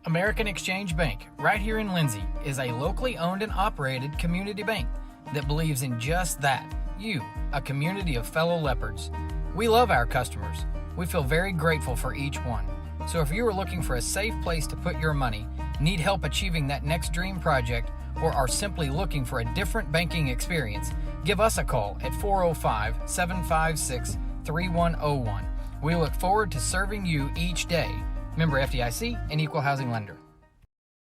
American Exchange Bank, right here in Lindsay, is a locally owned and operated community bank that believes in just that, you, a community of fellow leopards. We love our customers. We feel very grateful for each one. So if you are looking for a safe place to put your money, need help achieving that next dream project, or are simply looking for a different banking experience, give us a call at 405-756-3101. We look forward to serving you each day. Member FDIC and Equal Housing Lender.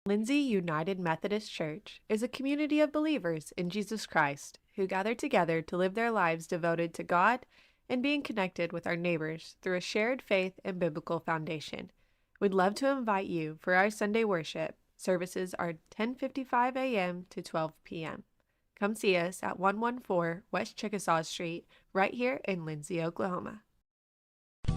Lindsay United Methodist Church is a community of believers in Jesus Christ who gather together to live their lives devoted to God and being connected with our neighbors through a shared faith and biblical foundation. We'd love to invite you for our Sunday worship. Services are 10:55 a.m. to 12 p.m. Come see us at 114 West Chickasaw Street, right here in Lindsay, Oklahoma.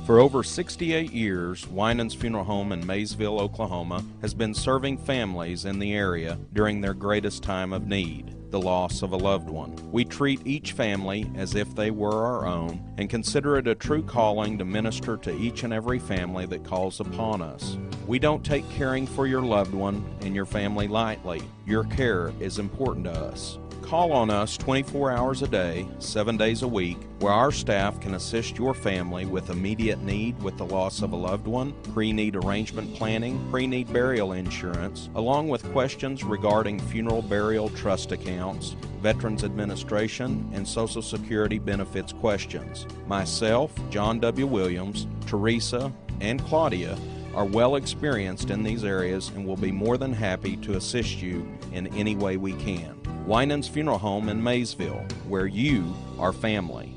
For over 68 years, Winans Funeral Home in Maysville, Oklahoma, has been serving families in the area during their greatest time of need, the loss of a loved one. We treat each family as if they were our own and consider it a true calling to minister to each and every family that calls upon us. We don't take caring for your loved one and your family lightly. Your care is important to us. Call on us 24 hours a day, 7 days a week, where our staff can assist your family with immediate need with the loss of a loved one, pre-need arrangement planning, pre-need burial insurance, along with questions regarding funeral burial trust accounts, Veterans Administration, and Social Security benefits questions. Myself, John W. Williams, Teresa, and Claudia are well experienced in these areas and will be more than happy to assist you in any way we can. Winans Funeral Home in Maysville, where you are family.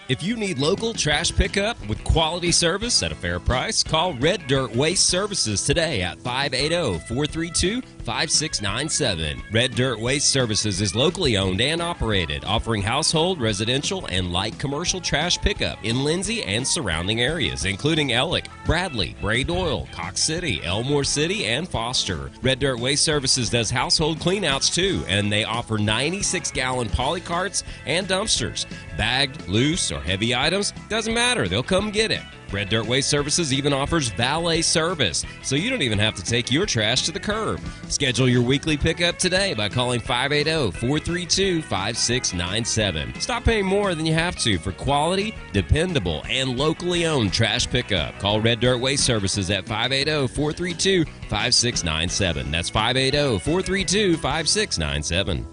If you need local trash pickup with quality service at a fair price, call Red Dirt Waste Services today at 580-432-5697. Red Dirt Waste Services is locally owned and operated, offering household, residential, and light commercial trash pickup in Lindsay and surrounding areas, including Ellick, Bradley, Bray Doyle, Cox City, Elmore City, and Foster. Red Dirt Waste Services does household cleanouts too, and they offer 96-gallon poly carts and dumpsters. Bagged, loose, or heavy items, doesn't matter, they'll come get it. Red Dirt Waste Services even offers valet service, so you don't even have to take your trash to the curb. Schedule your weekly pickup today by calling 580-432-5697. Stop paying more than you have to for quality, dependable, and locally owned trash pickup. Call Red Dirt Waste Services at 580-432-5697. That's 580-432-5697.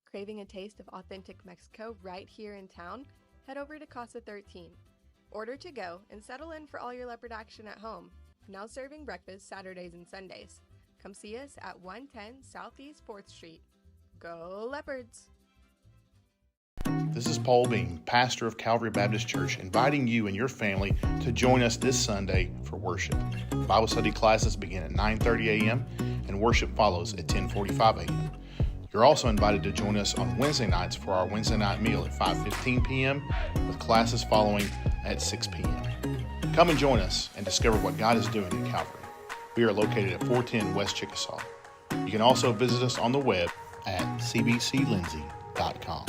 Craving a taste of authentic Mexico right here in town? Head over to Casa 13. Order to go and settle in for all your leopard action at home. Now serving breakfast Saturdays and Sundays. Come see us at 110 Southeast 4th Street. Go Leopards! This is Paul Bean, pastor of Calvary Baptist Church, inviting you and your family to join us this Sunday for worship. Bible study classes begin at 9:30 a.m. and worship follows at 10:45 a.m. You're also invited to join us on Wednesday nights for our Wednesday night meal at 5:15 p.m. with classes following at 6 p.m. Come and join us and discover what God is doing at Calvary. We are located at 410 West Chickasaw. You can also visit us on the web at cbclindsay.com.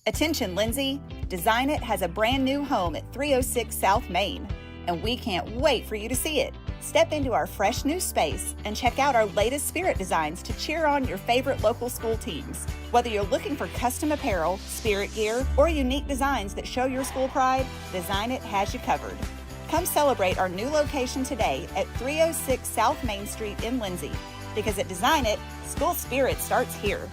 Attention Lindsay, Design It has a brand new home at 306 South Main, and we can't wait for you to see it. Step into our fresh new space and check out our latest spirit designs to cheer on your favorite local school teams. Whether you're looking for custom apparel, spirit gear, or unique designs that show your school pride, Design It has you covered. Come celebrate our new location today at 306 South Main Street in Lindsay, because at Design It, school spirit starts here.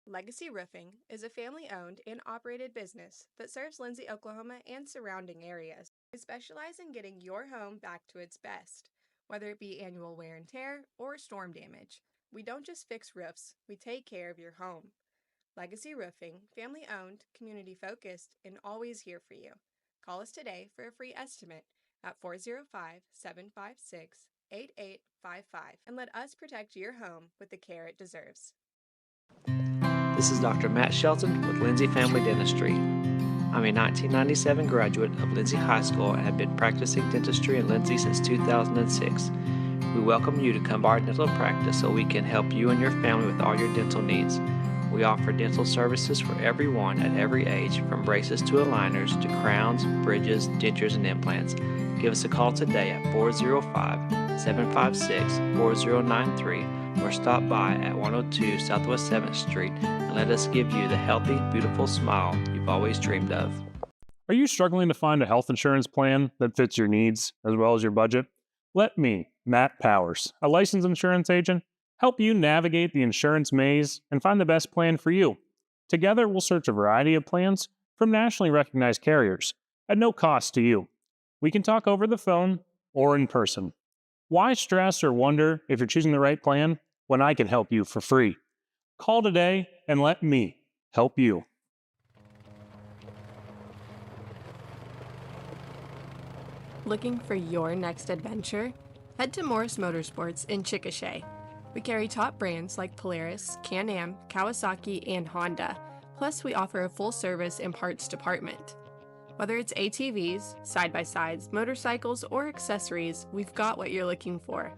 Legacy Roofing is a family-owned and operated business that serves Lindsay, Oklahoma and surrounding areas. We specialize in getting your home back to its best, whether it be annual wear and tear or storm damage. We don't just fix roofs, we take care of your home. Legacy Roofing, family-owned, community-focused, and always here for you. Call us today for a free estimate at 405-756-8855 and let us protect your home with the care it deserves. This is Dr. Matt Shelton with Lindsay Family Dentistry. I'm a 1997 graduate of Lindsay High School and have been practicing dentistry in Lindsay since 2006. We welcome you to come to our dental practice so we can help you and your family with all your dental needs. We offer dental services for everyone at every age, from braces to aligners to crowns, bridges, dentures, and implants. Give us a call today at 405-756-4093 or stop by at 102 Southwest 7th Street and let us give you the healthy, beautiful smile you've always dreamed of. Are you struggling to find a health insurance plan that fits your needs as well as your budget? Let me, Matt Powers, a licensed insurance agent, help you navigate the insurance maze and find the best plan for you. Together, we'll search a variety of plans from nationally recognized carriers at no cost to you. We can talk over the phone or in person. Why stress or wonder if you're choosing the right plan when I can help you for free? Call today and let me help you. Looking for your next adventure? Head to Morris Motorsports in Chickasha. We carry top brands like Polaris, Can-Am, Kawasaki, and Honda. Plus, we offer a full-service and parts department. Whether it's ATVs, side-by-sides, motorcycles, or accessories, we've got what you're looking for.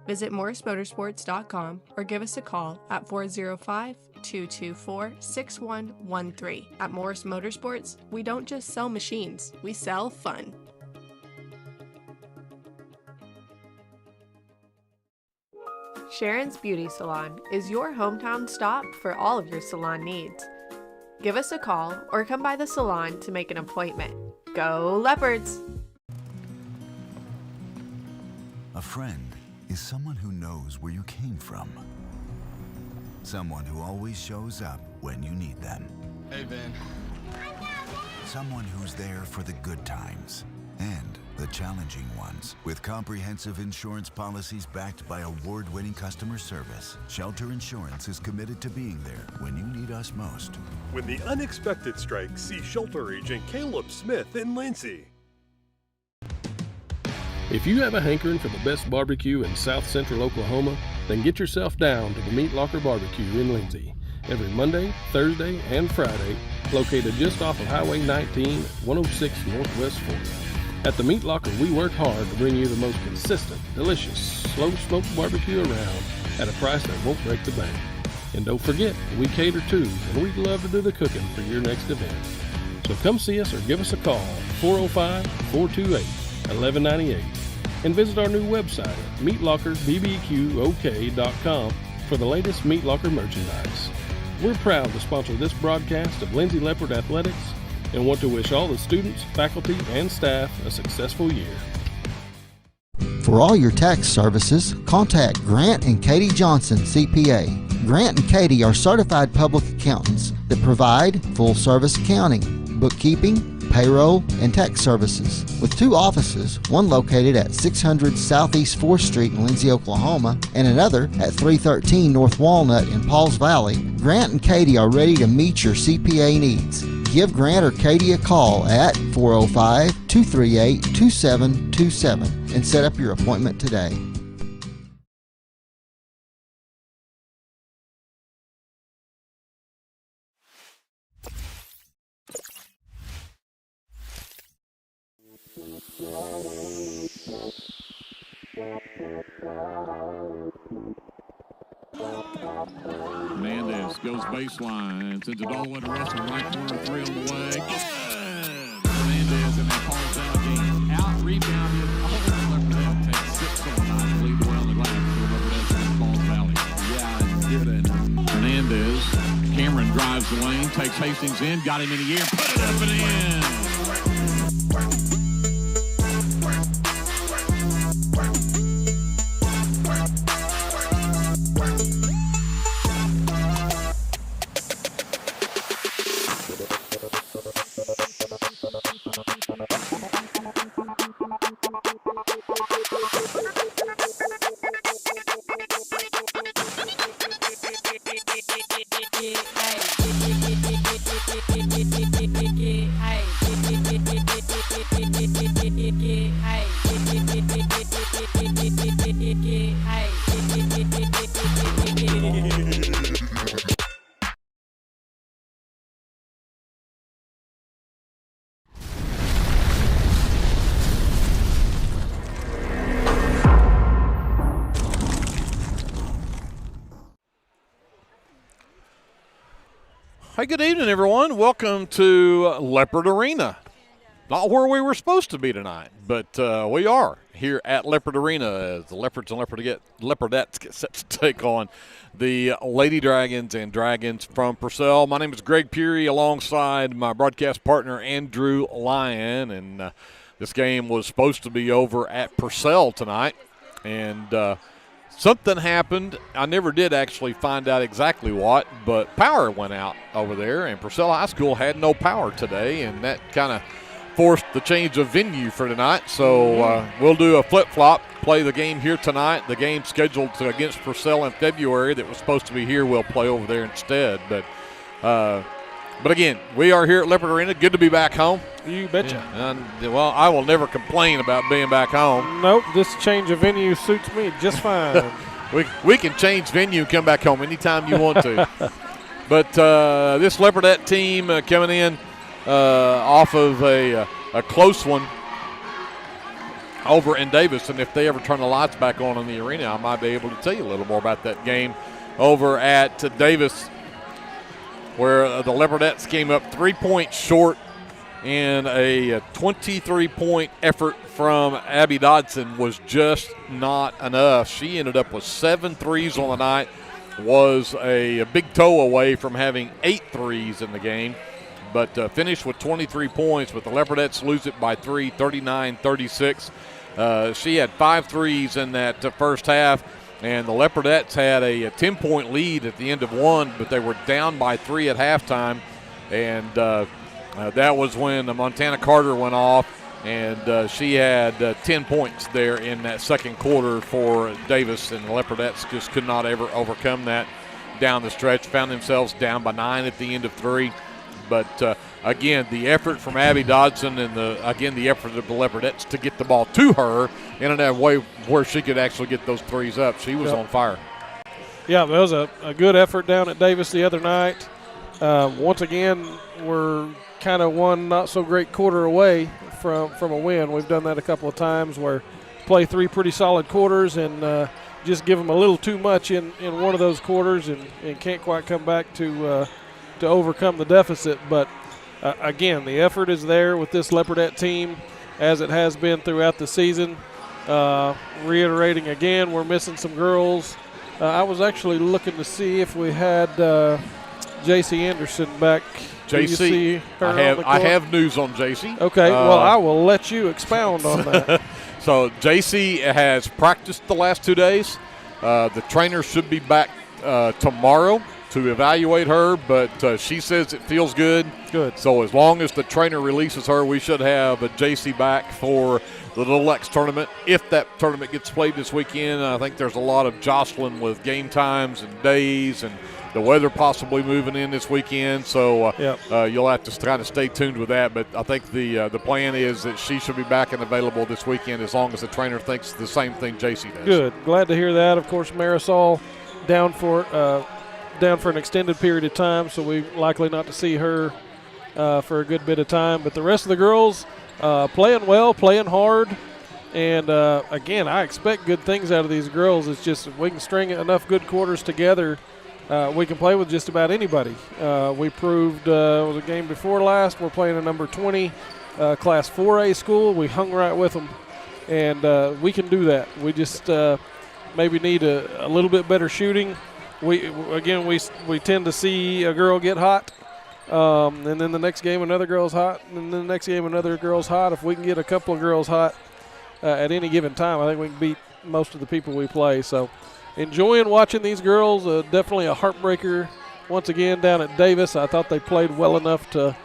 Visit morrismotorsports.com or give us a call at 405-224-6113. At Morris Motorsports, we don't just sell machines, we sell fun. Sharon's Beauty Salon is your hometown stop for all of your salon needs. Give us a call or come by the salon to make an appointment. Go Leopards! A friend is someone who knows where you came from. Someone who always shows up when you need them. Hey, Ben. Someone who's there for the good times and the challenging ones. With comprehensive insurance policies backed by award-winning customer service, Shelter Insurance is committed to being there when you need us most. When the unexpected strikes, see Shelter Agent Caleb Smith in Lindsay. If you have a hankering for the best barbecue in South Central Oklahoma, then get yourself down to the Meat Locker Barbecue in Lindsay. Every Monday, Thursday, and Friday, located just off of Highway 19 at 106 Northwest 40th. At the Meat Locker, we work hard to bring you the most consistent, delicious, slow-smoked barbecue around at a price that won't break the bank. And don't forget, we cater too, and we'd love to do the cooking for your next event. So come see us or give us a call, 405-428-1198, and visit our new website at meatlockerbbqok.com for the latest Meat Locker merchandise. We're proud to sponsor this broadcast of Lindsay Leopard Athletics and want to wish all the students, faculty, and staff a successful year. For all your tax services, contact Grant and Katie Johnson, CPA. Grant and Katie are certified public accountants that provide full-service accounting, bookkeeping, payroll, and tax services. With 2 offices, one located at 600 Southeast 4th Street in Lindsay, Oklahoma, and another at 313 North Walnut in Pauls Valley, Grant and Katie are ready to meet your CPA needs. Give Grant or Katie a call at 405-238-2727 and set up your appointment today. Hernandez goes baseline, sends it all the way to Russell, right corner, 3 on the way. Good! Hernandez and that falls down again. Out rebounded. Leopard takes 6 on 9 to lead the way on the glass for the Leopard in Falls Valley. Yeah, give it in. Hernandez, Cameron drives the lane, takes Hastings in, got him in the air, put it up and in. Hey. Hey, good evening, everyone. Welcome to Leopard Arena. Not where we were supposed to be tonight, but we are here at Leopard Arena as the Leopards and Leopardettes get set to take on the Lady Dragons and Dragons from Purcell. My name is Greg Peary alongside my broadcast partner Andrew Lyon, and this game was supposed to be over at Purcell tonight, and something happened. I never did actually find out exactly what, but power went out over there, and Purcell High School had no power today, and that kind of forced the change of venue for tonight. So we'll do a flip-flop, play the game here tonight. The game scheduled against Purcell in February that was supposed to be here, we'll play over there instead. But again, we are here at Leopard Arena. Good to be back home. You betcha. Yeah, and, well, I will never complain about being back home. Nope, this change of venue suits me just fine. we can change venue and come back home anytime you want to. But this Leopardette team coming in off of a close one over in Davis, and if they ever turn the lights back on in the arena, I might be able to tell you a little more about that game over at Davis, where the Leopardettes came up 3 points short, and a 23-point effort from Abby Dodson was just not enough. She ended up with 7 threes on the night, was a big toe away from having 8 threes in the game, but finished with 23 points, but the Leopardettes lose it by 3, 39-36. She had 5 threes in that first half, and the Leopardettes had a 10-point lead at the end of one, but they were down by 3 at halftime, and that was when Montana Carter went off, and she had 10 points there in that second quarter for Davis, and the Leopardettes just could not ever overcome that down the stretch, found themselves down by 9 at the end of 3. But, again, the effort from Abby Dodson and, the effort of the Leopardettes to get the ball to her in a way where she could actually get those threes up. She was on fire. Yeah, that was a good effort down at Davis the other night. Once again, we're kind of one not-so-great quarter away from a win. We've done that a couple of times where play 3 pretty solid quarters and just give them a little too much in one of those quarters and can't quite come back to overcome the deficit. But, again, the effort is there with this Leopardette team as it has been throughout the season. Reiterating again, we're missing some girls. I was actually looking to see if we had J.C. Anderson back. J.C., I have news on J.C. Okay, well, I will let you expound on that. So J.C. has practiced the last 2 days. The trainer should be back tomorrow to evaluate her, but she says it feels good. Good. So as long as the trainer releases her, we should have a J.C. back for the Little X tournament. If that tournament gets played this weekend, I think there's a lot of jostling with game times and days and the weather possibly moving in this weekend. So you'll have to kind of stay tuned with that. But I think the plan is that she should be back and available this weekend as long as the trainer thinks the same thing J.C. does. Good. Glad to hear that. Of course, Marisol down for an extended period of time, so we likely not to see her for a good bit of time. But the rest of the girls playing well, playing hard, and again, I expect good things out of these girls. It's just if we can string enough good quarters together, we can play with just about anybody. We proved it was a game before last. We're playing a number 20 Class 4A school. We hung right with them, and we can do that. We just maybe need a little bit better shooting. We tend to see a girl get hot, and then the next game another girl's hot, and then the next game another girl's hot. If we can get a couple of girls hot at any given time, I think we can beat most of the people we play. So enjoying watching these girls. Definitely a heartbreaker once again down at Davis. I thought they played well enough to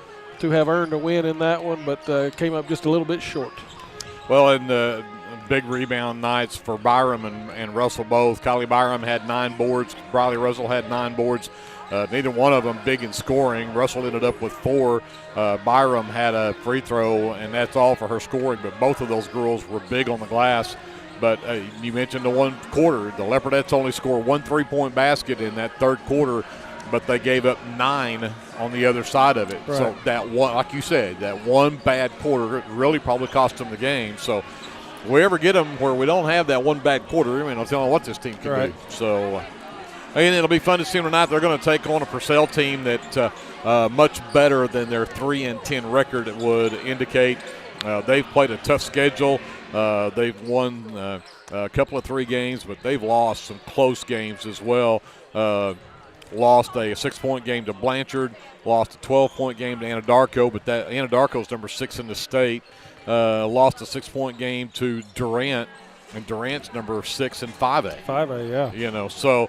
have earned a win in that one, but came up just a little bit short. Well, and big rebound nights for Byram and Russell both. Kylie Byram had 9 boards. Briley Russell had 9 boards. Neither one of them big in scoring. Russell ended up with 4. Byram had a free throw, and that's all for her scoring. But both of those girls were big on the glass. But you mentioned the one quarter. The Leopardettes only scored 1 3-point basket in that third quarter, but they gave up 9 on the other side of it. Right. So that one, like you said, that one bad quarter really probably cost them the game. So if we ever get them where we don't have that one bad quarter, I mean, I'll tell you what this team can do. So And it'll be fun to see them tonight. They're going to take on a Purcell team that much better than their 3-10 record would indicate. They've played a tough schedule. They've won a couple of 3 games, but they've lost some close games as well. Lost a 6-point game to Blanchard, lost a 12-point game to Anadarko, but that Anadarko's number 6 in the state. Lost a 6-point game to Durant, and Durant's number 6 in 5A. 5A, yeah. You know, so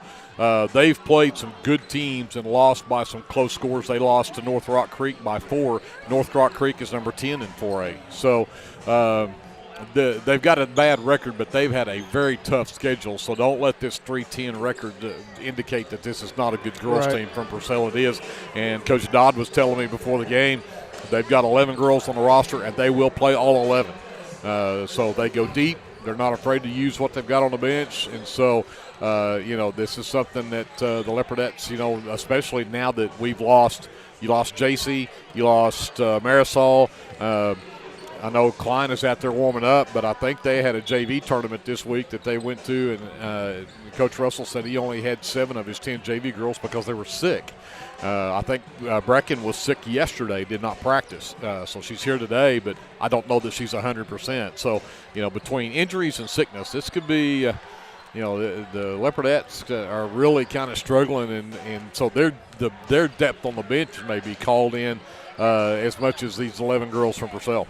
they've played some good teams and lost by some close scores. They lost to North Rock Creek by 4. North Rock Creek is number 10 in 4A. So they've got a bad record, but they've had a very tough schedule. So don't let this 3-10 record indicate that this is not a good girls team from Purcell. It is. And Coach Dodd was telling me before the game, they've got 11 girls on the roster, and they will play all 11. So they go deep. They're not afraid to use what they've got on the bench. And so, this is something that the Leopardettes, especially now that we've lost – you lost JC, you lost Marisol. I know Klein is out there warming up, but I think they had a JV tournament this week that they went to, and Coach Russell said he only had 7 of his 10 JV girls because they were sick. I think Brecken was sick yesterday, did not practice. So she's here today, but I don't know that she's 100%. So, between injuries and sickness, this could be, the Leopardettes are really kind of struggling, and so their depth on the bench may be called in as much as these 11 girls from Purcell.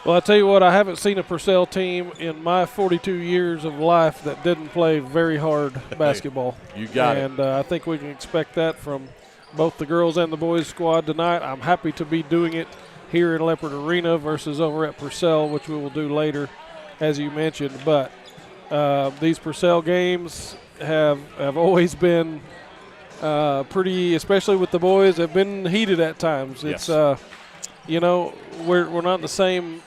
Well, I tell you what, I haven't seen a Purcell team in my 42 years of life that didn't play very hard basketball. You got it. And I think we can expect that from both the girls and the boys squad tonight. I'm happy to be doing it here in Leopard Arena versus over at Purcell, which we will do later, as you mentioned. But these Purcell games have always been pretty, especially with the boys, have been heated at times. Yes. It's we're not in the same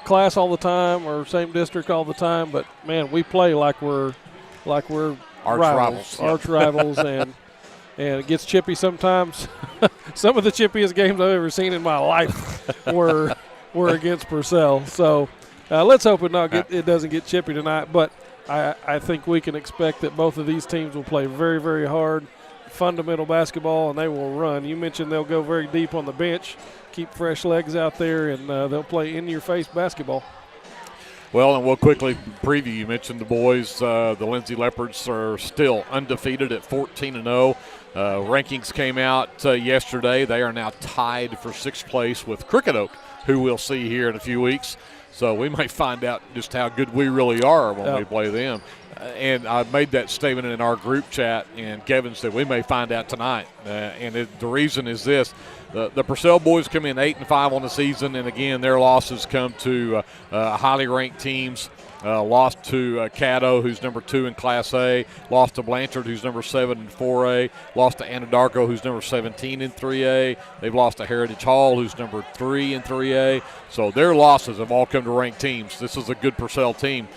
class all the time or same district all the time, but man, we play like we're arch rivals, and it gets chippy sometimes. Some of the chippiest games I've ever seen in my life were against Purcell. So let's hope it doesn't get chippy tonight. But I think we can expect that both of these teams will play very, very hard, fundamental basketball, and they will run. You mentioned they'll go very deep on the bench, keep fresh legs out there, and they'll play in-your-face basketball. Well, and we'll quickly preview. You mentioned the boys. The Lindsay Leopards are still undefeated at 14-0. Rankings came out yesterday. They are now tied for 6th place with Cricket Oak, who we'll see here in a few weeks. So we might find out just how good we really are when we play them. And I made that statement in our group chat, and Kevin said we may find out tonight. The reason is this. The Purcell boys come in 8-5 on the season, and again, their losses come to highly ranked teams. Lost to Caddo, who's number 2 in Class A. Lost to Blanchard, who's number 7 in 4A. Lost to Anadarko, who's number 17 in 3A. They've lost to Heritage Hall, who's number 3 in 3A. So their losses have all come to ranked teams. This is a good Purcell team.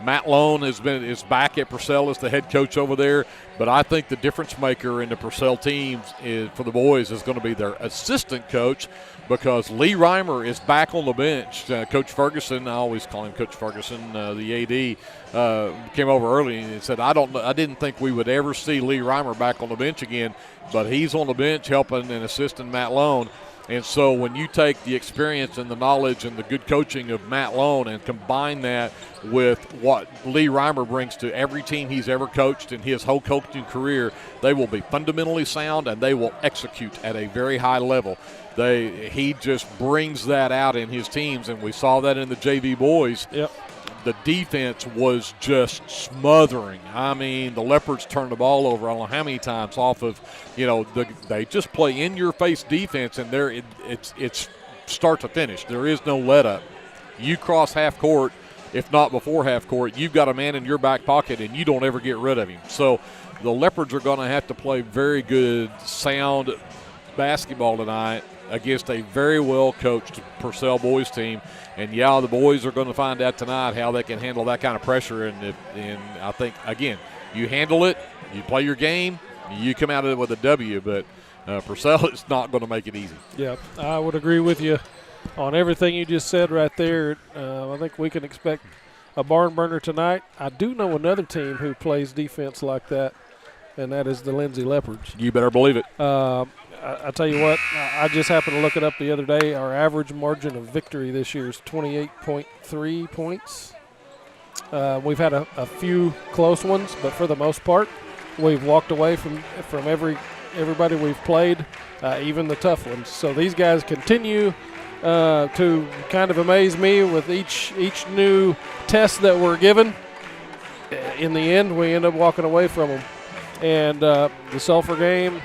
Matt Lone is back at Purcell as the head coach over there, but I think the difference maker in the Purcell teams for the boys is going to be their assistant coach, because Lee Reimer is back on the bench. Coach Ferguson, I always call him Coach Ferguson, the AD, came over early and said, I didn't think we would ever see Lee Reimer back on the bench again, but he's on the bench helping and assisting Matt Lone. And so when you take the experience and the knowledge and the good coaching of Matt Lone and combine that with what Lee Reimer brings to every team he's ever coached in his whole coaching career, they will be fundamentally sound and they will execute at a very high level. He just brings that out in his teams, and we saw that in the JV boys. Yep. The defense was just smothering. I mean, the Leopards turned the ball over I don't know how many times off of, they just play in-your-face defense, and it's start to finish. There is no let-up. You cross half court, if not before half court, you've got a man in your back pocket, and you don't ever get rid of him. So the Leopards are going to have to play very good, sound basketball tonight against a very well-coached Purcell boys team. And, the boys are going to find out tonight how they can handle that kind of pressure. And I think, again, you handle it, you play your game, you come out of it with a W. But Purcell is not going to make it easy. Yeah, I would agree with you on everything you just said right there. I think we can expect a barn burner tonight. I do know another team who plays defense like that, and that is the Lindsay Leopards. You better believe it. I tell you what, I just happened to look it up the other day. Our average margin of victory this year is 28.3 points. We've had a few close ones, but for the most part, we've walked away from everybody we've played, even the tough ones. So these guys continue to kind of amaze me with each new test that we're given. In the end, we end up walking away from them. And the Sulphur game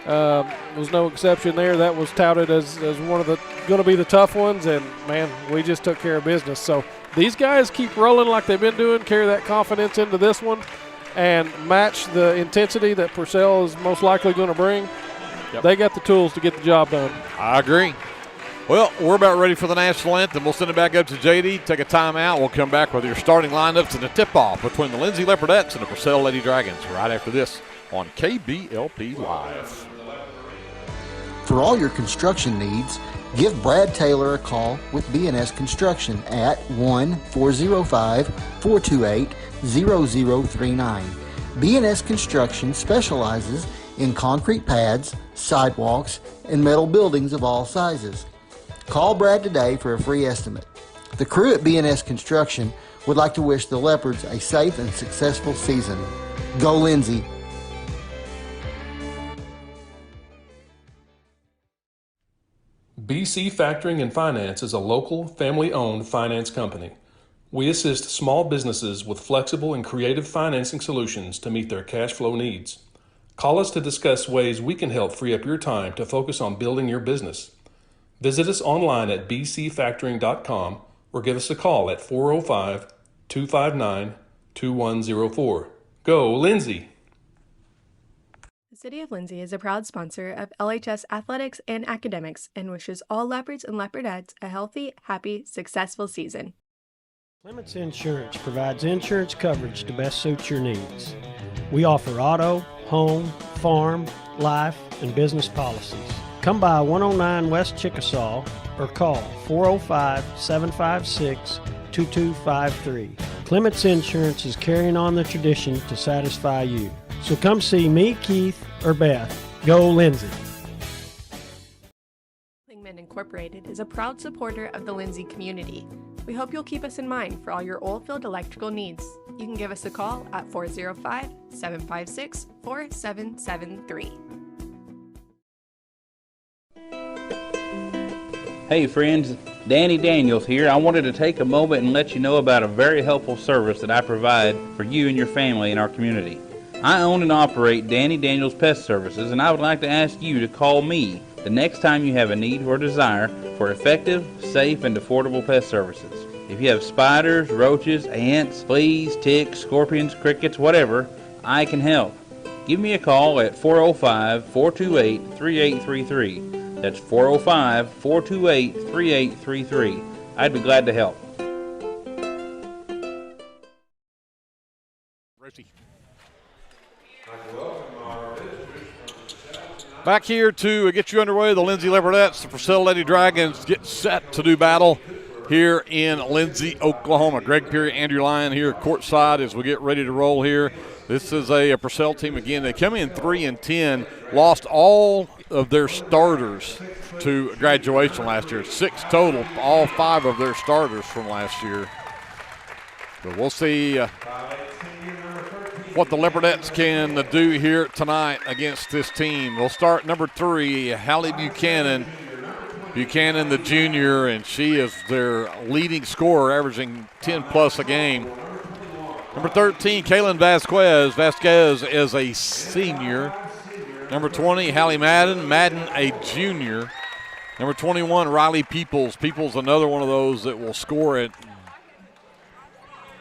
was no exception there. That was touted as one of the going to be the tough ones, and, man, we just took care of business. So these guys keep rolling like they've been doing, carry that confidence into this one, and match the intensity that Purcell is most likely going to bring. Yep. They got the tools to get the job done. I agree. Well, we're about ready for the national anthem. We'll send it back up to JD, take a timeout. We'll come back with your starting lineups and the tip-off between the Lindsay Leopardettes and the Purcell Lady Dragons right after this on KBLP Live. For all your construction needs, give Brad Taylor a call with B&S Construction at 1-405-428-0039. B&S Construction specializes in concrete pads, sidewalks, and metal buildings of all sizes. Call Brad today for a free estimate. The crew at B&S Construction would like to wish the Leopards a safe and successful season. Go Lindsay! BC Factoring and Finance is a local, family-owned finance company. We assist small businesses with flexible and creative financing solutions to meet their cash flow needs. Call us to discuss ways we can help free up your time to focus on building your business. Visit us online at bcfactoring.com or give us a call at 405-259-2104. Go Lindsay! The City of Lindsay is a proud sponsor of LHS Athletics and Academics and wishes all Leopards and Leopardettes a healthy, happy, successful season. Clements Insurance provides insurance coverage to best suit your needs. We offer auto, home, farm, life, and business policies. Come by 109 West Chickasaw or call 405-756-2253. Clements Insurance is carrying on the tradition to satisfy you. So come see me, Keith, or Beth. Go Lindsay. Lingman Incorporated is a proud supporter of the Lindsay community. We hope you'll keep us in mind for all your oilfield electrical needs. You can give us a call at 405-756-4773. Hey friends, Danny Daniels here. I wanted to take a moment and let you know about a very helpful service that I provide for you and your family in our community. I own and operate Danny Daniels Pest Services, and I would like to ask you to call me the next time you have a need or desire for effective, safe, and affordable pest services. If you have spiders, roaches, ants, fleas, ticks, scorpions, crickets, whatever, I can help. Give me a call at 405-428-3833. That's 405-428-3833. I'd be glad to help. Back here to get you underway, the Lindsay Leopardettes, the Purcell Lady Dragons get set to do battle here in Lindsay, Oklahoma. Greg Peary, Andrew Lyon here courtside as we get ready to roll here. This is a Purcell team again. They come in 3-10, lost all of their starters to graduation last year. 6 total, all 5 of their starters from last year. But we'll see what the Leopardettes can do here tonight against this team. We'll start number 3, Hallie Buchanan. Buchanan, the junior, and she is their leading scorer, averaging 10-plus a game. Number 13, Kaylin Vasquez. Vasquez is a senior. Number 20, Hallie Madden. Madden, a junior. Number 21, Riley Peoples. Peoples, another one of those that will score at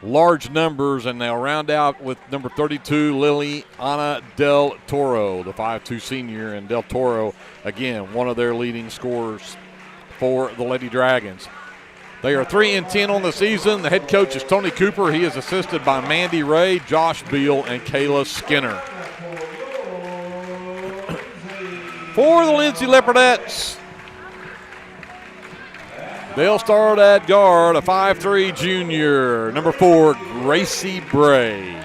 large numbers, and they'll round out with number 32, Liliana Del Toro, the 5'2 senior, and Del Toro, again, one of their leading scorers for the Lady Dragons. They are 3-10 on the season. The head coach is Tony Cooper. He is assisted by Mandy Ray, Josh Beal, and Kayla Skinner. For the Lindsay Leopardettes, They'll start at guard, a 5'3" junior, number 4, Gracie Bray.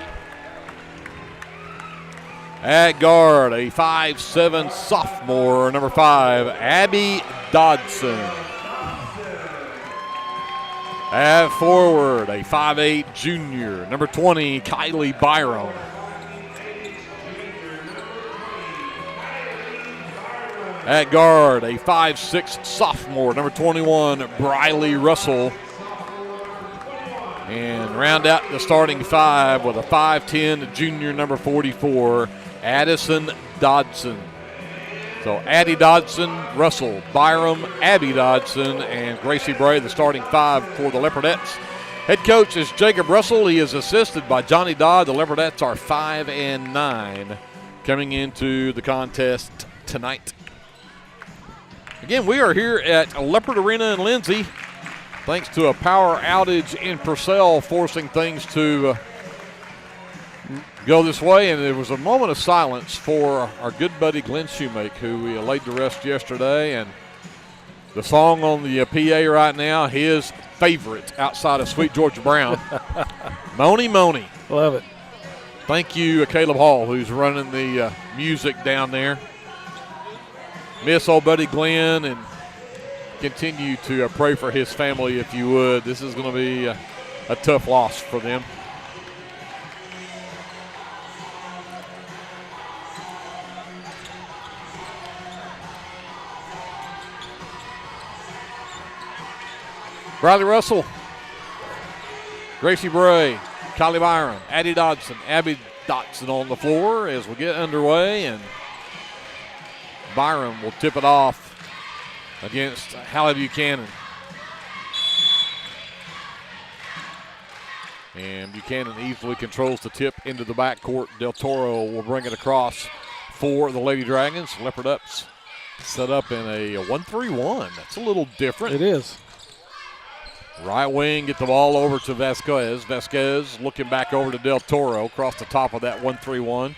At guard, a 5'7" sophomore, number 5, Abby Dodson. At forward, a 5'8" junior, number 20, Kylie Byron. At guard, a 5'6" sophomore, number 21, Briley Russell. And round out the starting 5 with a 5'10" junior, number 44, Addison Dodson. So Addie Dodson, Russell, Byram, Abby Dodson, and Gracie Bray, the starting 5 for the Leopardettes. Head coach is Jacob Russell. He is assisted by Johnny Dodd. The Leopardettes are 5-9 coming into the contest tonight. Again, we are here at Leopard Arena in Lindsay, thanks to a power outage in Purcell, forcing things to go this way. And there was a moment of silence for our good buddy Glenn Shoemake, who we laid to rest yesterday. And the song on the PA right now, his favorite outside of Sweet Georgia Brown, Moni Moni. Love it. Thank you, Caleb Hall, who's running the music down there. Miss old buddy Glenn, and continue to pray for his family if you would. This is going to be a tough loss for them. Bradley Russell, Gracie Bray, Kylie Byron, Addie Dodson, Abby Dodson on the floor as we get underway, and Byron will tip it off against Hallie Buchanan. And Buchanan easily controls the tip into the backcourt. Del Toro will bring it across for the Lady Dragons. Leopardettes set up in a 1-3-1. That's a little different. It is. Right wing, get the ball over to Vasquez. Vasquez looking back over to Del Toro across the top of that 1-3-1.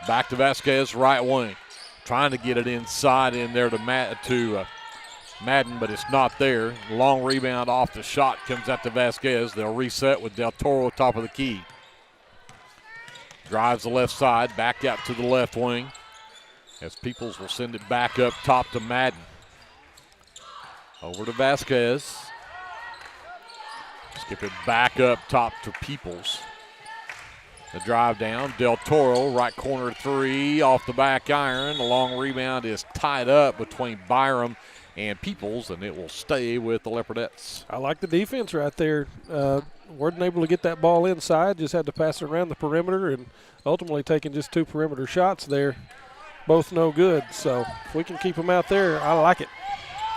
Back to Vasquez, right wing. Trying to get it inside in there to Madden, but it's not there. Long rebound off the shot comes out to Vasquez. They'll reset with Del Toro top of the key. Drives the left side, back out to the left wing, as Peoples will send it back up top to Madden. Over to Vasquez. Skip it back up top to Peoples. The drive down, Del Toro, right corner 3 off the back iron. The long rebound is tied up between Byram and Peoples, and it will stay with the Leopardettes. I like the defense right there. Weren't able to get that ball inside, just had to pass it around the perimeter, and ultimately taking just 2 perimeter shots there. Both no good, so if we can keep them out there, I like it.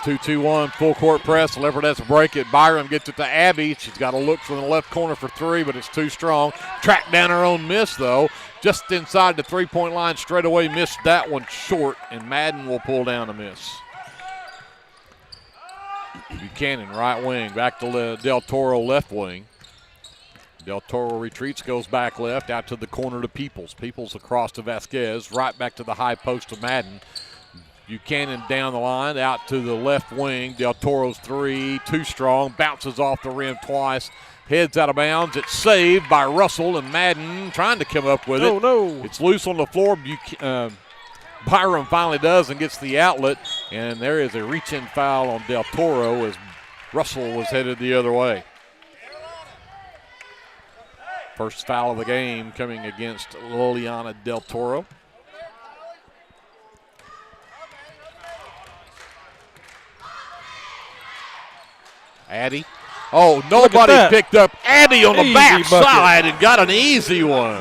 2-2-1, full court press. The Leopardettes break it. Byram gets it to Abby. She's got to look from the left corner for 3, but it's too strong. Tracked down her own miss, though. Just inside the 3-point line straight away, missed that one short, and Madden will pull down a miss. Buchanan, right wing, back to Del Toro, left wing. Del Toro retreats, goes back left, out to the corner to Peoples. Peoples across to Vasquez, right back to the high post to Madden. Buchanan down the line, out to the left wing. Del Toro's 3, too strong, bounces off the rim twice, heads out of bounds. It's saved by Russell, and Madden trying to come up with it. No. It's loose on the floor. Byram finally does and gets the outlet, and there is a reach-in foul on Del Toro as Russell was headed the other way. First foul of the game coming against Liliana Del Toro. Addie. Oh, nobody picked up Addie on the backside and got an easy one.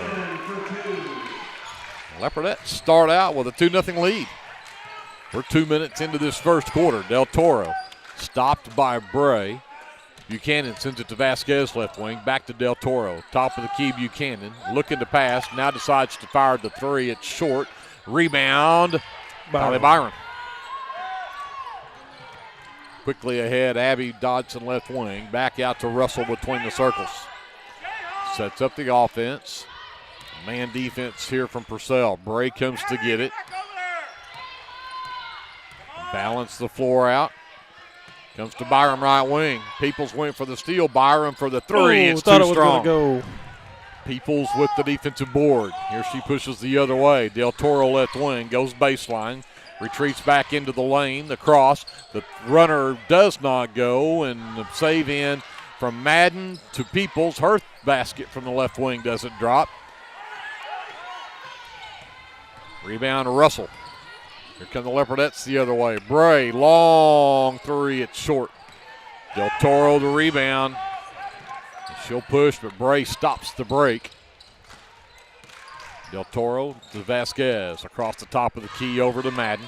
Leopardettes start out with a 2-0 lead. We're 2 minutes into this first quarter. Del Toro stopped by Bray. Buchanan sends it to Vasquez, left wing. Back to Del Toro. Top of the key, Buchanan. Looking to pass. Now decides to fire the 3. It's short. Rebound. Byron. Quickly ahead, Abby Dodson, left wing. Back out to Russell between the circles. Sets up the offense. Man defense here from Purcell. Bray comes to get it. Balance the floor out. Comes to Byram, right wing. Peoples went for the steal. Byram for the three. It's thought too it was strong. Go. Peoples with the defensive board. Here she pushes the other way. Del Toro left wing, goes baseline, retreats back into the lane. The cross. The runner does not go, and the save in from Madden to Peoples. Her basket from the left wing doesn't drop. Rebound to Russell. Here come the Leopardettes the other way. Bray, long three, it's short. Del Toro the rebound. She'll push, but Bray stops the break. Del Toro to Vasquez. Across the top of the key over to Madden.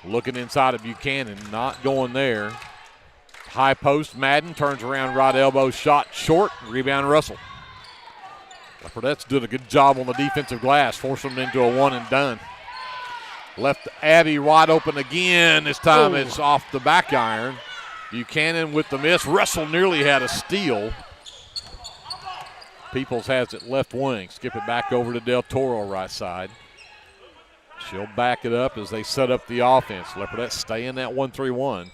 Looking inside of Buchanan, not going there. High post, Madden turns around, right elbow, shot short. Rebound Russell. Leopardettes did a good job on the defensive glass, forcing them into a one and done. Left Abby wide open again. This time it's off the back iron. Buchanan with the miss. Russell nearly had a steal. Peoples has it left wing. Skip it back over to Del Toro right side. She'll back it up as they set up the offense. Leopardettes stay in that 1-3-1.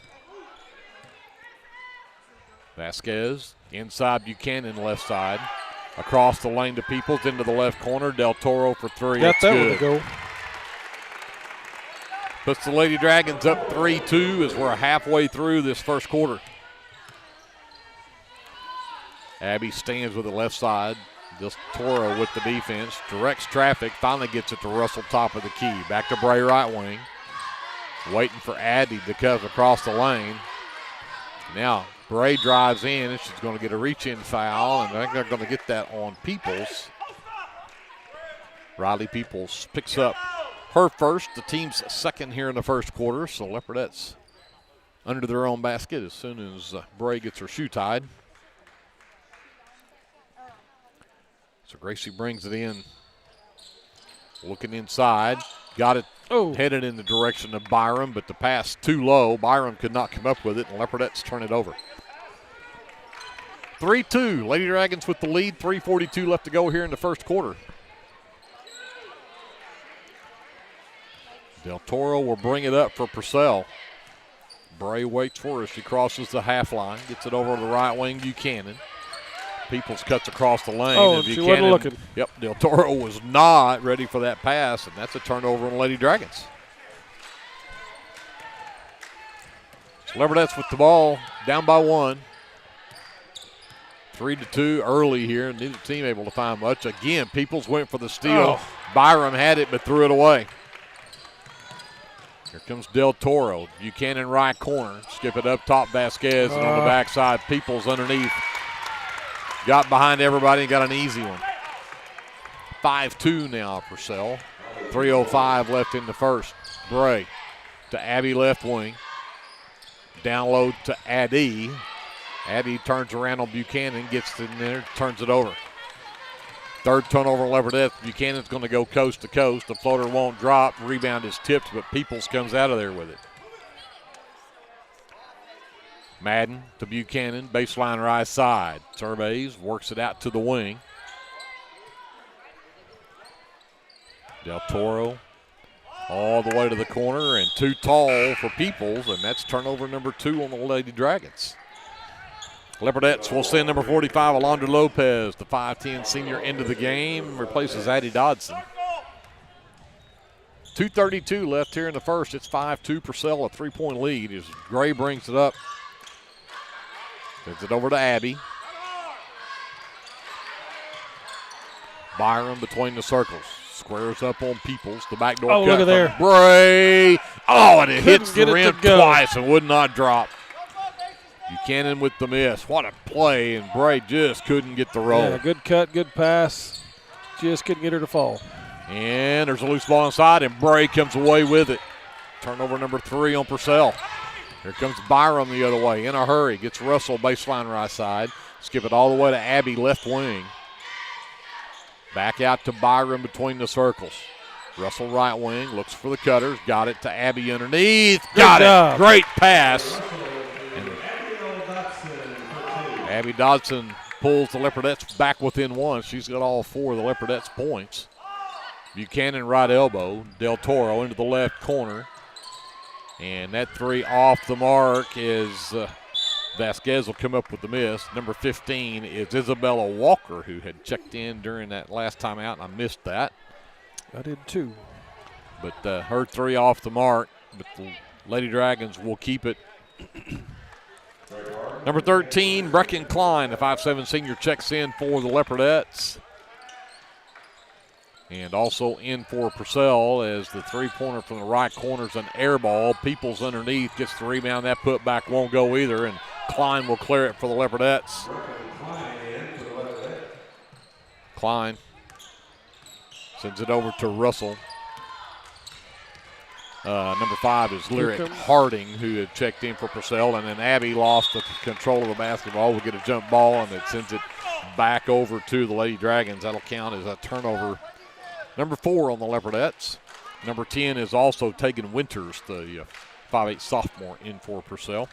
Vasquez inside Buchanan left side. Across the lane to Peoples into the left corner. Del Toro for three. Got that good. one to go. Puts the Lady Dragons up 3-2 as we're halfway through this first quarter. Abby stands with the left side. Del Toro with the defense. Directs traffic. Finally gets it to Russell top of the key. Back to Bray right wing. Waiting for Addy to cut across the lane. Now Bray drives in, and she's going to get a reach-in foul, and they're going to get that on Peoples. Riley Peoples picks up her first, the team's second here in the first quarter, so Leopardettes under their own basket as soon as Bray gets her shoe tied. So Gracie brings it in, looking inside, got it headed in the direction of Byram, but the pass too low. Byram could not come up with it, and Leopardettes turn it over. 3-2, Lady Dragons with the lead, 3:42 left to go here in the first quarter. Del Toro will bring it up for Purcell. Bray waits for her as she crosses the half line, gets it over to the right wing, Buchanan. Peoples cuts across the lane. Oh, and she Buchanan, wasn't looking. Yep, Del Toro was not ready for that pass, and that's a turnover on the Lady Dragons. So Leopardettes with the ball, down by one. 3-2 early here, neither team able to find much. Again, Peoples went for the steal. Byram had it but threw it away. Here comes Del Toro. Buchanan right corner. Skip it up top, Vasquez, and on the backside, Peoples underneath. Got behind everybody and got an easy one. 5-2 now, Purcell. 3:05 left in the first. Bray to Abby left wing. Down low to Addy. Addy turns around on Buchanan, gets in there, turns it over. Third turnover, Leopardettes. Buchanan's going to go coast to coast. The floater won't drop. Rebound is tipped, but Peoples comes out of there with it. Madden to Buchanan, baseline right side. Surveys, works it out to the wing. Del Toro all the way to the corner and too tall for Peoples, and that's turnover number 2 on the Lady Dragons. Leopardettes will send number 45, Alondra Lopez, the 5'10 senior, into the game, replaces Addie Dodson. 2:32 left here in the first. It's 5-2 Purcell, a 3-point lead as Gray brings it up. Sends it over to Abby. Byram between the circles. Squares up on Peoples. The backdoor cut look at there. Bray. Oh, and it hits the get it rim to go. twice and would not drop. Buchanan with the miss. What a play, and Bray just couldn't get the roll. Yeah, good cut, good pass. Just couldn't get her to fall. And there's a loose ball inside, and Bray comes away with it. Turnover number 3 on Purcell. Here comes Byram the other way in a hurry. Gets Russell baseline right side. Skip it all the way to Abby left wing. Back out to Byram between the circles. Russell right wing, looks for the cutters. Got it to Abby underneath. Got it. Great pass. And Abby Dodson pulls the Leopardettes back within one. She's got all 4 of the Leopardettes' points. Buchanan right elbow. Del Toro into the left corner. And that three off the mark is Vasquez will come up with the miss. Number 15 is Isabella Walker, who had checked in during that last time out, and I missed that. I did too. But her three off the mark, but the Lady Dragons will keep it. Number 13, Brecken Klein, the 5'7" senior, checks in for the Leopardettes. And also in for Purcell as the three-pointer from the right corner's an air ball. Peoples underneath, gets the rebound. That putback won't go either, and Klein will clear it for the Leopardettes. Klein sends it over to Russell. Number 5 is Lyric Harding, who had checked in for Purcell, and then Abby lost the control of the basketball. We'll get a jump ball, and it sends it back over to the Lady Dragons. That'll count as a turnover. Number 4 on the Leopardettes. Number 10 is also Tegan Winters, the 5'8" sophomore, in for Purcell.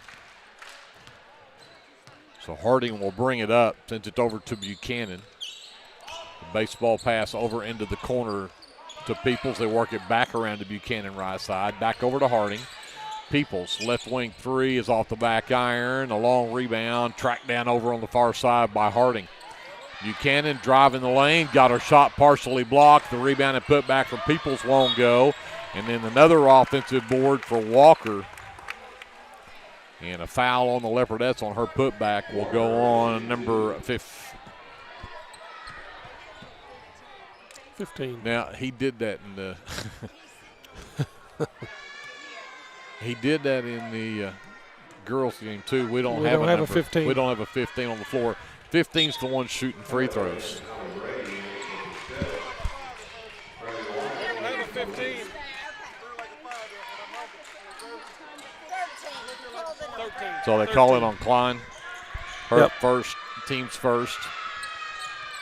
So Harding will bring it up, sends it over to Buchanan. The baseball pass over into the corner to Peoples. They work it back around to Buchanan right side. Back over to Harding. Peoples, left wing three is off the back iron. A long rebound, tracked down over on the far side by Harding. Buchanan driving the lane, got her shot partially blocked. The rebound and put back from Peoples won't go. And then another offensive board for Walker. And a foul on the Leopardettes on her putback will go on number 15. Now, he did that in the he did that in the girls game too. We don't have a 15. We don't have a 15 on the floor. 15's the one shooting free throws. So they call it on Klein. Her first, team's first.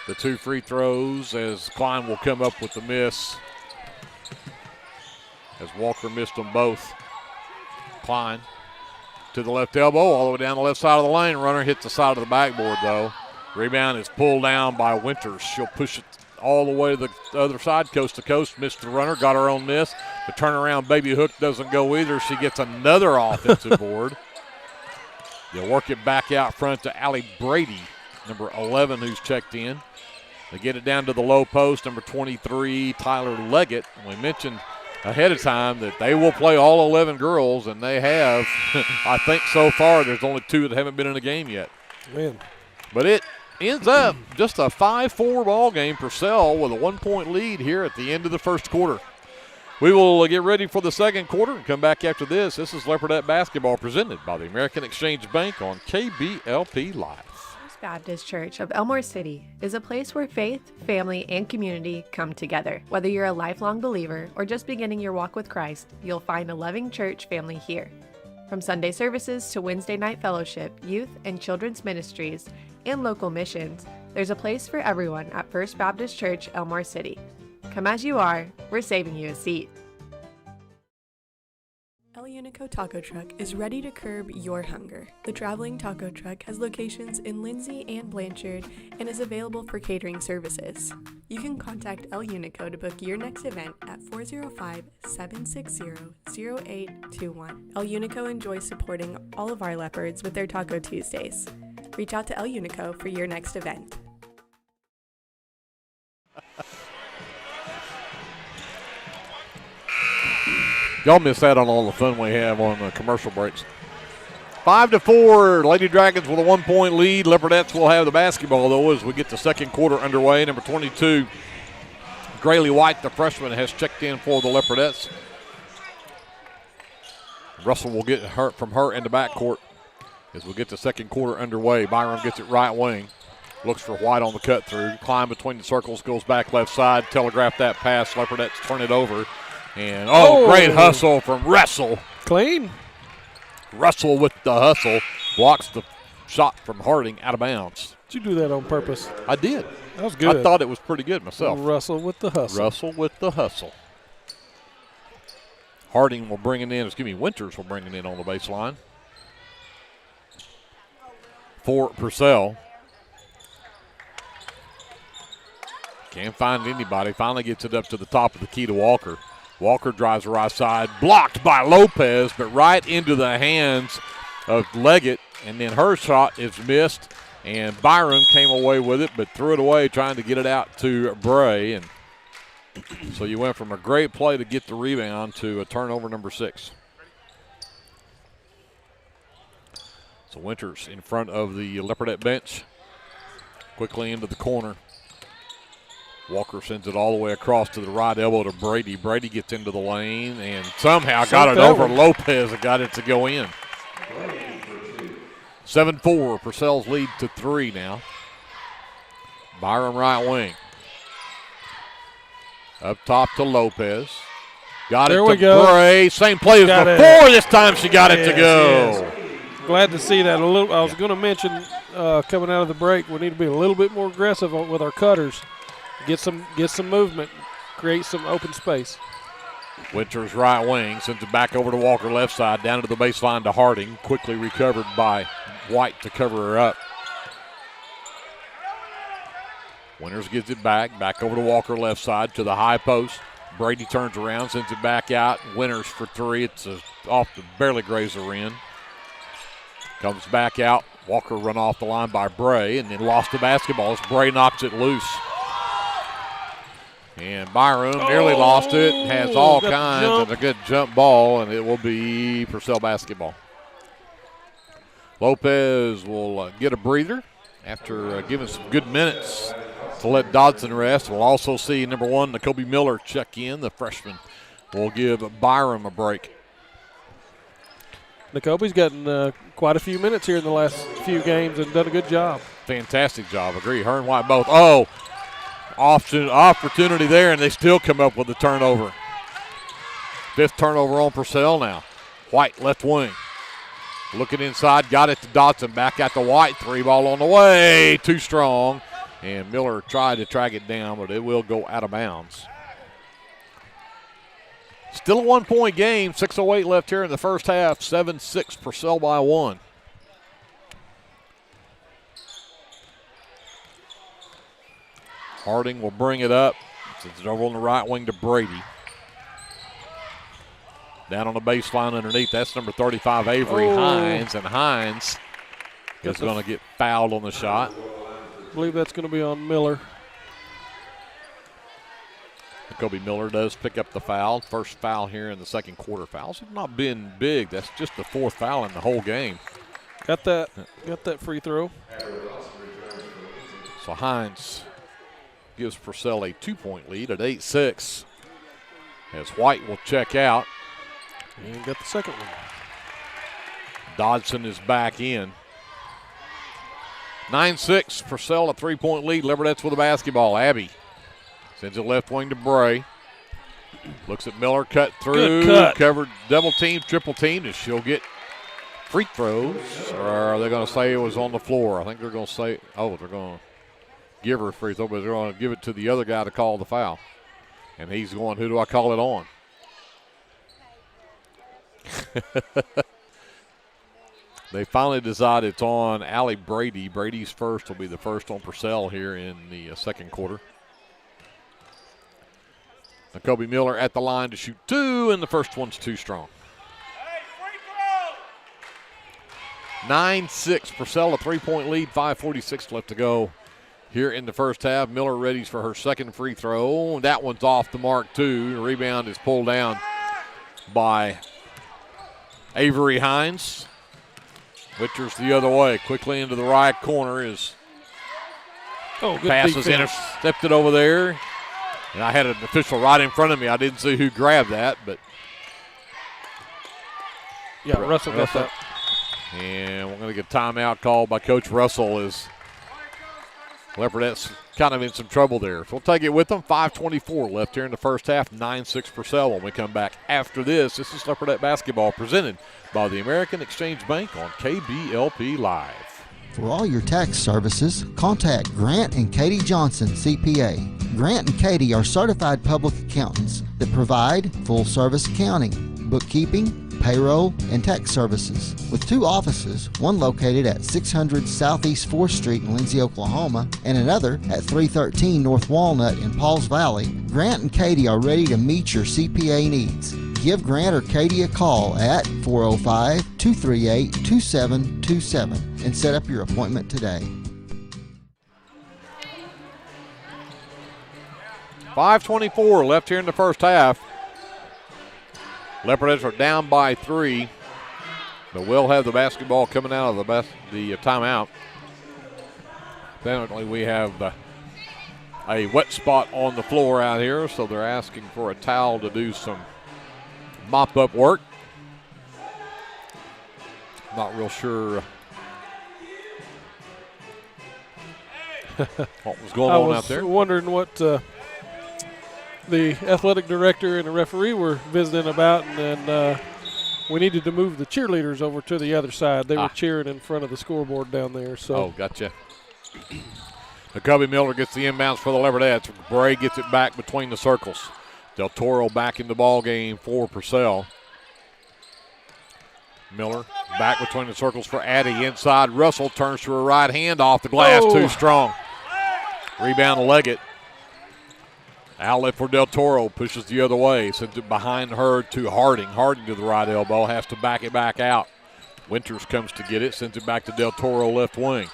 The two free throws as Klein will come up with the miss. As Walker missed them both. Klein to the left elbow, all the way down the left side of the lane. Runner hits the side of the backboard, though. Rebound is pulled down by Winters. She'll push it all the way to the other side, coast to coast. Missed the runner, got her own miss. The turnaround baby hook doesn't go either. She gets another offensive board. They'll work it back out front to Allie Brady, number 11, who's checked in. They get it down to the low post, number 23, Tyler Leggett. We mentioned ahead of time that they will play all 11 girls, and they have. I think so far there's only 2 that haven't been in a game yet. Man. But it ends up just a 5-4 ball game. Purcell with a 1-point lead here at the end of the first quarter. We will get ready for the second quarter and come back after this. This is Leopardette basketball presented by the American Exchange Bank on KBLP Live. First Baptist Church of Elmore City is a place where faith, family, and community come together. Whether you're a lifelong believer or just beginning your walk with Christ, you'll find a loving church family here. From Sunday services to Wednesday night fellowship, youth and children's ministries, and local missions, there's a place for everyone at First Baptist Church, Elmore City. Come as you are, we're saving you a seat. El Unico Taco Truck is ready to curb your hunger. The traveling taco truck has locations in Lindsay and Blanchard and is available for catering services. You can contact El Unico to book your next event at 405-760-0821. El Unico enjoys supporting all of our leopards with their Taco Tuesdays. Reach out to El Unico for your next event. Y'all miss out on all the fun we have on the commercial breaks. 5-4, Lady Dragons with a 1-point lead. Leopardettes will have the basketball, though, as we get the second quarter underway. Number 22, Graylee White, the freshman, has checked in for the Leopardettes. Russell will get her from her in the backcourt as we get the second quarter underway. Byram gets it right wing. Looks for White on the cut through. Climb between the circles, goes back left side. Telegraph that pass. Leopardettes turn it over. And, great hustle from Russell. Clean. Russell with the hustle. Blocks the shot from Harding out of bounds. Did you do that on purpose? I did. That was good. I thought it was pretty good myself. Russell with the hustle. Russell with the hustle. Harding will bring it in. Winters will bring it in on the baseline. For Purcell. Can't find anybody. Finally gets it up to the top of the key to Walker. Walker drives the right side, blocked by Lopez, but right into the hands of Leggett, and then her shot is missed, and Byram came away with it, but threw it away trying to get it out to Bray, and so you went from a great play to get the rebound to a turnover number 6. So Winters in front of the Leopardette bench, quickly into the corner. Walker sends it all the way across to the right elbow to Brady. Brady gets into the lane and somehow got it over Lopez and got it to go in. 7-4, Purcell's lead to 3 now. Byram right wing. Up top to Lopez. Got there it we to go. Bray. Same play as before. This time she got it to go. Yes. Glad to see that. I was going to mention coming out of the break, we need to be a little bit more aggressive with our cutters. Get some movement, create some open space. Winters right wing, sends it back over to Walker left side, down to the baseline to Harding. Quickly recovered by White to cover her up. Winters gets it back over to Walker left side to the high post. Brady turns around, sends it back out. Winters for 3. It's off to barely graze the rim. Comes back out. Walker run off the line by Bray and then lost the basketball as Bray knocks it loose. And Byram nearly lost it. Has all kinds of a good jump ball, and it will be Purcell basketball. Lopez will get a breather after giving some good minutes to let Dodson rest. We'll also see number 1, Nakobe Miller, check in. The freshman will give Byram a break. Nakobe's gotten quite a few minutes here in the last few games and done a good job. Fantastic job. Agree. Her and White both. Opportunity there, and they still come up with the turnover. 5th turnover on Purcell now. White left wing. Looking inside, got it to Dodson. Back at the White. 3 ball on the way. Too strong. And Miller tried to track it down, but it will go out of bounds. Still a 1-point game. 6:08 left here in the first half. 7-6, Purcell by 1. Harding will bring it up. It's over on the right wing to Brady. Down on the baseline underneath. That's number 35, Avery Hines. And Hines is going to get fouled on the shot. I believe that's going to be on Miller. Kobe Miller does pick up the foul. First foul here in the second quarter. Fouls have not been big. That's just the 4th foul in the whole game. Got that free throw. So Hines gives Purcell a 2-point lead at 8-6. As White will check out. And got the second one. Dodson is back in. 9-6, Purcell a 3-point lead. Leopardettes with the basketball. Abby sends it left wing to Bray. Looks at Miller, cut through. Good cut. Covered, double team, triple team, and she'll get free throws. Or are they going to say it was on the floor? I think they're going to say, they're going to give her a free throw, but they're going to give it to the other guy to call the foul. And he's going, who do I call it on? They finally decided it's on Allie Brady. Brady's first will be the first on Purcell here in the second quarter. Nakobe Miller at the line to shoot 2, and the first one's too strong. 9-6, Purcell a 3-point lead, 5:46 left to go here in the first half. Miller readies for her second free throw. That one's off the mark too. The rebound is pulled down by Avery Hines. Winters the other way, quickly into the right corner. Is passes intercepted over there. And I had an official right in front of me. I didn't see who grabbed that, but Russell got that. And we're going to get a timeout called by Coach Russell as Leopardettes kind of in some trouble there. So we'll take it with them. 5:24 left here in the first half. 9-6 Purcell when we come back after this. This is Leopardette basketball presented by the American Exchange Bank on KBLP Live. For all your tax services, contact Grant and Katie Johnson, CPA. Grant and Katie are certified public accountants that provide full-service accounting, bookkeeping, payroll, and tax services. With 2 offices, one located at 600 Southeast 4th Street in Lindsay, Oklahoma, and another at 313 North Walnut in Pauls Valley, Grant and Katie are ready to meet your CPA needs. Give Grant or Katie a call at 405-238-2727 and set up your appointment today. 5:24 left here in the first half. Leopards are down by 3, but we'll have the basketball coming out of the timeout. Apparently we have a wet spot on the floor out here, so they're asking for a towel to do some mop-up work. Not real sure what was going on out there. I was wondering what the athletic director and the referee were visiting about, and then we needed to move the cheerleaders over to the other side. They were cheering in front of the scoreboard down there. So. Oh, gotcha. McCubby Miller gets the inbounds for the Leopards. Bray gets it back between the circles. Del Toro back in the ball game for Purcell. Miller back between the circles for Addy. Inside, Russell turns to her right hand off the glass. Too strong. Rebound Leggett. Outlet for Del Toro, pushes the other way, sends it behind her to Harding. Harding to the right elbow, has to back it back out. Winters comes to get it, sends it back to Del Toro left wing.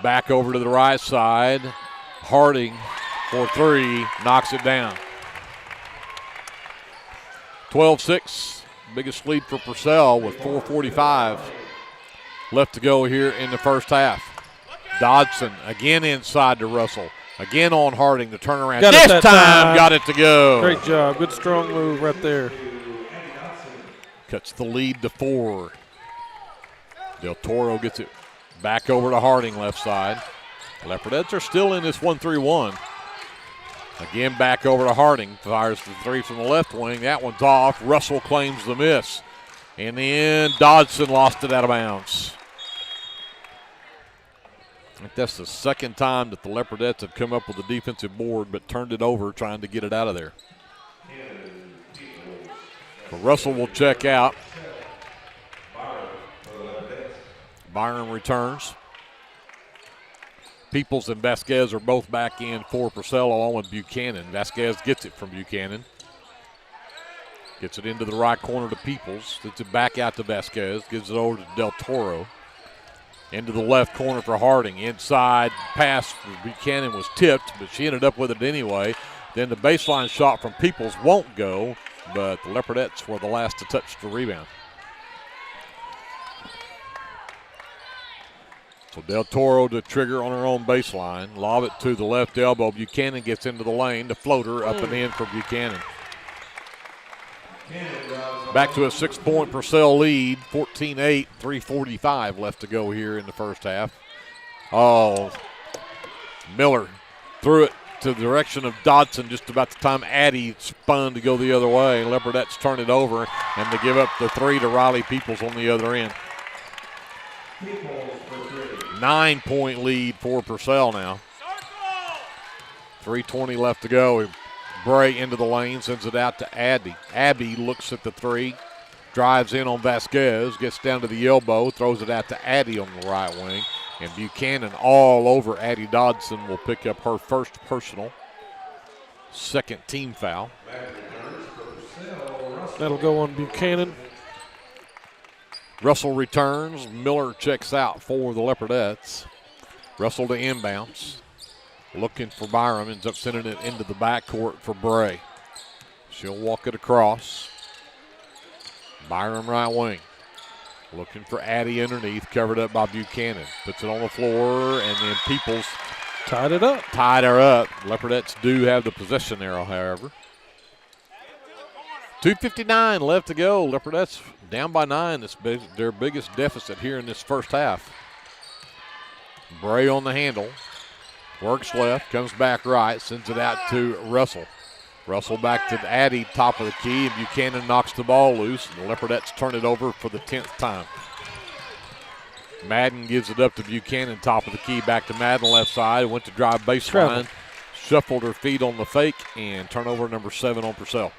Back over to the right side. Harding for 3, knocks it down. 12-6, biggest lead for Purcell with 4:45 left to go here in the first half. Dodson again inside to Russell. Again on Harding, the turnaround. This time got it to go. Great job. Good strong move right there. Cuts the lead to 4. Del Toro gets it back over to Harding left side. Leopards are still in this 1-3-1. Again back over to Harding. Fires the 3 from the left wing. That one's off. Russell claims the miss. In the end, Dodson lost it out of bounds. I think that's the second time that the Leopardettes have come up with a defensive board but turned it over trying to get it out of there. So Russell will check out. Byron returns. Peoples and Vasquez are both back in for Purcell along with Buchanan. Vasquez gets it from Buchanan. Gets it into the right corner to Peoples. Gets it back out to Vasquez. Gives it over to Del Toro. Into the left corner for Harding. Inside pass for Buchanan was tipped, but she ended up with it anyway. Then the baseline shot from Peoples won't go, but the Leopardettes were the last to touch the rebound. So Del Toro to trigger on her own baseline. Lob it to the left elbow. Buchanan gets into the lane. The floater up and in for Buchanan. Back to a 6-point Purcell lead, 14-8, 3:45 left to go here in the first half. Oh, Miller threw it to the direction of Dodson just about the time Addy spun to go the other way. Leopardettes turn it over, and they give up the 3 to Riley Peoples on the other end. 9-point lead for Purcell now. 3:20 left to go. Bray into the lane, sends it out to Abby. Abby looks at the 3, drives in on Vasquez, gets down to the elbow, throws it out to Addy on the right wing. And Buchanan all over Addie Dodson will pick up her first personal. Second team foul. That'll go on Buchanan. Russell returns. Miller checks out for the Leopardettes. Russell to inbounds. Looking for Byram, ends up sending it into the backcourt for Bray. She'll walk it across. Byram right wing. Looking for Addy underneath, covered up by Buchanan. Puts it on the floor, and then Peoples tied it up. Tied her up. Leopardettes do have the possession arrow, however. 2:59 left to go. Leopardettes down by 9. It's their biggest deficit here in this first half. Bray on the handle. Works left, comes back right, sends it out to Russell. Russell back to Addy, top of the key, and Buchanan knocks the ball loose, and the Leopardettes turn it over for the 10th time. Madden gives it up to Buchanan, top of the key, back to Madden, left side, went to drive baseline, shuffled her feet on the fake, and turnover number 7 on Purcell.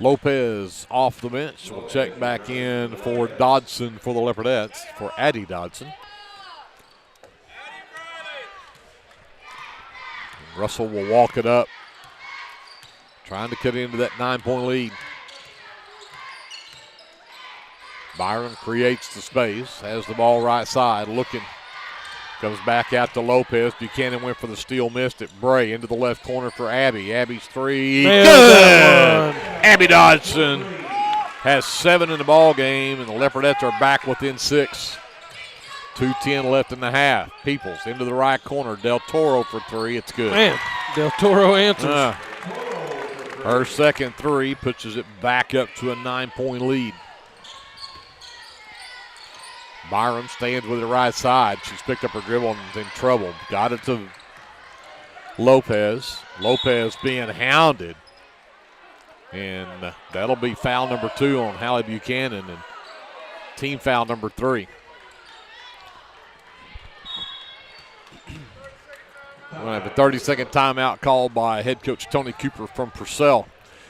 Lopez off the bench. We'll check back in for Dodson for the Leopardettes, for Addie Dodson. And Russell will walk it up, trying to cut into that 9-point lead. Byram creates the space, has the ball right side, looking. Comes back out to Lopez. Buchanan went for the steal, missed it. Bray into the left corner for Abby. Abby's three. Good! Abby Dodson has 7 in the ball game, and the Leopardettes are back within 6. 2:10 left in the half. Peoples into the right corner. Del Toro for 3. It's good. Man, Del Toro answers. Her second 3 pushes it back up to a 9-point lead. Byram stands with the right side. She's picked up her dribble and is in trouble. Got it to Lopez. Lopez being hounded. And that'll be foul number 2 on Hallie Buchanan and team foul number 3. We're going to have a 30-second timeout called by head coach Tony Cooper from Purcell.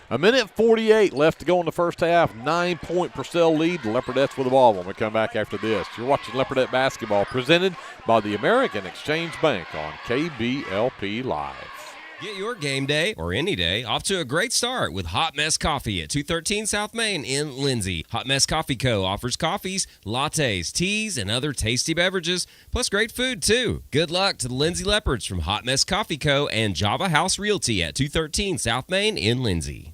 1:48 left to go in the first half. 9-point Purcell lead. The Leopardettes with the ball when we come back after this. You're watching Leopardette basketball presented by the American Exchange Bank on KBLP Live. Get your game day, or any day, off to a great start with Hot Mess Coffee at 213 South Main in Lindsay. Hot Mess Coffee Co. offers coffees, lattes, teas, and other tasty beverages, plus great food, too. Good luck to the Lindsay Leopards from Hot Mess Coffee Co. and Java House Realty at 213 South Main in Lindsay.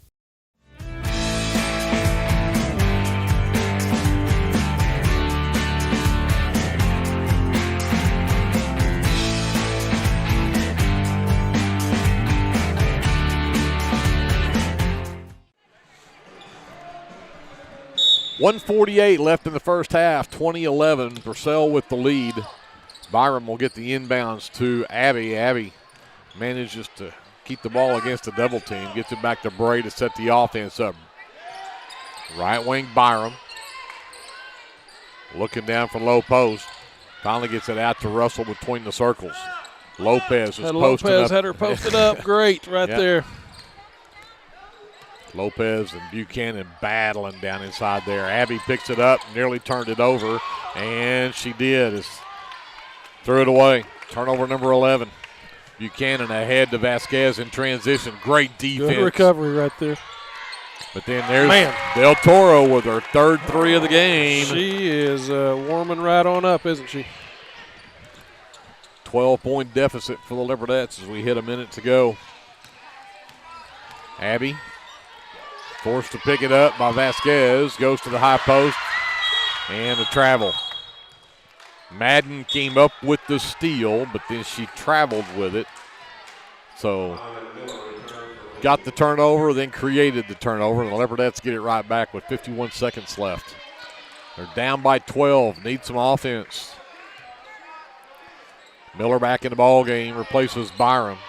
.148 left in the first half, 20-11. Purcell with the lead. Byram will get the inbounds to Abby. Abby manages to keep the ball against the double team. Gets it back to Bray to set the offense up. Right wing Byram. Looking down for low post. Finally gets it out to Russell between the circles. Lopez is posted up. Lopez had her posted up. Great right there. Lopez and Buchanan battling down inside there. Abby picks it up, nearly turned it over, and she did. Threw it away. Turnover number 11. Buchanan ahead to Vasquez in transition. Great defense. Good recovery right there. But then there's Del Toro with her third 3 of the game. She is warming right on up, isn't she? 12-point deficit for the Leopardettes as we hit a minute to go. Abby forced to pick it up by Vasquez. Goes to the high post. And a travel. Madden came up with the steal, but then she traveled with it. So got the turnover, then created the turnover. And the Leopardettes get it right back with 51 seconds left. They're down by 12. Need some offense. Miller back in the ball game. Replaces Byram.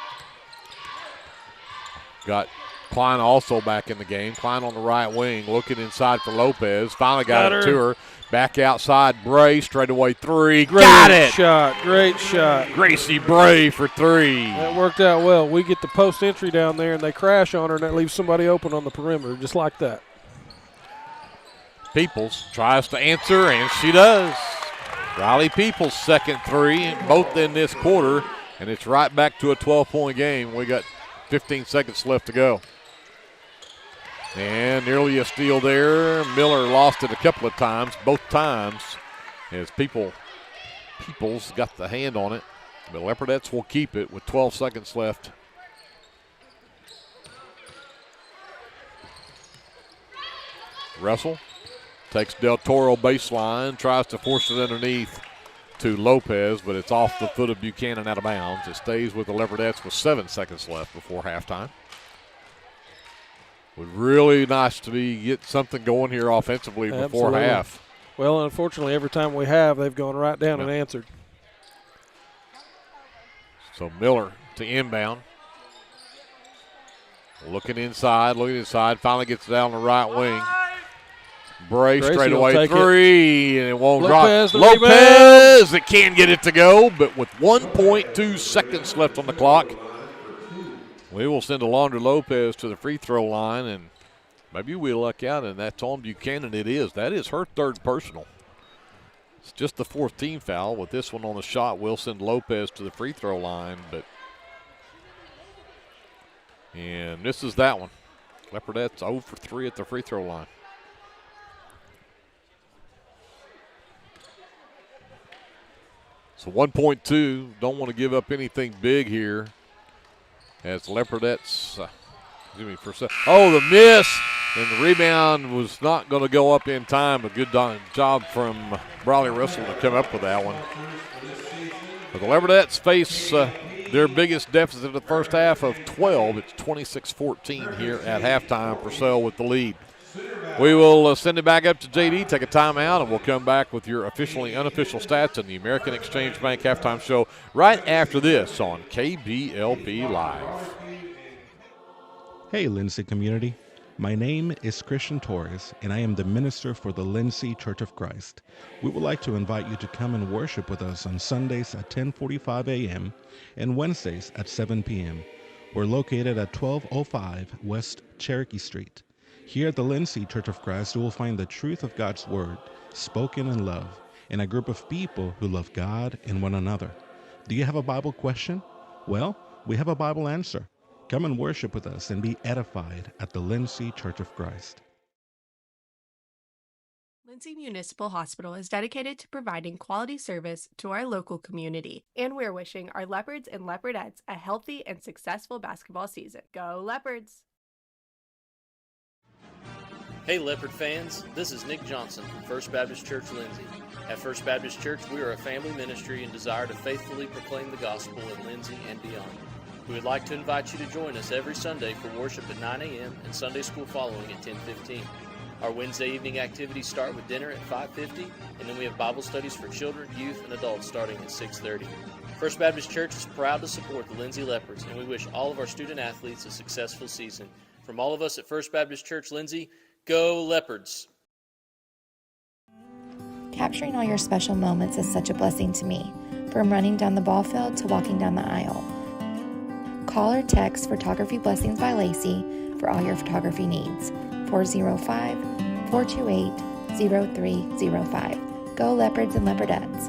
Got Klein also back in the game. Klein on the right wing, looking inside for Lopez. Finally got it to her. Back outside, Bray, straightaway 3. Got it! Great shot. Gracie Bray for 3. That worked out well. We get the post entry down there, and they crash on her, and that leaves somebody open on the perimeter, just like that. Peoples tries to answer, and she does. Riley Peoples' second 3, both in this quarter, and it's right back to a 12-point game. We got 15 seconds left to go. And nearly a steal there. Miller lost it a couple of times, both times, as Peoples got the hand on it. The Leopardettes will keep it with 12 seconds left. Russell takes Del Toro baseline, tries to force it underneath to Lopez, but it's off the foot of Buchanan out of bounds. It stays with the Leopardettes with 7 seconds left before halftime. Would really nice to get something going here offensively before half. Well, unfortunately, every time we have, they've gone right down and answered. So Miller to inbound. Looking inside, finally gets down the right wing. Bray straight away 3, and it won't drop. Lopez, it can get it to go, but with 1.2 seconds left on the clock, we will send Alondra Lopez to the free throw line, and Maybe we luck out, and that's on Buchanan. It is. That is her third personal. It's just the fourth team foul. With this one on the shot, will send Lopez to the free throw line. And this is that one. Leopardette's 0 for 3 at the free throw line. So 1.2. Don't want to give up anything big here. As Leopardette's, Purcell. Oh, the miss. And the rebound was not going to go up in time. A good job from Briley Russell to come up with that one. But the Leopardettes face their biggest deficit of the first half of 12. It's 26-14 here at halftime. Purcell with the lead. We will send it back up to JD, take a timeout, and we'll come back with your official and unofficial stats in the American Exchange Bank halftime show right after this on KBLP Live. Hey, Lindsay community. My name is Christian Torres, and I am the minister for the Lindsay Church of Christ. We would like to invite you to come and worship with us on Sundays at 10:45 a.m. and Wednesdays at 7 p.m. We're located at 1205 West Cherokee Street. Here at the Lindsay Church of Christ, you will find the truth of God's Word, spoken in love, and a group of people who love God and one another. Do you have a Bible question? Well, we have a Bible answer. Come and worship with us and be edified at the Lindsay Church of Christ. Lindsay Municipal Hospital is dedicated to providing quality service to our local community, and we're wishing our Leopards and Leopardettes a healthy and successful basketball season. Go Leopards! Hey Leopard fans, this is Nick Johnson from First Baptist Church Lindsay. At First Baptist Church, we are a family ministry and desire to faithfully proclaim the gospel in Lindsay and beyond. We would like to invite you to join us every Sunday for worship at 9 a.m. and Sunday school following at 10:15. Our Wednesday evening activities start with dinner at 5:50, and then we have Bible studies for children, youth, and adults starting at 6:30. First Baptist Church is proud to support the Lindsay Leopards, and we wish all of our student athletes a successful season. From all of us at First Baptist Church Lindsay, go Leopards! Capturing all your special moments is such a blessing to me, from running down the ball field to walking down the aisle. Call or text Photography Blessings by Lacey for all your photography needs. 405-428-0305. Go Leopards and Leopardettes.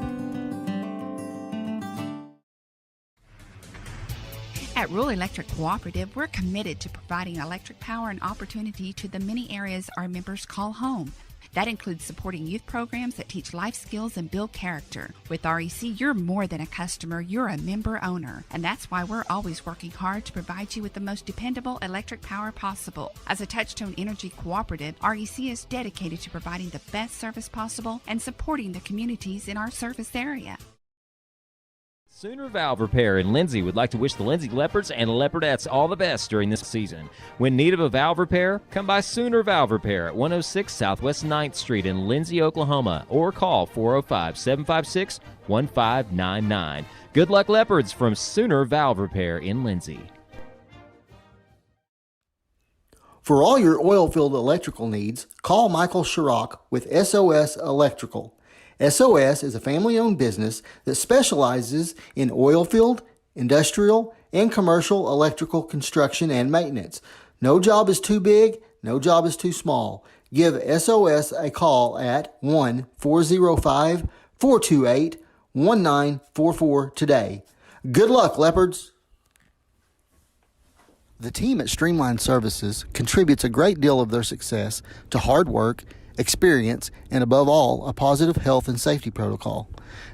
At Rural Electric Cooperative, we're committed to providing electric power and opportunity to the many areas our members call home. That includes supporting youth programs that teach life skills and build character. With REC, you're more than a customer, you're a member owner. And that's why we're always working hard to provide you with the most dependable electric power possible. As a Touchstone Energy cooperative, REC is dedicated to providing the best service possible and supporting the communities in our service area. Sooner Valve Repair in Lindsay would like to wish the Lindsay Leopards and Leopardettes all the best during this season. When in need of a valve repair, come by Sooner Valve Repair at 106 Southwest 9th Street in Lindsay, Oklahoma, or call 405-756-1599. Good luck, Leopards, from Sooner Valve Repair in Lindsay. For all your oil-filled electrical needs, call Michael Sharrock with SOS Electrical. SOS is a family-owned business that specializes in oil-field, industrial, and commercial electrical construction and maintenance. No job is too big, no job is too small. Give SOS a call at 1-405-428-1944 today. Good luck, Leopards! The team at Streamline Services contributes a great deal of their success to hard work, experience, and above all, a positive health and safety protocol.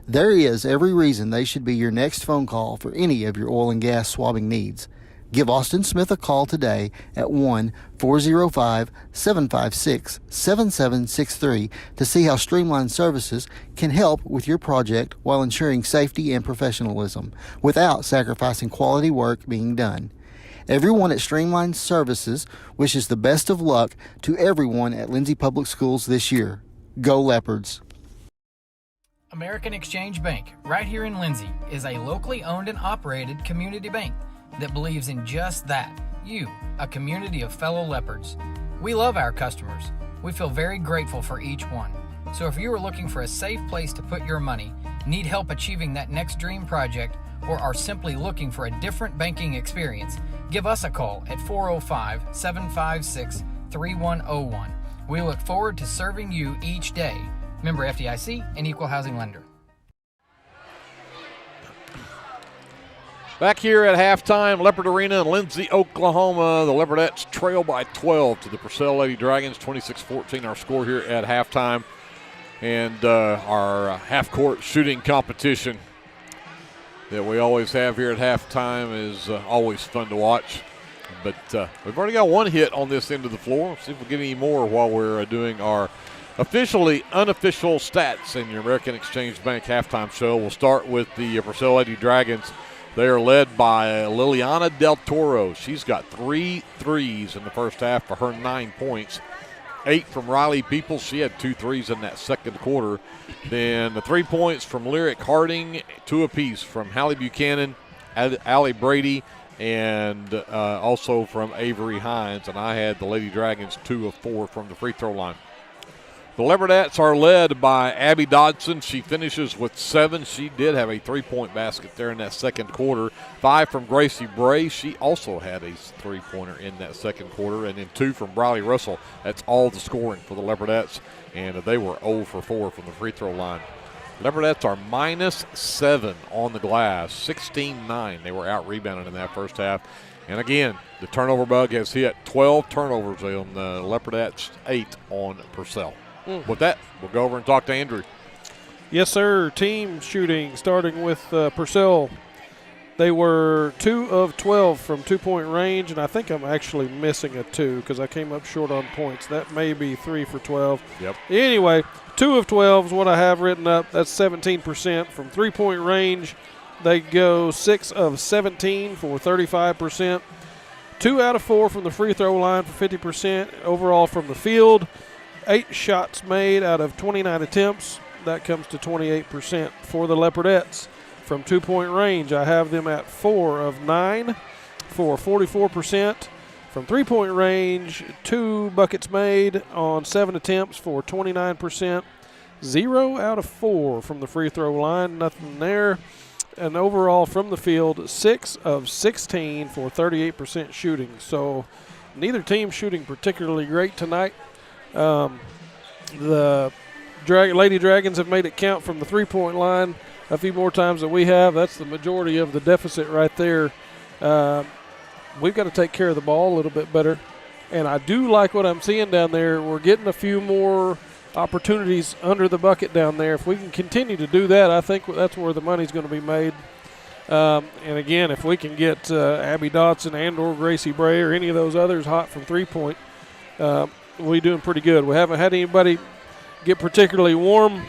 There is every reason they should be your next phone call for any of your oil and gas swabbing needs. Give Austin Smith a call today at 1-405-756-7763 to see how Streamline Services can help with your project while ensuring safety and professionalism without sacrificing quality work being done. Everyone at Streamline Services wishes the best of luck to everyone at Lindsay Public Schools this year. Go Leopards! American Exchange Bank, right here in Lindsay, is a locally owned and operated community bank that believes in just that, you, a community of fellow Leopards. We love our customers. We feel very grateful for each one. So if you are looking for a safe place to put your money, need help achieving that next dream project, or are simply looking for a different banking experience, give us a call at 405-756 3101. We look forward to serving you each day. Member FDIC and Equal Housing Lender. Back here at halftime, Leopard Arena in Lindsay, Oklahoma. The Leopardettes trail by 12 to the Purcell Lady Dragons, 26-14 our score here at halftime. And our half-court shooting competition that we always have here at halftime is always fun to watch. But we've already got one hit on this end of the floor. Let's see if we get any more while we're doing our officially unofficial stats in your American Exchange Bank halftime show. We'll start with the Purcell Lady Dragons. They are led by Liliana Del Toro. She's got 3 threes in the first half for her 9 points. 8 from Riley Peoples. She had 2 threes in that second quarter. Then the 3 points from Lyric Harding, 2 apiece from Hallie Buchanan, Allie Brady, and also from Avery Hines. And I had the Lady Dragons 2 of 4 from the free throw line. The Leopardettes are led by Abby Dodson. She finishes with 7. She did have a 3-point basket there in that second quarter. 5 from Gracie Bray. She also had a 3-pointer in that second quarter. And then 2 from Briley Russell. That's all the scoring for the Leopardettes. And they were 0 for 4 from the free throw line. Leopardettes are -7 on the glass, 16-9. They were out-rebounded in that first half. And again, the turnover bug has hit 12 turnovers on the Leopardettes, 8 on Purcell. With that, we'll go over and talk to Andrew. Yes, sir. Team shooting, starting with Purcell. They were 2 of 12 from 2-point range, and I think I'm actually missing a 2 because I came up short on points. That may be 3 for 12. Yep. Anyway, 2 of 12 is what I have written up. That's 17%. From 3-point range, they go 6 of 17 for 35%. 2 out of 4 from the free throw line for 50%. Overall from the field, 8 shots made out of 29 attempts. That comes to 28% for the Leopardettes. From 2-point range, I have them at 4 of 9 for 44%. From 3-point range, 2 buckets made on 7 attempts for 29%. 0 out of 4 from the free throw line, nothing there. And overall from the field, 6 of 16 for 38% shooting. So neither team shooting particularly great tonight. The Lady Dragons have made it count from the 3-point line a few more times than we have. That's the majority of the deficit right there. We've got to take care of the ball a little bit better. And I do like what I'm seeing down there. We're getting a few more opportunities under the bucket down there. If we can continue to do that, I think that's where the money's going to be made. And again, if we can get Abby Dotson and or Gracie Bray or any of those others hot from 3-point, we're doing pretty good. We haven't had anybody get particularly warm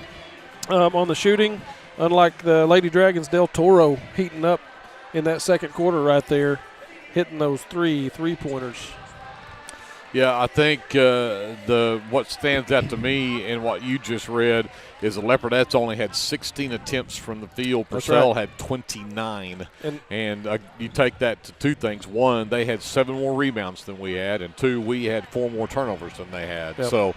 on the shooting, unlike the Lady Dragons. Del Toro heating up in that second quarter right there, hitting those 3 3-pointers. Yeah, I think what stands out to me in what you just read is the Leopardettes only had 16 attempts from the field. Purcell had 29. And you take that to 2 things. 1, they had 7 more rebounds than we had, and 2, we had 4 more turnovers than they had. Yep. So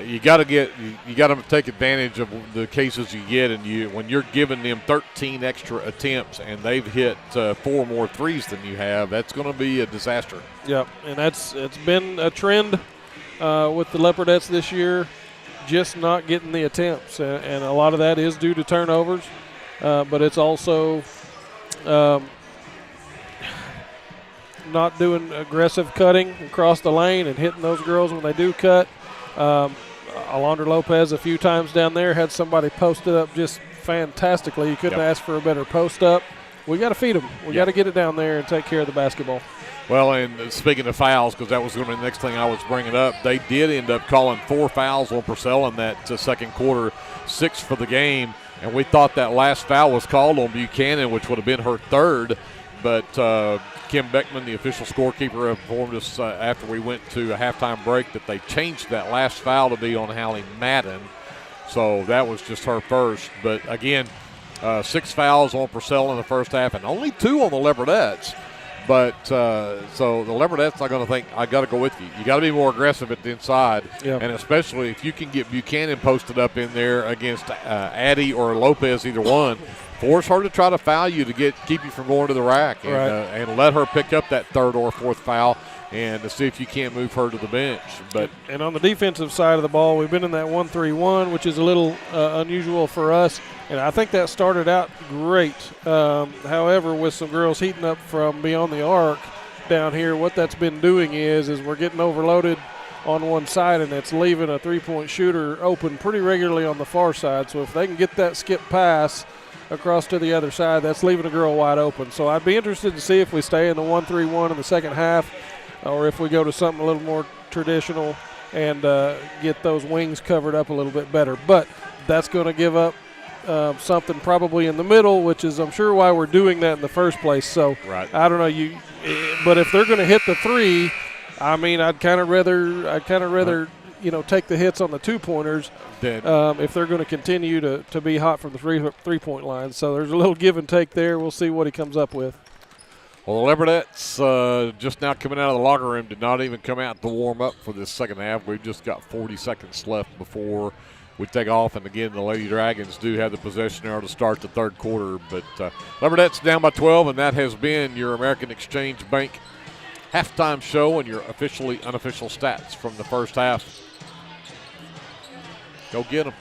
you got to take advantage of the cases you get, and when you're giving them 13 extra attempts and they've hit 4 more threes than you have, that's going to be a disaster. Yep, and it's been a trend with the Leopardettes this year, just not getting the attempts, and a lot of that is due to turnovers, but it's also not doing aggressive cutting across the lane and hitting those girls when they do cut. Alondra Lopez a few times down there had somebody posted up just fantastically. You couldn't ask for a better post up. We got to feed them. We got to get it down there and take care of the basketball. Well, and speaking of fouls, because that was going to be the next thing I was bringing up, they did end up calling 4 fouls on Purcell in that second quarter, 6 for the game. And we thought that last foul was called on Buchanan, which would have been her 3rd. But Kim Beckman, the official scorekeeper, informed us after we went to a halftime break that they changed that last foul to be on Hallie Madden. So that was just her first. But, again, 6 fouls on Purcell in the first half and only 2 on the Leopardettes. But so the Leopardettes are going to think, I got to go with you. You got to be more aggressive at the inside. Yep. And especially if you can get Buchanan posted up in there against Addy or Lopez, either one. Force her to try to foul you to keep you from going to the rack, and let her pick up that 3rd or 4th foul. and to see if you can't move her to the bench. But and on the defensive side of the ball, we've been in that 1-3-1, which is a little unusual for us, and I think that started out great. However, with some girls heating up from beyond the arc down here, what that's been doing is we're getting overloaded on one side, and it's leaving a three-point shooter open pretty regularly on the far side. So if they can get that skip pass across to the other side, that's leaving a girl wide open. So I'd be interested to see if we stay in the 1-3-1 in the second half, or if we go to something a little more traditional and get those wings covered up a little bit better. But that's going to give up something probably in the middle, which is I'm sure why we're doing that in the first place. So right. I don't know, but if they're going to hit the three, I mean, I'd kind of rather take the hits on the 2-pointers if they're going to continue to be hot from the three-point line. So there's a little give and take there. We'll see what he comes up with. Well, the Leopardettes just now coming out of the locker room did not even come out to warm up for this second half. We've just got 40 seconds left before we take off. And, again, the Lady Dragons do have the possession there to start the third quarter. But Leopardettes down by 12, and that has been your American Exchange Bank halftime show and your officially unofficial stats from the first half. Go get them.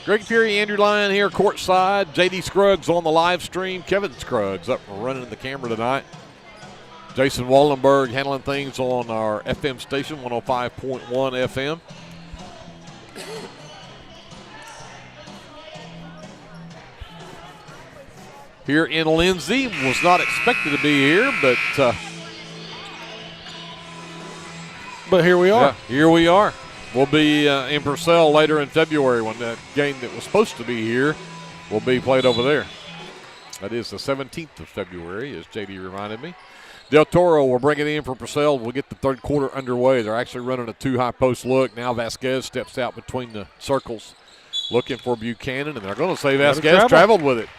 Greg Fury, Andrew Lyon here courtside. J.D. Scruggs on the live stream. Kevin Scruggs up and running the camera tonight. Jason Wallenberg handling things on our FM station, 105.1 FM. Here in Lindsay, was not expected to be here, but here we are. Yeah, here we are. We'll be in Purcell later in February when that game that was supposed to be here will be played over there. That is the 17th of February, as JD reminded me. Del Toro will bring it in for Purcell. We'll get the third quarter underway. They're actually running a 2-high post look. Now Vasquez steps out between the circles looking for Buchanan, and they're going to say Vasquez traveled with it.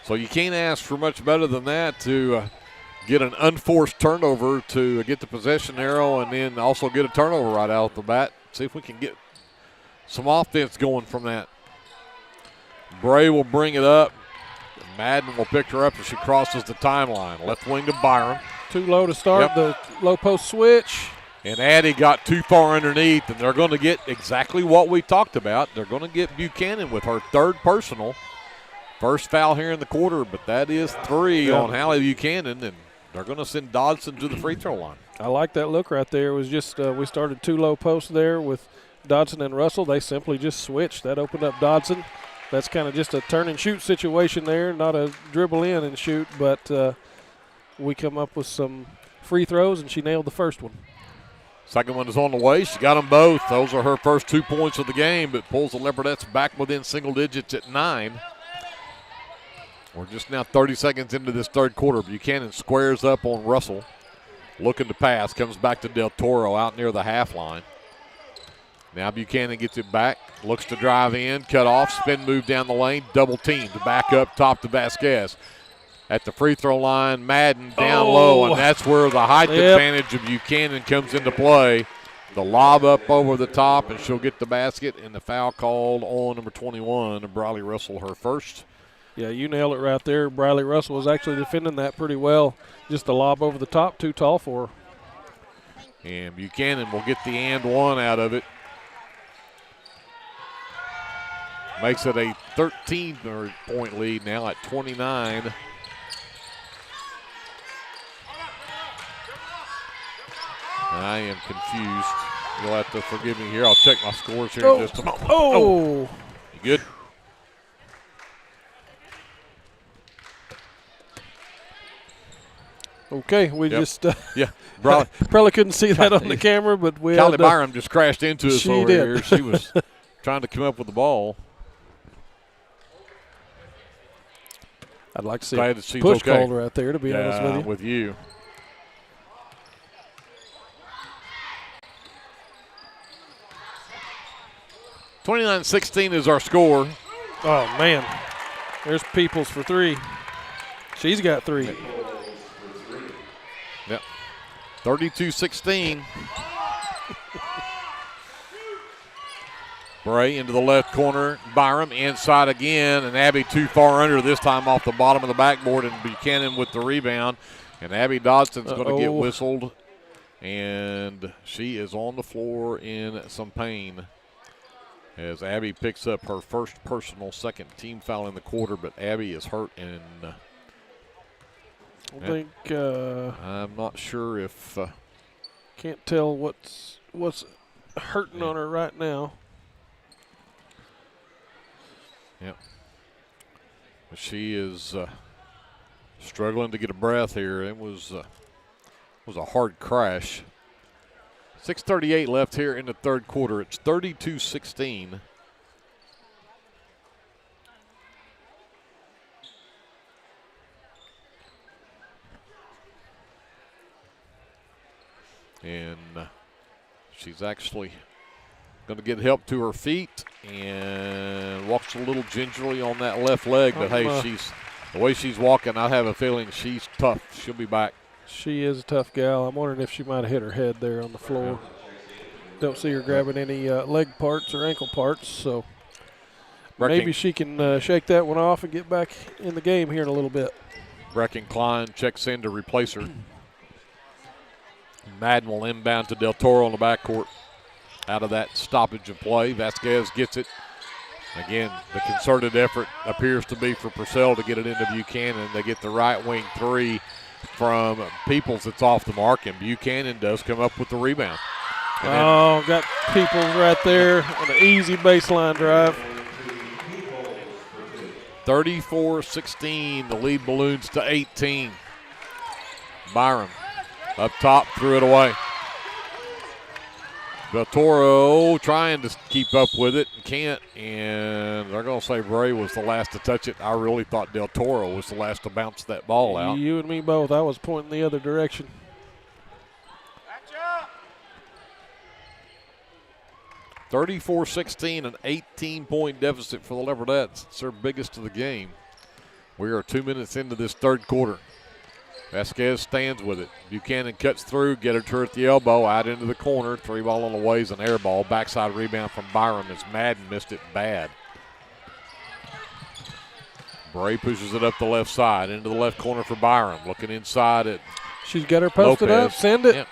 So you can't ask for much better than that to get an unforced turnover to get the possession arrow and then also get a turnover right out the bat. See if we can get some offense going from that. Bray will bring it up. Madden will pick her up as she crosses the timeline. Left wing to Byram. Too low to start the low post switch. And Addie got too far underneath, and they're going to get exactly what we talked about. They're going to get Buchanan with her third personal. First foul here in the quarter, but that is 3 on Hallie Buchanan, and they're going to send Dodson to the free throw line. I like that look right there. It was just we started 2 low posts there with Dodson and Russell. They simply just switched. That opened up Dodson. That's kind of just a turn and shoot situation there, not a dribble in and shoot, but we come up with some free throws, and she nailed the first one. Second one is on the way. She got them both. Those are her first 2 points of the game, but pulls the Leopardettes back within single digits at 9. We're just now 30 seconds into this third quarter. Buchanan squares up on Russell. Looking to pass. Comes back to Del Toro out near the half line. Now Buchanan gets it back. Looks to drive in. Cut off. Spin move down the lane. Double team to back up top to Vasquez. At the free throw line, Madden down low. And that's where the height advantage of Buchanan comes into play. The lob up over the top, and she'll get the basket. And the foul called on number 21, Briley Russell, her first. Yeah, you nailed it right there. Briley Russell was actually defending that pretty well. Just a lob over the top, too tall for her. And Buchanan will get the and one out of it. Makes it a 13-point lead now at 29. I am confused. You'll have to forgive me here. I'll check my scores here in just a moment. You good? Okay, we just Probably couldn't see that on the camera, but we Callie Byram just crashed into us over did. here. She was trying to come up with the ball. I'd like to see Glad a that she's push okay. call right there, to be honest with you. 29-16 is our score. Oh, man. There's Peoples for 3. She's got 3. Yep. 32-16. Bray into the left corner. Byram inside again, and Abby too far under, this time off the bottom of the backboard, and Buchanan with the rebound. And Abby Dodson's going to get whistled, and she is on the floor in some pain as Abby picks up her first personal, second team foul in the quarter, but Abby is hurt, and I think I'm not sure if can't tell what's hurting on her right now. Yep. But she is struggling to get a breath here. It was a hard crash. 6:38 left here in the third quarter. It's 32-16. And she's actually going to get help to her feet and walks a little gingerly on that left leg. But, hey, the way she's walking, I have a feeling she's tough. She'll be back. She is a tough gal. I'm wondering if she might have hit her head there on the floor. Don't see her grabbing any leg parts or ankle parts, so maybe she can shake that one off and get back in the game here in a little bit. Brecken Klein checks in to replace her. Madden will inbound to Del Toro on the backcourt. Out of that stoppage of play, Vasquez gets it. Again, the concerted effort appears to be for Purcell to get it into Buchanan. They get the right wing three from Peoples that's off the mark, and Buchanan does come up with the rebound. Got Peoples right there on an easy baseline drive. 34-16, the lead balloons to 18. Byram up top, threw it away. Del Toro trying to keep up with it and can't, and they're going to say Bray was the last to touch it. I really thought Del Toro was the last to bounce that ball out. You and me both. I was pointing the other direction. 34-16, an 18-point deficit for the Leopardettes. It's their biggest of the game. We are 2 minutes into this third quarter. Vasquez stands with it. Buchanan cuts through, get her to her at the elbow, out into the corner. Three ball on the way is an air ball. Backside rebound from Byram as Madden missed it bad. Bray pushes it up the left side into the left corner for Byram. Looking inside at She's got her posted Lopez. up. Send it. Yep.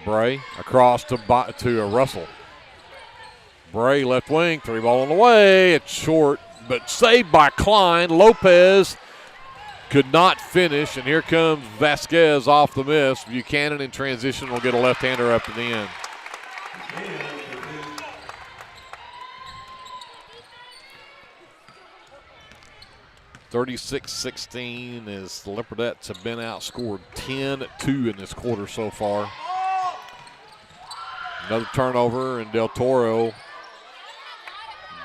Bray across to Russell. Bray left wing, three ball on the way. It's short, but saved by Klein. Lopez could not finish, and here comes Vasquez off the miss. Buchanan in transition will get a left-hander up to the end. (36-16) as the Leopardettes have been outscored 10-2 in this quarter so far. Another turnover, and Del Toro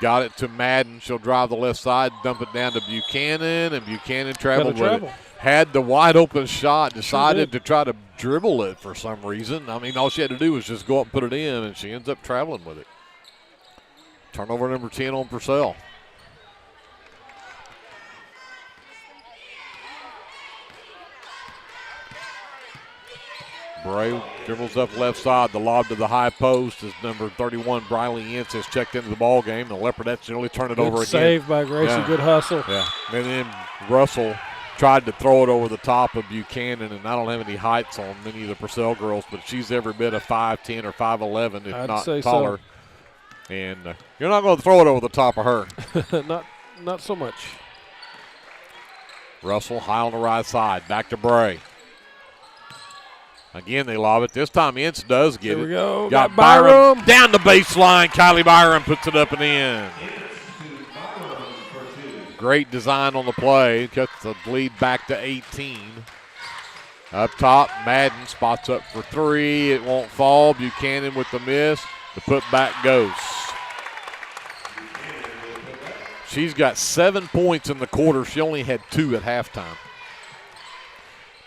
got it to Madden. She'll drive the left side, dump it down to Buchanan, and Buchanan traveled with it. Had the wide open shot, decided to try to dribble it for some reason. I mean, all she had to do was just go up and put it in, and she ends up traveling with it. Turnover number 10 on Purcell. Bray dribbles up left side. The lob to the high post is number 31, Briley Ince, has checked into the ball game. The Leopardettes nearly turn it over again. Saved by Gracie. Good hustle. Yeah. And then Russell tried to throw it over the top of Buchanan, and I don't have any heights on many of the Purcell girls, but she's every bit of 5'10 or 5'11, if not taller. So. And you're not going to throw it over the top of her. Not so much. Russell high on the right side. Back to Bray. Again, they lob it. This time Ince does get it. Here we go. Got Byram down the baseline. Kylie Byram puts it up and in. Great design on the play. Cuts the lead back to 18. Up top, Madden spots up for three. It won't fall. Buchanan with the miss. The putback goes. She's got 7 points in the quarter. She only had 2 at halftime.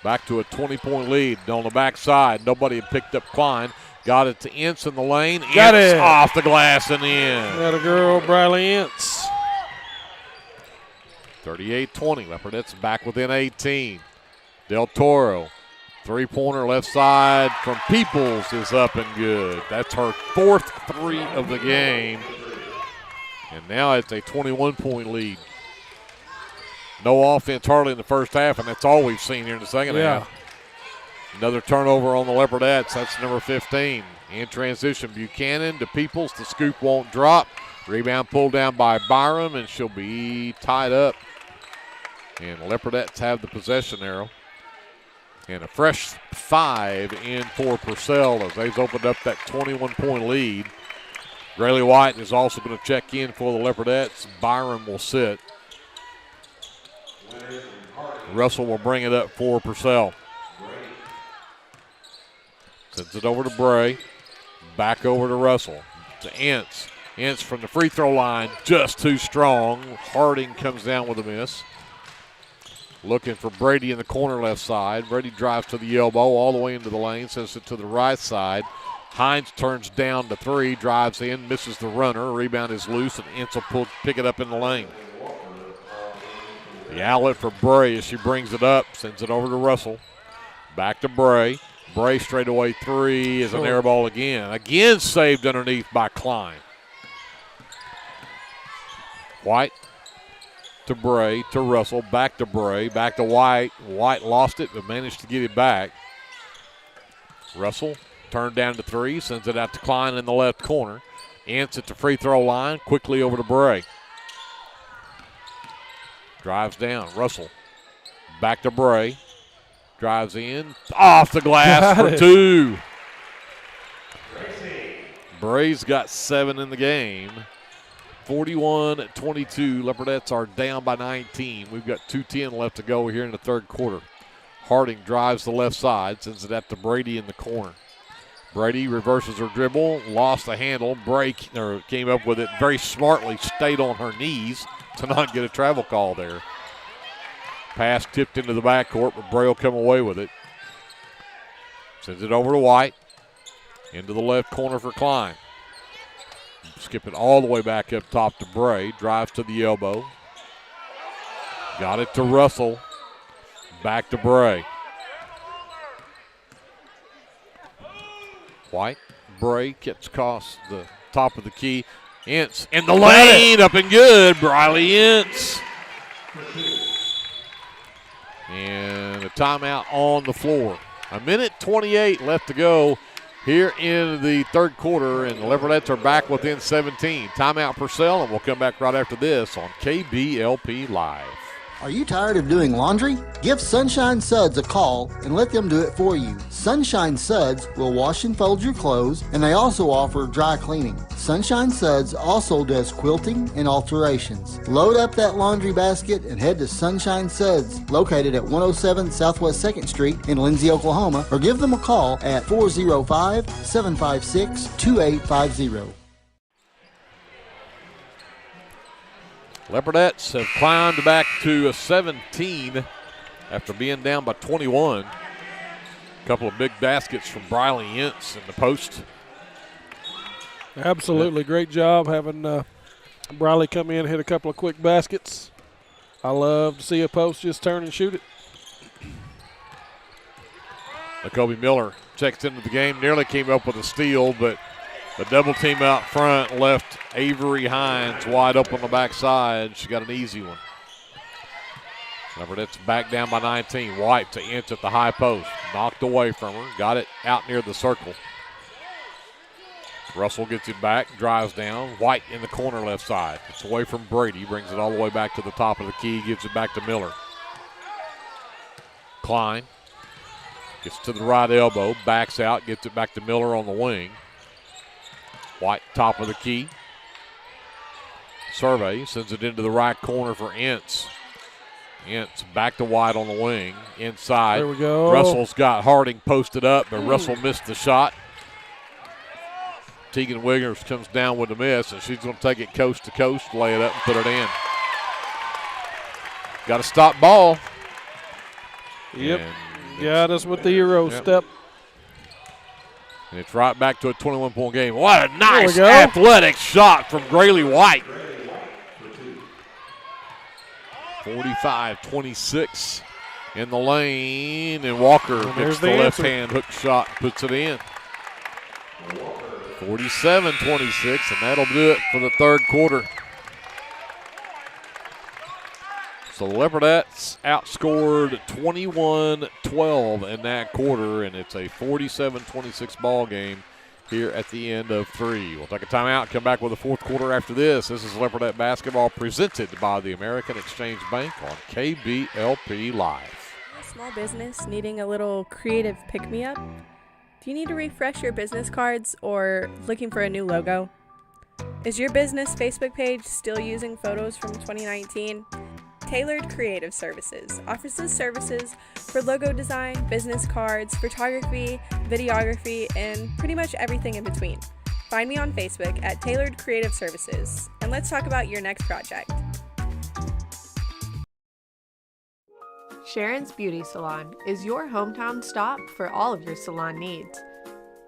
Back to a 20-point lead on the backside. Nobody had picked up Klein. Got it to Ince in the lane. Got Ince it. Off the glass and in. Got a girl, Briley Ince. 38-20. Leopardettes back within 18. Del Toro. Three-pointer left side from Peoples is up and good. That's her 4th 3 of the game. And now it's a 21-point lead. No offense hardly in the first half, and that's all we've seen here in the second half. Another turnover on the Leopardettes. That's number 15. In transition, Buchanan to Peoples. The scoop won't drop. Rebound pulled down by Byram, and she'll be tied up. And the Leopardettes have the possession arrow. And a fresh 5 in for Purcell as they've opened up that 21-point lead. Grayley White is also going to check in for the Leopardettes. Byram will sit. Russell will bring it up for Purcell. Sends it over to Bray. Back over to Russell. To Ince. Ince from the free throw line, just too strong. Harding comes down with a miss. Looking for Brady in the corner left side. Brady drives to the elbow all the way into the lane, sends it to the right side. Hines turns down to 3, drives in, misses the runner. Rebound is loose, and Ince will pick it up in the lane. The outlet for Bray as she brings it up, sends it over to Russell. Back to Bray. Bray straightaway 3 is an air ball again. Again saved underneath by Klein. White to Bray, to Russell, back to Bray, back to White. White lost it but managed to get it back. Russell turned down to 3, sends it out to Klein in the left corner. Ince at the free throw line, quickly over to Bray. Drives down, Russell. Back to Bray. Drives in, off the glass for 2. Bray's got 7 in the game. 41-22. Leopardettes are down by 19. We've got 2:10 left to go here in the third quarter. Harding drives the left side, sends it out to Brady in the corner. Brady reverses her dribble, lost the handle. Bray came up with it very smartly, stayed on her knees to not get a travel call there. Pass tipped into the backcourt, but Bray will come away with it. Sends it over to White. Into the left corner for Klein. Skip it all the way back up top to Bray. Drives to the elbow. Got it to Russell. Back to Bray. White. Bray gets across the top of the key. Ince in the lane. Up and good. Briley Ince. And a timeout on the floor. 1:28 left to go here in the third quarter, and the Leopardettes are back within 17. Timeout Purcell, and we'll come back right after this on KBLP Live. Are you tired of doing laundry? Give Sunshine Suds a call and let them do it for you. Sunshine Suds will wash and fold your clothes, and they also offer dry cleaning. Sunshine Suds also does quilting and alterations. Load up that laundry basket and head to Sunshine Suds, located at 107 Southwest 2nd Street in Lindsay, Oklahoma, or give them a call at 405-756-2850. Leopardettes have climbed back to a 17 after being down by 21. A couple of big baskets from Briley Ince in the post. Absolutely great job having Briley come in and hit a couple of quick baskets. I love to see a post just turn and shoot it. Jacoby Miller checks into the game, nearly came up with a steal, but the double team out front left Avery Hines wide open on the backside. She got an easy one. Leopardettes back down by 19. White to Ince at the high post. Knocked away from her. Got it out near the circle. Russell gets it back, drives down. White in the corner left side. It's away from Brady. Brings it all the way back to the top of the key. Gives it back to Miller. Klein gets to the right elbow. Backs out. Gets it back to Miller on the wing. White top of the key. Survey sends it into the right corner for Ince. Ince back to White on the wing. Inside. There we go. Russell's got Harding posted up, but Russell missed the shot. Tegan Wiggers comes down with a miss, and she's going to take it coast to coast, lay it up, and put it in. Got to stop ball. Yep. Got us with the Euro step. And it's right back to a 21-point game. What a nice athletic shot from Grayley White. 45-26 in the lane, and Walker gets the left-hand hook shot, puts it in. 47-26, and that'll do it for the third quarter. So the Leopardettes outscored 21-12 in that quarter, and it's a 47-26 ball game here at the end of 3. We'll take a timeout, come back with the fourth quarter after this. This is Leopardette basketball presented by the American Exchange Bank on KBLP Live. Small business needing a little creative pick-me-up? Do you need to refresh your business cards or looking for a new logo? Is your business Facebook page still using photos from 2019? Tailored Creative Services offers services for logo design, business cards, photography, videography, and pretty much everything in between. Find me on Facebook at Tailored Creative Services, and let's talk about your next project. Sharon's Beauty Salon is your hometown stop for all of your salon needs.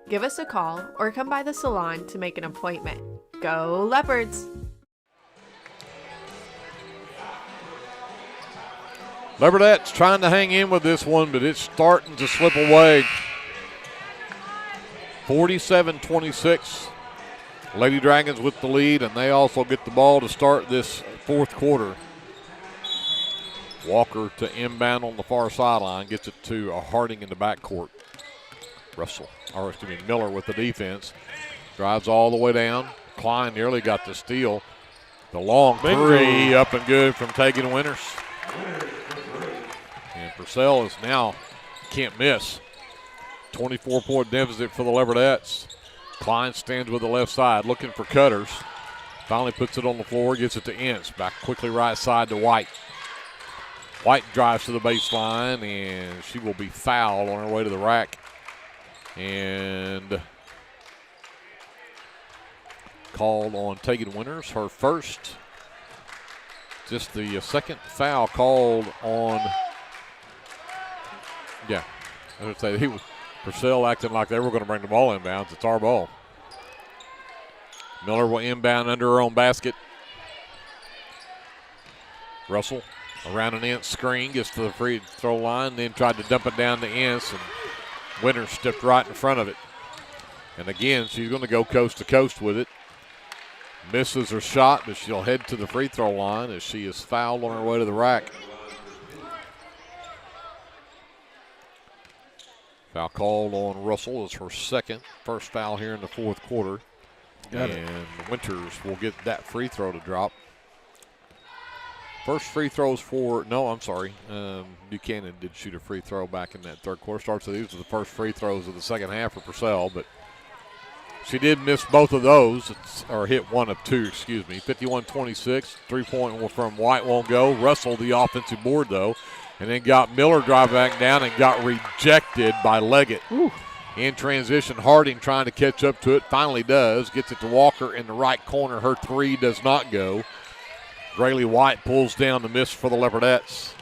Give us a call or come by the salon to make an appointment. Go Leopards! Leopardettes trying to hang in with this one, but it's starting to slip away. 47-26. Lady Dragons with the lead, and they also get the ball to start this fourth quarter. Walker to inbound on the far sideline, gets it to Harding in the backcourt. Miller with the defense. Drives all the way down. Klein nearly got the steal. The long three up and good from Tegan Winters. And Purcell is now can't miss. 24-point deficit for the Leopardettes. Klein stands with the left side looking for cutters. Finally puts it on the floor, gets it to Ince. Back quickly right side to White. White drives to the baseline, and she will be fouled on her way to the rack. And called on Tegan Winters, her first. Just the second foul called on. Yeah, I would say Purcell acting like they were going to bring the ball inbounds. It's our ball. Miller will inbound under her own basket. Russell around an Ince screen, gets to the free throw line, then tried to dump it down to Ince, and Winters stepped right in front of it. And again, she's going to go coast to coast with it. Misses her shot, but she'll head to the free throw line as she is fouled on her way to the rack. Foul called on Russell is her first foul here in the fourth quarter. And Winters will get that free throw to drop. First free throws for, Buchanan did shoot a free throw back in that third quarter. These are the first free throws of the second half for Purcell, but she did miss both of those, or hit one of two, 51-26, 3-point from White won't go. Russell, the offensive board, though, and then got Miller drive back down and got rejected by Leggett. Ooh. In transition, Harding trying to catch up to it, finally does, gets it to Walker in the right corner. Her three does not go. Grayley White pulls down the miss for the Leopardettes.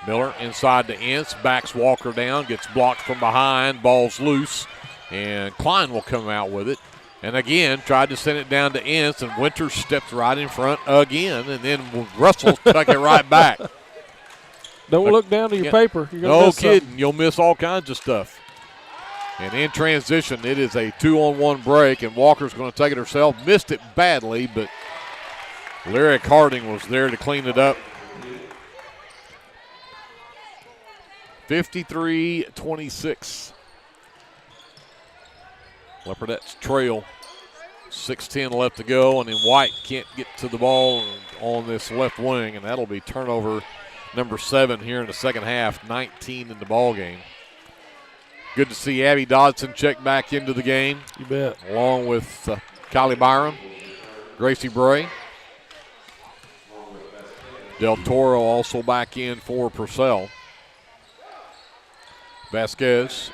Miller inside to Ince, backs Walker down, gets blocked from behind, ball's loose, and Klein will come out with it. And again, tried to send it down to Ince, and Winters steps right in front again, and then Russell took it right back. Don't look down to your paper. You're no kidding. You'll miss all kinds of stuff. And in transition, it is a 2-on-1 break, and Walker's going to take it herself. Missed it badly, but Lyric Harding was there to clean it up. 53-26. Leopardettes trail. 6:10 left to go, and then White can't get to the ball on this left wing, and that'll be turnover number 7 here in the second half, 19 in the ball game. Good to see Abby Dodson check back into the game. You bet. Along with Kylie Byram, Gracie Bray. Del Toro also back in for Purcell. Vasquez.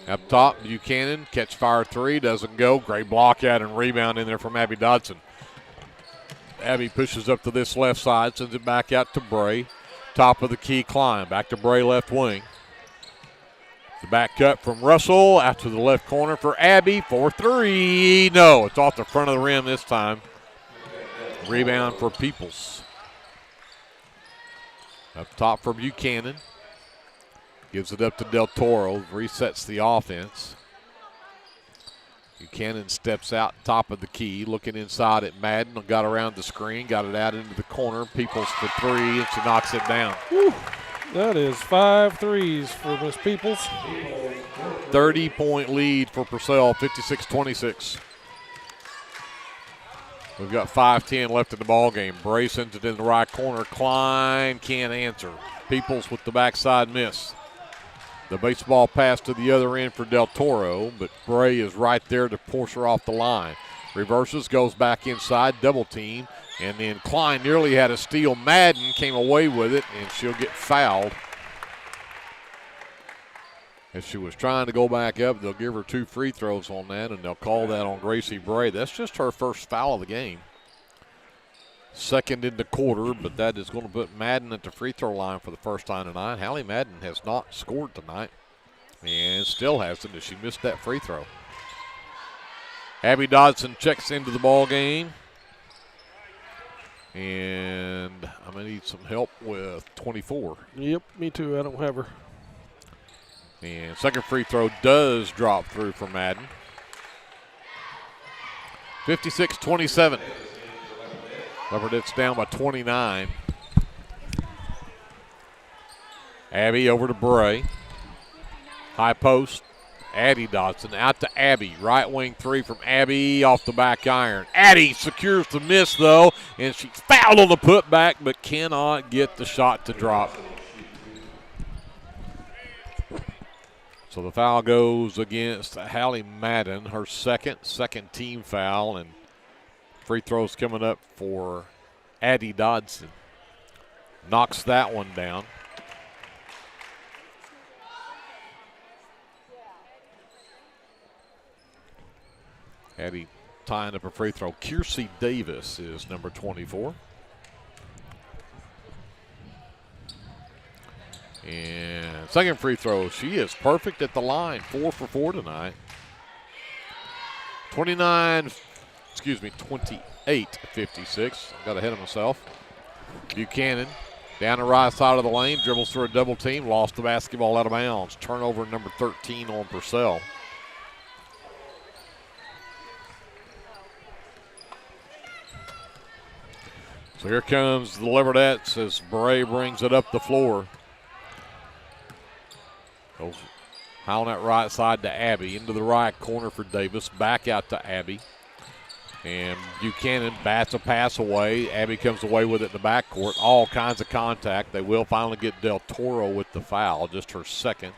Up top, Buchanan, catch fire three, doesn't go. Great block out and rebound in there from Abby Dodson. Abby pushes up to this left side, sends it back out to Bray. Top of the key, Klein. Back to Bray, left wing. The back cut from Russell out to the left corner for Abby for three. No, it's off the front of the rim this time. Rebound for Peoples. Up top for Buchanan. Gives it up to Del Toro. Resets the offense. Buchanan steps out top of the key, looking inside at Madden, got around the screen, got it out into the corner. Peoples for three, and she knocks it down. Whew. That is 5 threes for Miss Peoples. 30-point lead for Purcell, 56-26. We've got 5:10 left in the ball game. Bray sends it in the right corner. Klein can't answer. Peoples with the backside miss. The baseball pass to the other end for Del Toro, but Bray is right there to push her off the line. Reverses, goes back inside, double team, and then Klein nearly had a steal. Madden came away with it, and she'll get fouled. As she was trying to go back up, they'll give her 2 free throws on that, and they'll call that on Gracie Bray. That's just her first foul of the game. Second in the quarter, but that is going to put Madden at the free throw line for the first time tonight. Hallie Madden has not scored tonight, and still hasn't as she missed that free throw. Abby Dodson checks into the ball game, and I'm going to need some help with 24. Yep, me too. I don't have her. And second free throw does drop through for Madden. 56-27. Leopardette's down by 29. Abby over to Bray. High post. Addie Dodson out to Abby. Right wing three from Abby off the back iron. Addie secures the miss, though, and she's fouled on the putback but cannot get the shot to drop. So the foul goes against Hallie Madden, her second team foul, and free throws coming up for Addie Dodson. Knocks that one down. Addie tying up a free throw. Kiersey Davis is number 24. And second free throw, she is perfect at the line. 4 for 4 tonight. 28-56. Got ahead of myself. Buchanan down the right side of the lane, dribbles through a double team, lost the basketball out of bounds. Turnover number 13 on Purcell. So here comes the Leopardettes as Bray brings it up the floor. Goes high on that right side to Abby. Into the right corner for Davis. Back out to Abby. And Buchanan bats a pass away. Abby comes away with it in the backcourt. All kinds of contact. They will finally get Del Toro with the foul. Just her second.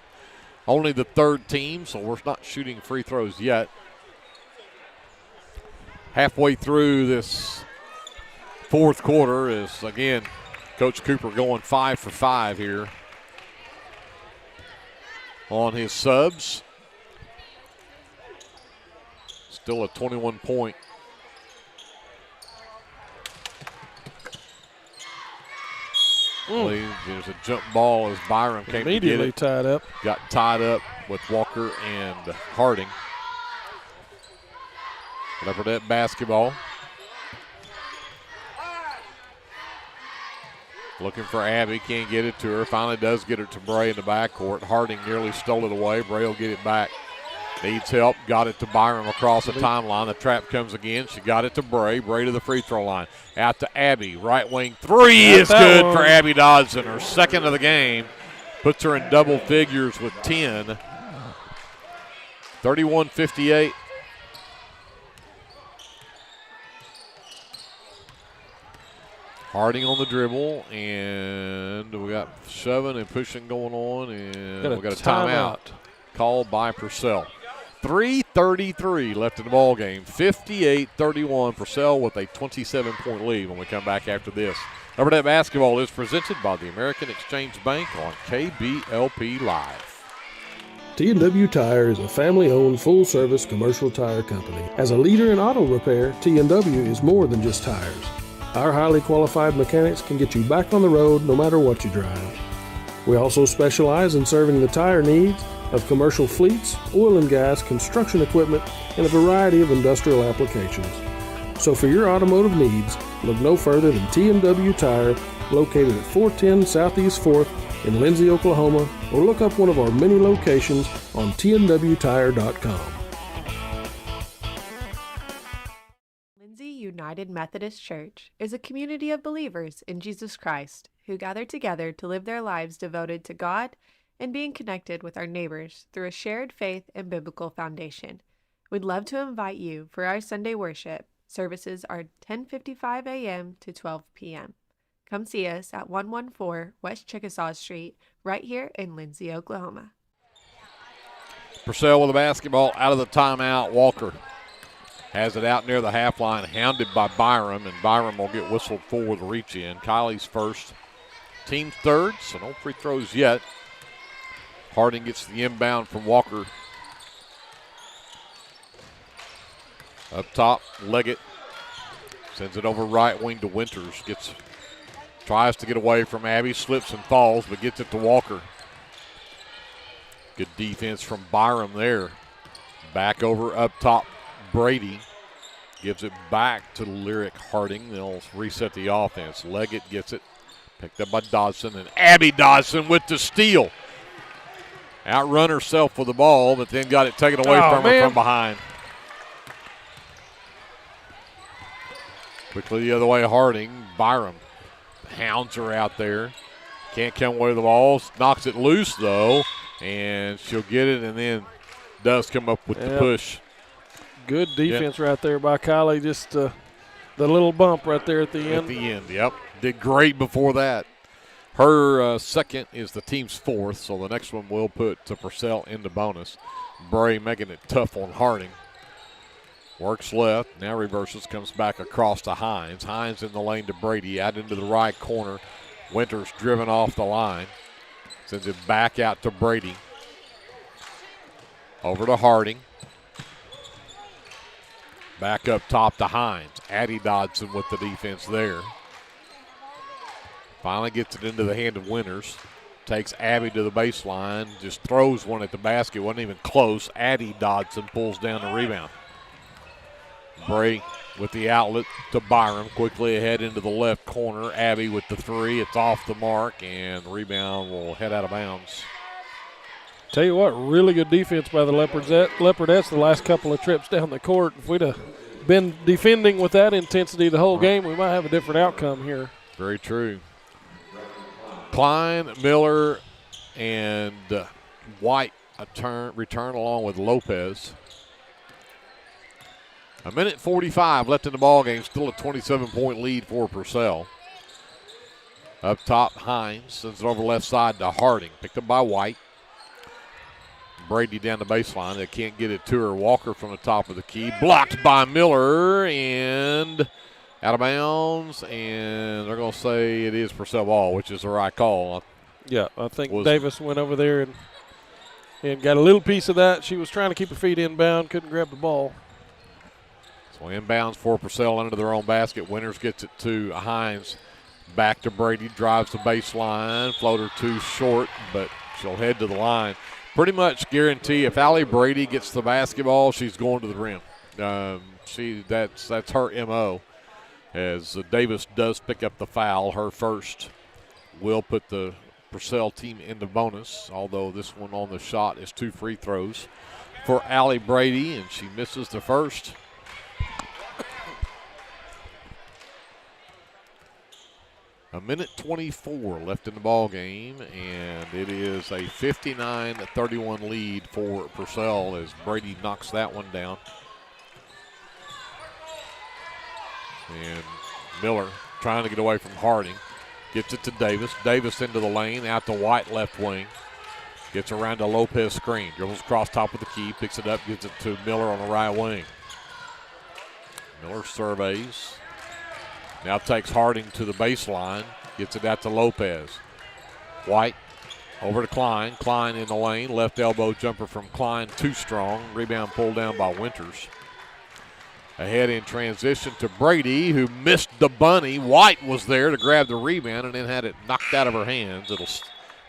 Only the third team, so we're not shooting free throws yet. Halfway through this fourth quarter is, again, Coach Cooper going 5 for 5 here on his subs. Still a 21-point lead. There's a jump ball as Byram came immediately to get it. tied up. Got tied up with Walker and Harding. Leopardette basketball. Looking for Abby, can't get it to her. Finally does get it to Bray in the backcourt. Harding nearly stole it away. Bray will get it back. Needs help, got it to Byram across the timeline. The trap comes again. She got it to Bray. Bray to the free throw line. Out to Abby. Right wing three is good for Abby Dodson. Her second of the game. Puts her in double figures with 10. 31-58. Harding on the dribble, and we got shoving and pushing going on, and we got a timeout called by Purcell. 3:33 left in the ball game. 58-31. Purcell with a 27-point lead when we come back after this. Leopardette basketball is presented by the American Exchange Bank on KBLP Live. T&W Tire is a family-owned, full-service commercial tire company. As a leader in auto repair, T&W is more than just tires. Our highly qualified mechanics can get you back on the road no matter what you drive. We also specialize in serving the tire needs of commercial fleets, oil and gas, construction equipment, and a variety of industrial applications. So for your automotive needs, look no further than T&W Tire, located at 410 Southeast 4th in Lindsay, Oklahoma, or look up one of our many locations on tnwtire.com. United Methodist Church is a community of believers in Jesus Christ who gather together to live their lives devoted to God and being connected with our neighbors through a shared faith and biblical foundation. We'd love to invite you for our Sunday worship. Services are 10:55 a.m. to 12 p.m. Come see us at 114 West Chickasaw Street, right here in Lindsay, Oklahoma. Purcell with the basketball out of the timeout. Walker has it out near the half line, hounded by Byram, and Byram will get whistled for the reach in. Kylie's first, team third, so no free throws yet. Harding gets the inbound from Walker. Up top, Leggett sends it over right wing to Winters. Tries to get away from Abby, slips and falls, but gets it to Walker. Good defense from Byram there. Back over up top, Brady gives it back to Lyric Harding. They'll reset the offense. Leggett gets it, picked up by Dodson, and Abby Dodson with the steal. Outrun herself with the ball, but then got it taken away from her from behind. Quickly the other way, Harding. Byram hounds her out there. Can't come away with the ball. Knocks it loose, though, and she'll get it, and then does come up with the push. Good defense right there by Kylie. Just the little bump right there at the end. At the end, yep. Did great before that. Her second is the team's fourth, so the next one will put Purcell into bonus. Bray making it tough on Harding. Works left, now reverses, comes back across to Hines. Hines in the lane to Brady, out into the right corner. Winters driven off the line. Sends it back out to Brady. Over to Harding. Back up top to Hines. Addie Dodson with the defense there. Finally gets it into the hand of Winters. Takes Abby to the baseline. Just throws one at the basket. Wasn't even close. Addie Dodson pulls down the rebound. Bray with the outlet to Byram. Quickly ahead into the left corner. Abby with the three. It's off the mark, and the rebound will head out of bounds. Tell you what, really good defense by the Leopardettes the last couple of trips down the court. If we'd have been defending with that intensity the whole game, we might have a different outcome here. Very true. Klein, Miller, and White return along with Lopez. 1:45 left in the ball game. Still a 27-point lead for Purcell. Up top, Hines sends it over left side to Harding. Picked up by White. Brady down the baseline. They can't get it to her. Walker from the top of the key. Blocked by Miller and out of bounds. And they're going to say it is Purcell ball, which is the right call. Yeah, I think Davis went over there and got a little piece of that. She was trying to keep her feet inbound, couldn't grab the ball. So inbounds for Purcell under their own basket. Winters gets it to Hines. Back to Brady, drives the baseline. Floater too short, but she'll head to the line. Pretty much guarantee if Allie Brady gets the basketball, she's going to the rim. That's her MO. As Davis does pick up the foul, her first will put the Purcell team into bonus, although this one on the shot is 2 free throws for Allie Brady, and she misses the first. A 1:24 left in the ball game, and it is a 59-31 lead for Purcell as Brady knocks that one down. And Miller trying to get away from Harding. Gets it to Davis. Davis into the lane, out to White left wing. Gets around to Lopez screen. Dribbles across top of the key, picks it up, gives it to Miller on the right wing. Miller surveys. Now takes Harding to the baseline. Gets it out to Lopez. White over to Klein. Klein in the lane. Left elbow jumper from Klein. Too strong. Rebound pulled down by Winters. Ahead in transition to Brady, who missed the bunny. White was there to grab the rebound and then had it knocked out of her hands. It'll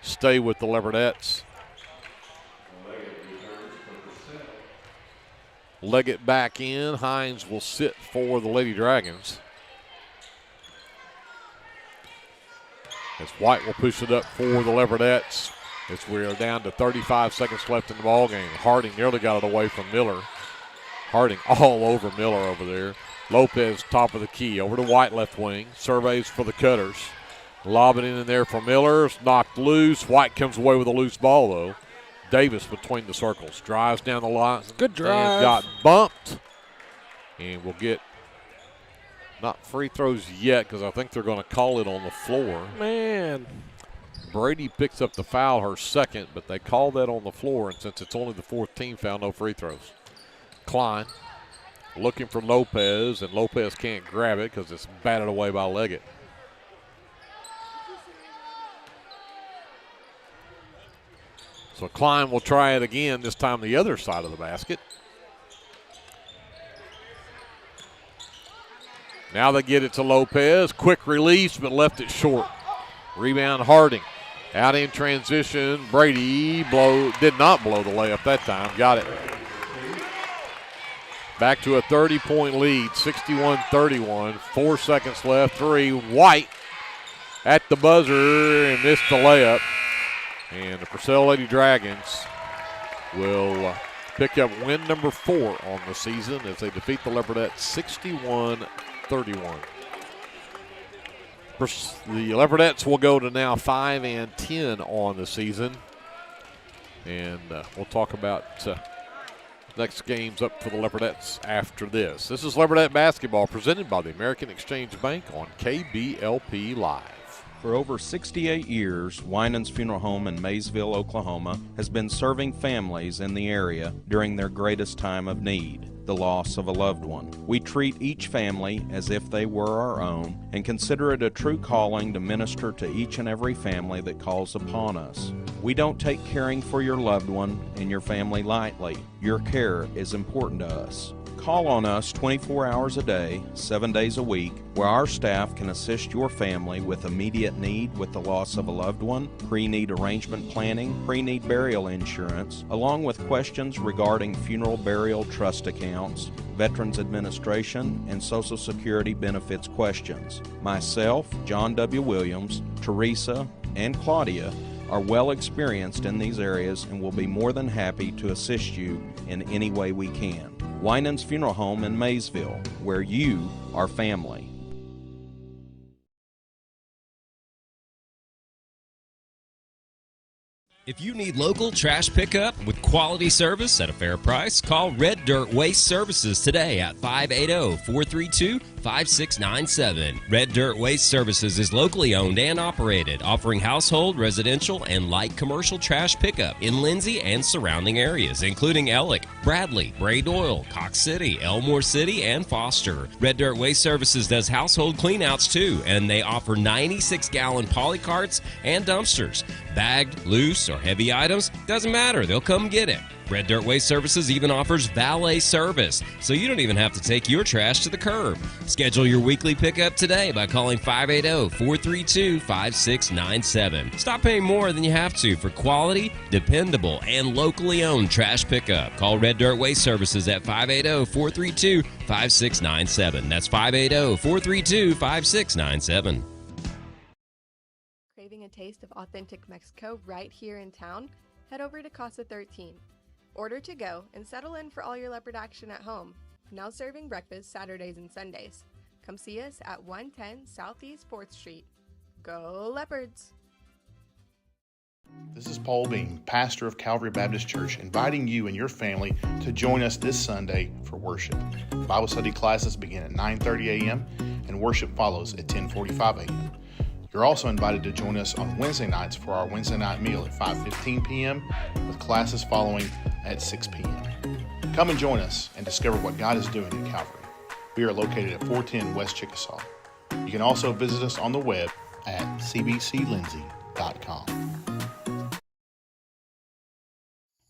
stay with the Leopardettes. Leggett back in. Hines will sit for the Lady Dragons. As White will push it up for the Leopardettes. As we are down to 35 seconds left in the ball game. Harding nearly got it away from Miller. Harding all over Miller over there. Lopez, top of the key, over to White, left wing. Surveys for the Cutters. Lobbing in there for Miller. It's knocked loose. White comes away with a loose ball, though. Davis between the circles. Drives down the line. Good drive. And got bumped. And we'll get not free throws yet because I think they're going to call it on the floor. Man. Brady picks up the foul, her second, but they call that on the floor, and since it's only the fourth team foul, no free throws. Klein looking for Lopez, and Lopez can't grab it because it's batted away by Leggett. So Klein will try it again, this time the other side of the basket. Now they get it to Lopez. Quick release, but left it short. Rebound Harding. Out in transition. Brady did not blow the layup that time. Got it. Back to a 30-point lead, 61-31. 4 seconds left. 3. White at the buzzer and missed the layup. And the Purcell Lady Dragons will pick up win number 4 on the season as they defeat the Leopardettes 61-31. The Leopardettes will go to now 5-10 on the season. And we'll talk about next games up for the Leopardettes after this. This is Leopardette basketball presented by the American Exchange Bank on KBLP Live. For over 68 years, Winans Funeral Home in Maysville, Oklahoma, has been serving families in the area during their greatest time of need, the loss of a loved one. We treat each family as if they were our own and consider it a true calling to minister to each and every family that calls upon us. We don't take caring for your loved one and your family lightly. Your care is important to us. Call on us 24 hours a day, 7 days a week, where our staff can assist your family with immediate need with the loss of a loved one, pre-need arrangement planning, pre-need burial insurance, along with questions regarding funeral burial trust accounts, Veterans Administration, and Social Security benefits questions. Myself, John W. Williams, Teresa, and Claudia are well experienced in these areas and will be more than happy to assist you in any way we can. Winans Funeral Home in Maysville, where you are family. If you need local trash pickup with quality service at a fair price, call Red Dirt Waste Services today at 580-432-5697. Red Dirt Waste Services is locally owned and operated, offering household, residential, and light commercial trash pickup in Lindsay and surrounding areas, including Ellick, Bradley, Bray Doyle, Cox City, Elmore City, and Foster. Red Dirt Waste Services does household cleanouts too, and they offer 96-gallon poly carts and dumpsters. Bagged, loose, or heavy items, doesn't matter, they'll come get it. Red Dirt Waste Services even offers valet service, so you don't even have to take your trash to the curb. Schedule your weekly pickup today by calling 580-432-5697. Stop paying more than you have to for quality, dependable, and locally owned trash pickup. Call Red Dirt Waste Services at 580-432-5697. That's 580-432-5697. Craving a taste of authentic Mexico right here in town? Head over to Casa 13. Order to go and settle in for all your leopard action at home. Now serving breakfast Saturdays and Sundays. Come see us at 110 Southeast 4th Street. Go Leopards! This is Paul Bean, pastor of Calvary Baptist Church, inviting you and your family to join us this Sunday for worship. Bible study classes begin at 9:30 a.m. and worship follows at 10:45 a.m. You're also invited to join us on Wednesday nights for our Wednesday night meal at 5:15 p.m. with classes following at 6 p.m. Come and join us and discover what God is doing at Calvary. We are located at 410 West Chickasaw. You can also visit us on the web at cbclindsay.com.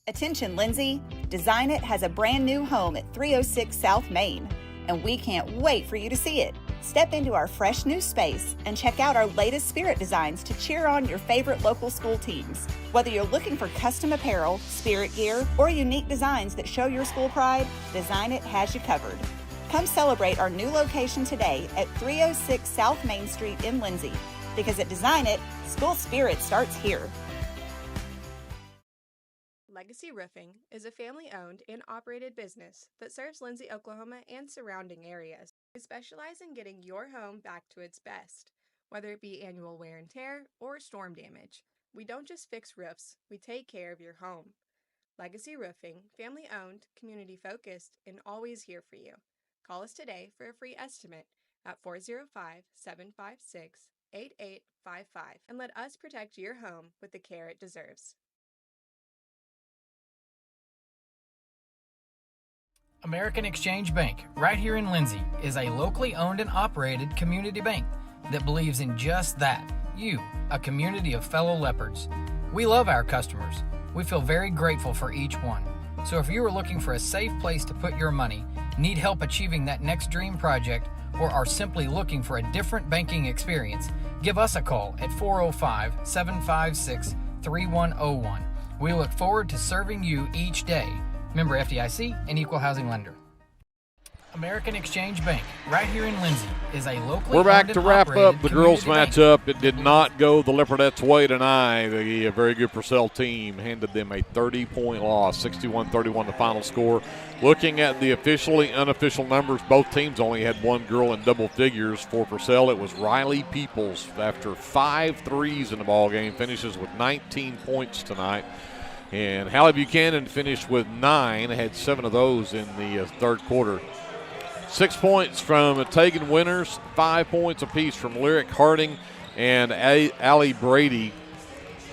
Attention Lindsay, Design It has a brand new home at 306 South Main, and we can't wait for you to see it. Step into our fresh new space and check out our latest spirit designs to cheer on your favorite local school teams. Whether you're looking for custom apparel, spirit gear, or unique designs that show your school pride, Design It has you covered. Come celebrate our new location today at 306 South Main Street in Lindsay, because at Design It, school spirit starts here. Legacy Roofing is a family-owned and operated business that serves Lindsay, Oklahoma and surrounding areas. We specialize in getting your home back to its best, whether it be annual wear and tear or storm damage. We don't just fix roofs, we take care of your home. Legacy Roofing, family-owned, community-focused, and always here for you. Call us today for a free estimate at 405-756-8855 and let us protect your home with the care it deserves. American Exchange Bank, right here in Lindsay, is a locally owned and operated community bank that believes in just that, you, a community of fellow leopards. We love our customers. We feel very grateful for each one. So if you are looking for a safe place to put your money, need help achieving that next dream project, or are simply looking for a different banking experience, give us a call at 405-756-3101. We look forward to serving you each day. Member FDIC and Equal Housing Lender. American Exchange Bank, right here in Lindsay, is a locally We're back owned to and wrap operated up the girls' community bank. matchup. It did not go the Leopardettes' way tonight. The very good Purcell team handed them a 30-point loss, 61-31 the final score. Looking at the officially unofficial numbers, both teams only had one girl in double figures. For Purcell, it was Riley Peoples after 5 threes in the ball game, finishes with 19 points tonight. And Hallie Buchanan finished with 9, had 7 of those in the third quarter. 6 points from Tegan Winters, 5 points apiece from Lyric Harding and Allie Brady.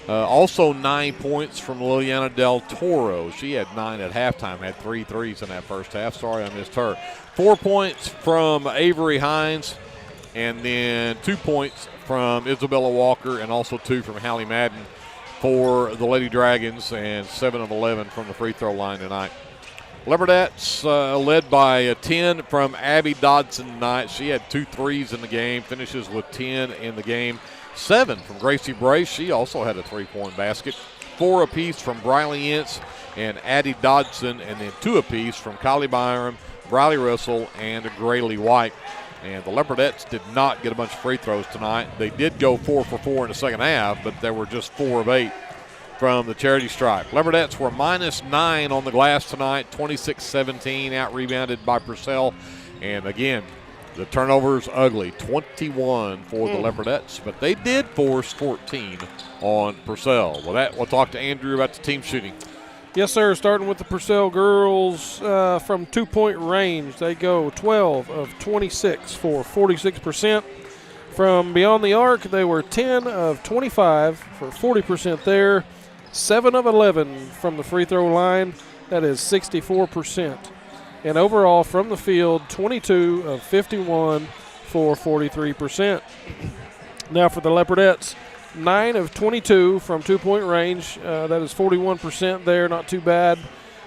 Also 9 points from Liliana Del Toro. She had 9 at halftime, had 3 threes in that first half. Sorry I missed her. 4 points from Avery Hines, and then 2 points from Isabella Walker, and also 2 from Hallie Madden for the Lady Dragons, and 7 of 11 from the free throw line tonight. Leopardettes led by 10 from Abby Dodson tonight. She had 2 threes in the game, finishes with 10 in the game. 7 from Gracie Brace. She also had a 3-point basket. 4 apiece from Briley Ince and Addie Dodson, and then 2 apiece from Kylie Byram, Briley Russell, and Grayley White. And the Leopardettes did not get a bunch of free throws tonight. They did go 4 for 4 in the second half, but there were just 4 of 8 from the charity stripe. Leopardettes were -9 on the glass tonight, 26-17, out-rebounded by Purcell. And again, the turnovers ugly, 21 for the Leopardettes, but they did force 14 on Purcell. With that, we'll talk to Andrew about the team shooting. Yes, sir. Starting with the Purcell girls from 2-point range, they go 12 of 26 for 46%. From beyond the arc, they were 10 of 25 for 40% there. 7 of 11 from the free throw line. That is 64%. And overall from the field, 22 of 51 for 43%. Now for the Leopardettes, 9 of 22 from 2-point range. That is 41% there, not too bad.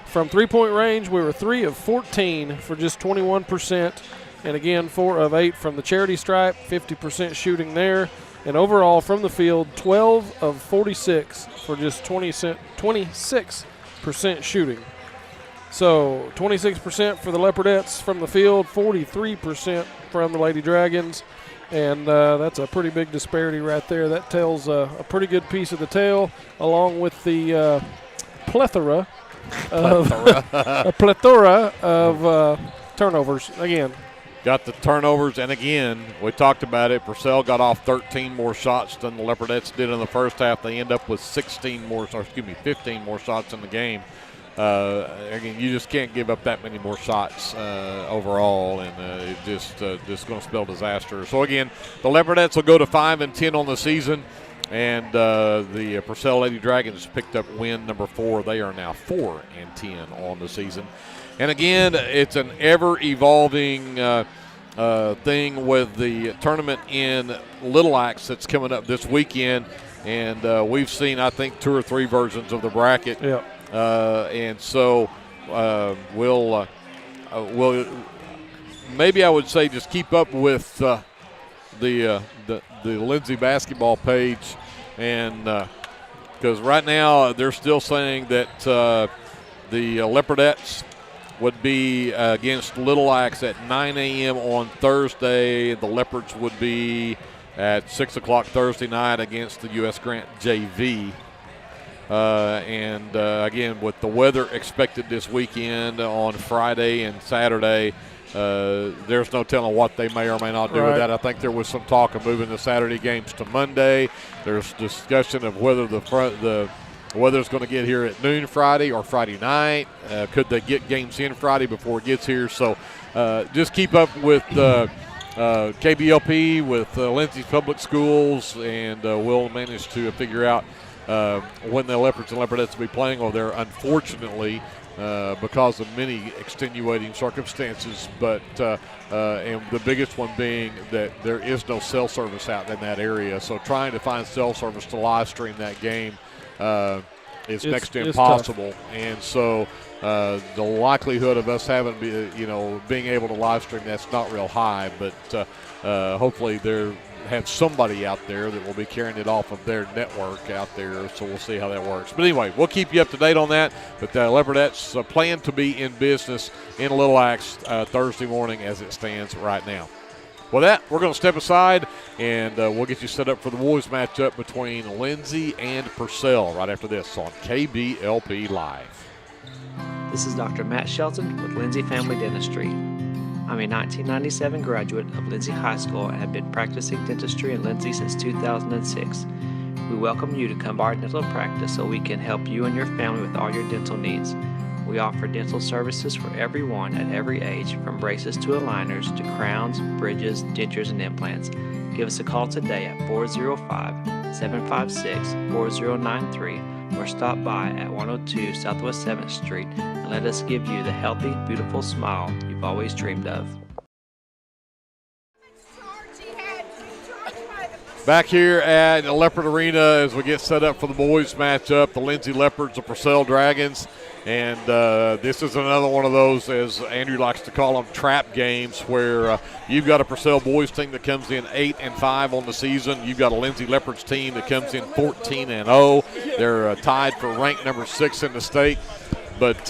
From 3-point range, we were 3 of 14 for just 21%. And again, 4 of 8 from the charity stripe, 50% shooting there. And overall from the field, 12 of 46 for just 26% shooting. So 26% for the Leopardettes from the field, 43% from the Lady Dragons. And that's a pretty big disparity right there. That tells a pretty good piece of the tale, along with the plethora of turnovers again. Got the turnovers, and again, we talked about it. Purcell got off 13 more shots than the Leopardettes did in the first half. They end up with 15 more shots in the game. Again, you just can't give up that many more shots overall, and it just going to spell disaster. So again, the Leopardettes will go to 5-10 on the season, and the Purcell Lady Dragons picked up win number 4. They are now 4-10 on the season. And again, it's an ever-evolving thing with the tournament in Little Axe that's coming up this weekend, and we've seen, I think, 2 or 3 versions of the bracket. Yeah. And so we'll maybe I would say just keep up with the Lindsay basketball page, and because right now they're still saying that the Leopardettes would be against Little Axe at 9 a.m. on Thursday. The Leopards would be at 6 o'clock Thursday night against the U.S. Grant JV. Again, with the weather expected this weekend on Friday and Saturday, there's no telling what they may or may not do with that. I think there was some talk of moving the Saturday games to Monday. There's discussion of whether the weather's going to get here at noon Friday or Friday night. Could they get games in Friday before it gets here? So just keep up with KBLP, with Lindsay Public Schools, and we'll manage to figure out when the Leopards and Leopardettes will be playing over there. Unfortunately, because of many extenuating circumstances, but and the biggest one being that there is no cell service out in that area. So trying to find cell service to live stream that game is next to impossible. And so the likelihood of us having, being able to live stream, that's not real high. But hopefully there have somebody out there that will be carrying it off of their network out there, so we'll see how that works. But anyway, we'll keep you up to date on that. But Leopardettes plan to be in business in Little Axe Thursday morning as it stands right now. With that, we're going to step aside, and we'll get you set up for the boys matchup between Lindsay and Purcell right after this on KBLP Live. This is Dr. Matt Shelton with Lindsay Family Dentistry. I'm a 1997 graduate of Lindsay High School and have been practicing dentistry in Lindsay since 2006. We welcome you to come by our dental practice so we can help you and your family with all your dental needs. We offer dental services for everyone at every age, from braces to aligners to crowns, bridges, dentures, and implants. Give us a call today at 405-756-4093 or stop by at 102 Southwest 7th Street and let us give you the healthy, beautiful smile you've always dreamed of. Back here at Leopard Arena as we get set up for the boys matchup, the Lindsay Leopards, the Purcell Dragons. And this is another one of those, as Andrew likes to call them, trap games where you've got a Purcell boys team that comes in 8-5 on the season. You've got a Lindsay Leopards team that comes in 14-0. They're tied for rank number 6 in the state. But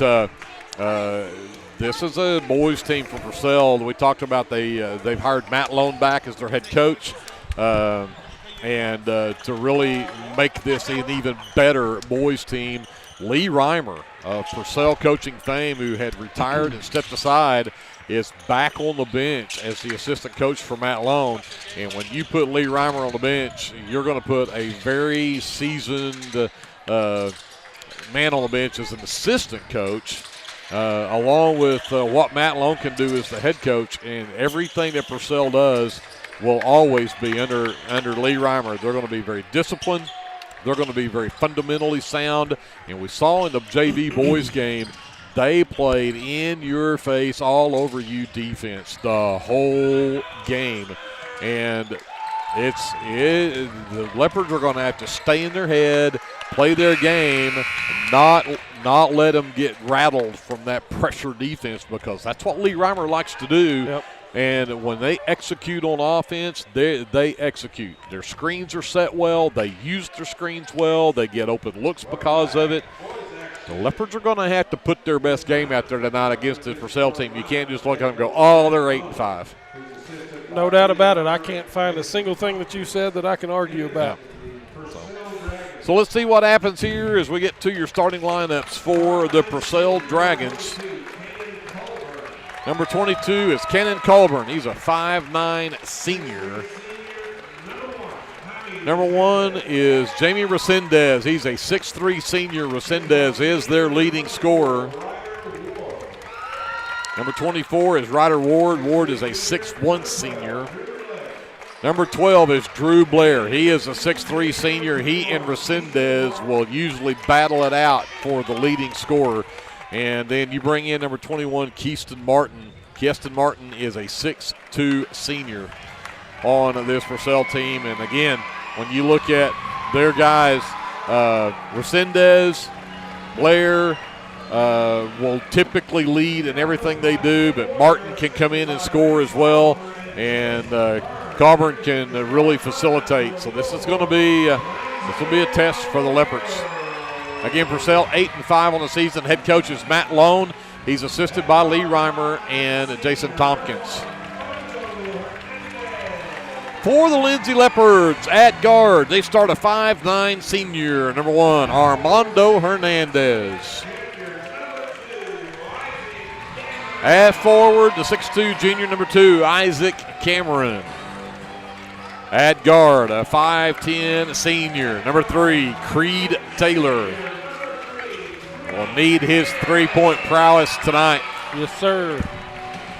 this is a boys team from Purcell. We talked about they've hired Matt Lone back as their head coach. And to really make this an even better boys team, Lee Reimer of Purcell coaching fame, who had retired and stepped aside, is back on the bench as the assistant coach for Matt Lone. And when you put Lee Reimer on the bench, you're going to put a very seasoned man on the bench as an assistant coach, along with what Matt Lone can do as the head coach. And everything that Purcell does will always be under Lee Reimer. They're going to be very disciplined. They're going to be very fundamentally sound. And we saw in the JV boys game, they played in your face, all over you defense the whole game. And the Leopards are going to have to stay in their head, play their game, not let them get rattled from that pressure defense, because that's what Lee Reimer likes to do. Yep. And when they execute on offense, they execute. Their screens are set well. They use their screens well. They get open looks because of it. The Leopards are going to have to put their best game out there tonight against the Purcell team. You can't just look at them and go, oh, they're 8-5. No doubt about it. I can't find a single thing that you said that I can argue about. Yeah. So let's see what happens here as we get to your starting lineups for the Purcell Dragons. Number 22 is Kenan Colburn. He's a 5'9" senior. Number 1 is Jamie Resendez. He's a 6'3" senior. Resendez is their leading scorer. Number 24 is Ryder Ward. Ward is a 6'1" senior. Number 12 is Drew Blair. He is a 6'3" senior. He and Resendez will usually battle it out for the leading scorer. And then you bring in number 21, Keaston Martin. Keaston Martin is a 6'2" senior on this Purcell team. And again, when you look at their guys, Resendez, Blair will typically lead in everything they do, but Martin can come in and score as well. And Colburn can really facilitate. So this is going to be a test for the Leopards. Again, Purcell 8-5 on the season. Head coach is Matt Lone. He's assisted by Lee Reimer and Jason Tompkins. For the Lindsay Leopards at guard, they start a 5'9" senior. Number 1, Armando Hernandez. At forward, the 6'2 junior, number 2, Isaac Cameron. At guard, a 5'10 senior, number 3, Creed Taylor. Will need his three-point prowess tonight. Yes, sir.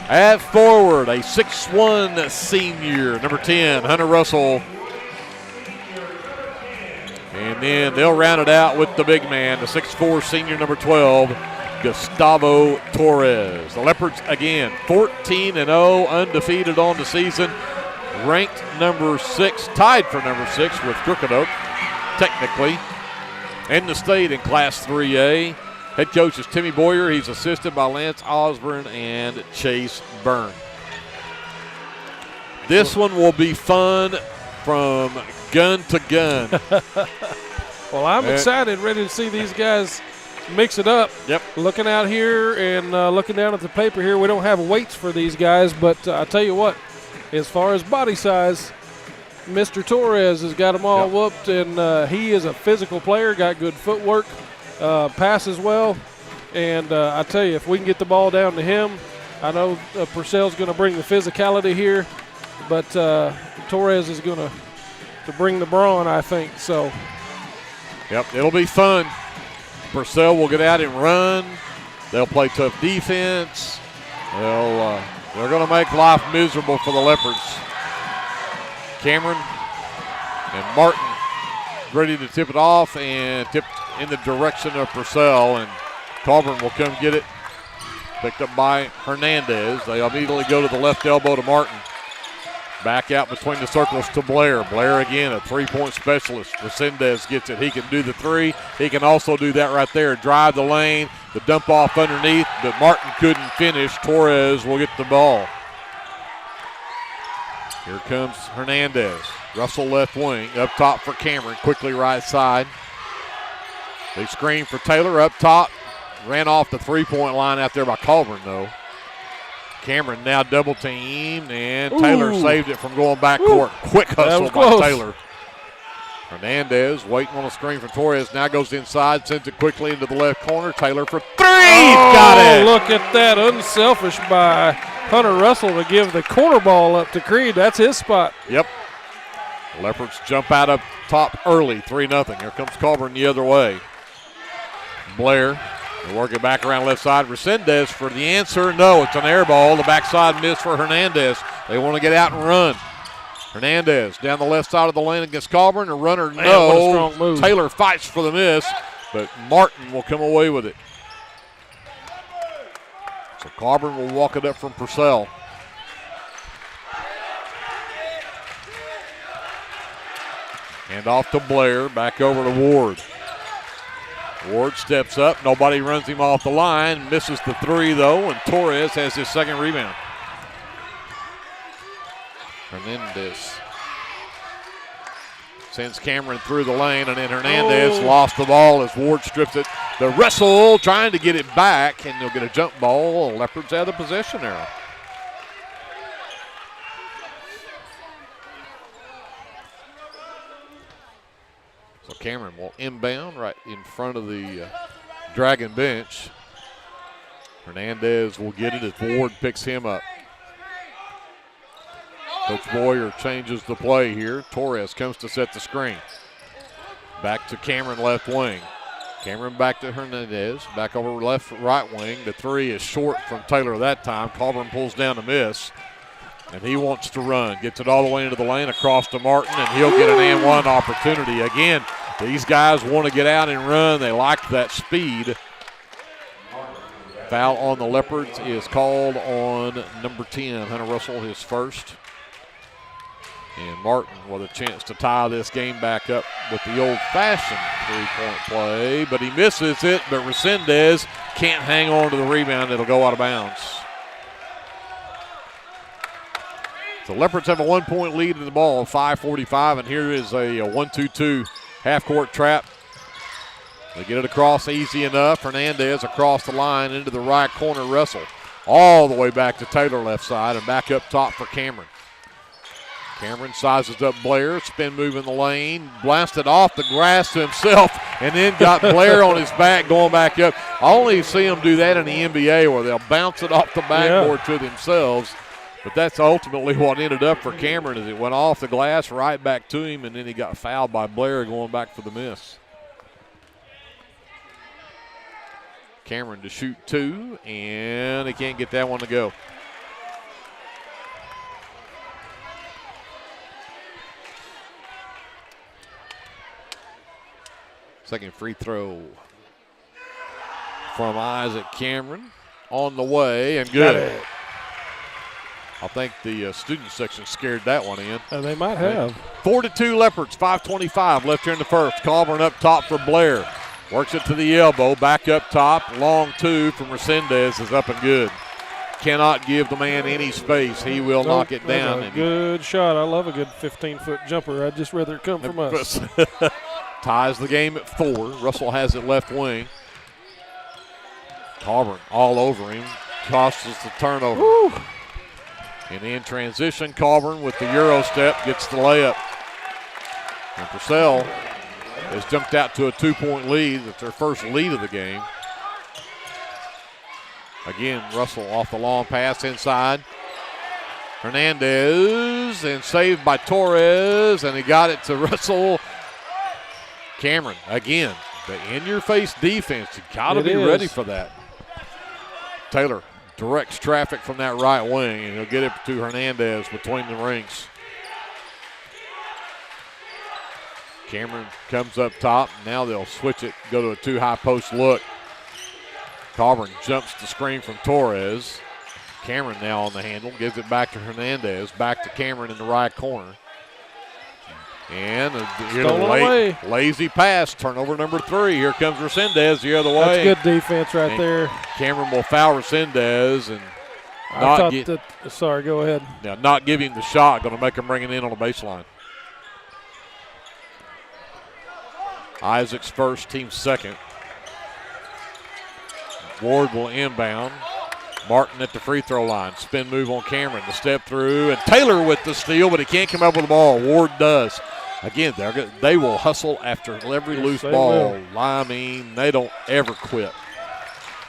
At forward, a 6'1 senior, number 10, Hunter Russell. And then they'll round it out with the big man, the 6'4 senior, number 12, Gustavo Torres. The Leopards, again, 14-0, undefeated on the season. Ranked number 6, tied for number 6 with Crooked Oak, technically, in the state in Class 3A. Head coach is Timmy Boyer. He's assisted by Lance Osborne and Chase Byrne. This one will be fun from gun to gun. Well, I'm excited, ready to see these guys mix it up. Yep. Looking out here and looking down at the paper here, we don't have weights for these guys, but I tell you what, as far as body size, Mr. Torres has got them all whooped, and he is a physical player, got good footwork, passes well, and I tell you, if we can get the ball down to him, I know Purcell's going to bring the physicality here, but Torres is going to bring the brawn, I think. So, yep, it'll be fun. Purcell will get out and run. They'll play tough defense. They're going to make life miserable for the Leopards. Cameron and Martin ready to tip it off and tipped in the direction of Purcell, and Colburn will come get it. Picked up by Hernandez. They immediately go to the left elbow to Martin. Back out between the circles to Blair. Blair again, a three-point specialist. Resendez gets it. He can do the three. He can also do that right there. Drive the lane, the dump off underneath, but Martin couldn't finish. Torres will get the ball. Here comes Hernandez. Russell left wing. Up top for Cameron. Quickly right side. They screen for Taylor up top. Ran off the three-point line out there by Colburn, though. Cameron now double teamed, and Taylor saved it from going backcourt. Quick hustle by Taylor. Hernandez waiting on a screen for Torres. Now goes inside, sends it quickly into the left corner. Taylor for 3. Got it. Look at that. Unselfish by Hunter Russell to give the corner ball up to Creed. That's his spot. Yep. Leopards jump out up top early, 3-0. Here comes Colburn the other way. Blair. They're working back around left side. Resendez for the answer. No, it's an air ball. The backside miss for Hernandez. They want to get out and run. Hernandez down the left side of the lane against Colburn. A runner, Man, what a strong no. move. Taylor fights for the miss, but Martin will come away with it. So Colburn will walk it up from Purcell. Hand off to Blair. Back over to Ward. Ward steps up. Nobody runs him off the line. Misses the 3, though, and Torres has his second rebound. Hernandez sends Cameron through the lane, and then Hernandez lost the ball as Ward strips it. The wrestle, trying to get it back, and they'll get a jump ball. Leopards have the possession arrow. So Cameron will inbound right in front of the Dragon bench. Hernandez will get it as Ward picks him up. Coach Boyer changes the play here. Torres comes to set the screen. Back to Cameron left wing. Cameron back to Hernandez. Back over right wing. The 3 is short from Taylor that time. Colburn pulls down the miss. And he wants to run. Gets it all the way into the lane across to Martin, and he'll get an and one opportunity. Again, these guys want to get out and run. They like that speed. Foul on the Leopards is called on number 10, Hunter Russell, his first. And Martin with a chance to tie this game back up with the old-fashioned three-point play, but he misses it, but Resendez can't hang on to the rebound. It'll go out of bounds. The Leopards have a 1-point lead in the ball, 5:45, and here is a 1-2-2 half-court trap. They get it across easy enough. Hernandez across the line into the right corner. Russell all the way back to Taylor left side and back up top for Cameron. Cameron sizes up Blair, spin move in the lane, blasted off the grass to himself, and then got Blair on his back going back up. I only see them do that in the NBA where they'll bounce it off the backboard to themselves. But that's ultimately what ended up for Cameron is it went off the glass right back to him, and then he got fouled by Blair going back for the miss. Cameron to shoot 2, and he can't get that one to go. Second free throw from Isaac Cameron on the way and good. I think the student section scared that one in. They might have. 4-2 Leopards, 5:25 left here in the first. Colburn up top for Blair. Works it to the elbow, back up top. Long 2 from Resendez is up and good. Cannot give the man any space. He will knock it down. A good shot. I love a good 15-foot jumper. I'd just rather it come from us. Ties the game at 4. Russell has it left wing. Colburn all over him. Costs us the turnover. Woo. And in transition, Colburn with the Euro step gets the layup. And Purcell has jumped out to a 2-point lead. That's their first lead of the game. Again, Russell off the long pass inside. Hernandez and saved by Torres, and he got it to Russell. Cameron, again, the in-your-face defense. You got to be ready for that. Taylor directs traffic from that right wing, and he'll get it to Hernandez between the rings. Cameron comes up top. Now they'll switch it, go to a 2-high post look. Colburn jumps the screen from Torres. Cameron now on the handle, gives it back to Hernandez, back to Cameron in the right corner. And a lazy pass, turnover number 3. Here comes Resendez the other way. That's good defense right there. Cameron will foul Resendez and sorry, go ahead. Now not giving the shot, going to make him bring it in on the baseline. Isaac's first, team's second. Ward will inbound. Martin at the free throw line. Spin move on Cameron. The step through. And Taylor with the steal, but he can't come up with the ball. Ward does. Again, they will hustle after every loose ball. I mean, they don't ever quit.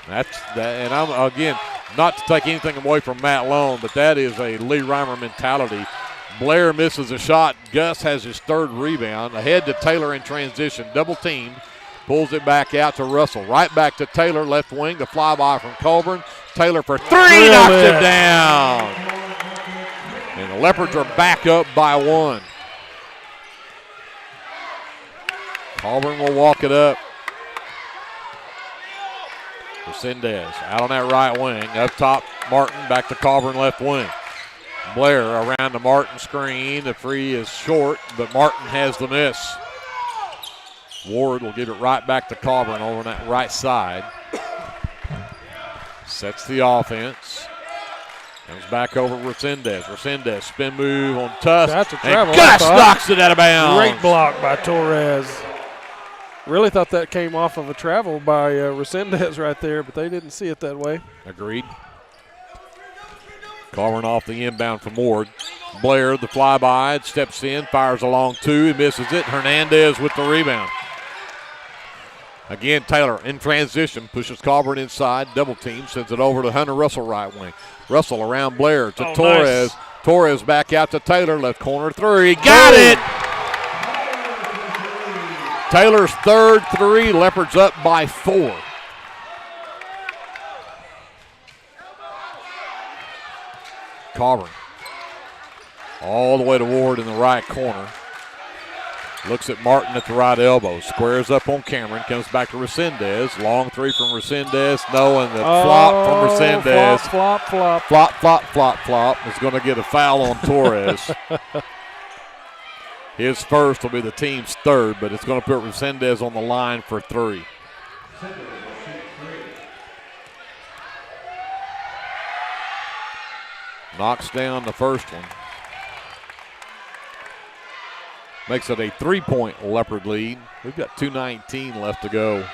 That's that. And I'm, again, not to take anything away from Matt Lone, but that is a Lee Reimer mentality. Blair misses a shot. Gus has his third rebound. Ahead to Taylor in transition. Double teamed. Pulls it back out to Russell. Right back to Taylor, left wing. The flyby from Colburn. Taylor for 3, knocks it down. And the Leopards are back up by 1. Colburn will walk it up. Resendez out on that right wing. Up top, Martin back to Colburn left wing. Blair around the Martin screen. The free is short, but Martin has the miss. Ward will give it right back to Colburn over on that right side. Sets the offense. Comes back over Resendez. Resendez spin move on Tusk. That's a travel. Gus knocks it out of bounds. Great block by Torres. Really thought that came off of a travel by Resendez right there, but they didn't see it that way. Agreed. Colburn off the inbound from Ward. Blair, the flyby, steps in, fires a long 2, he misses it. Hernandez with the rebound. Again, Taylor in transition, pushes Colburn inside, double team, sends it over to Hunter Russell right wing. Russell around Blair to Torres. Nice. Torres back out to Taylor, left corner 3. Got it! Taylor's third 3, Leopards up by 4. Colburn all the way to Ward in the right corner. Looks at Martin at the right elbow. Squares up on Cameron. Comes back to Resendez. Long 3 from Resendez. No, and the flop from Resendez. Flop. Is going to get a foul on Torres. His first will be the team's third, but it's going to put Resendez on the line for 3. Knocks down the first one. Makes it a 3-point Leopard lead. We've got 2:19 left to go.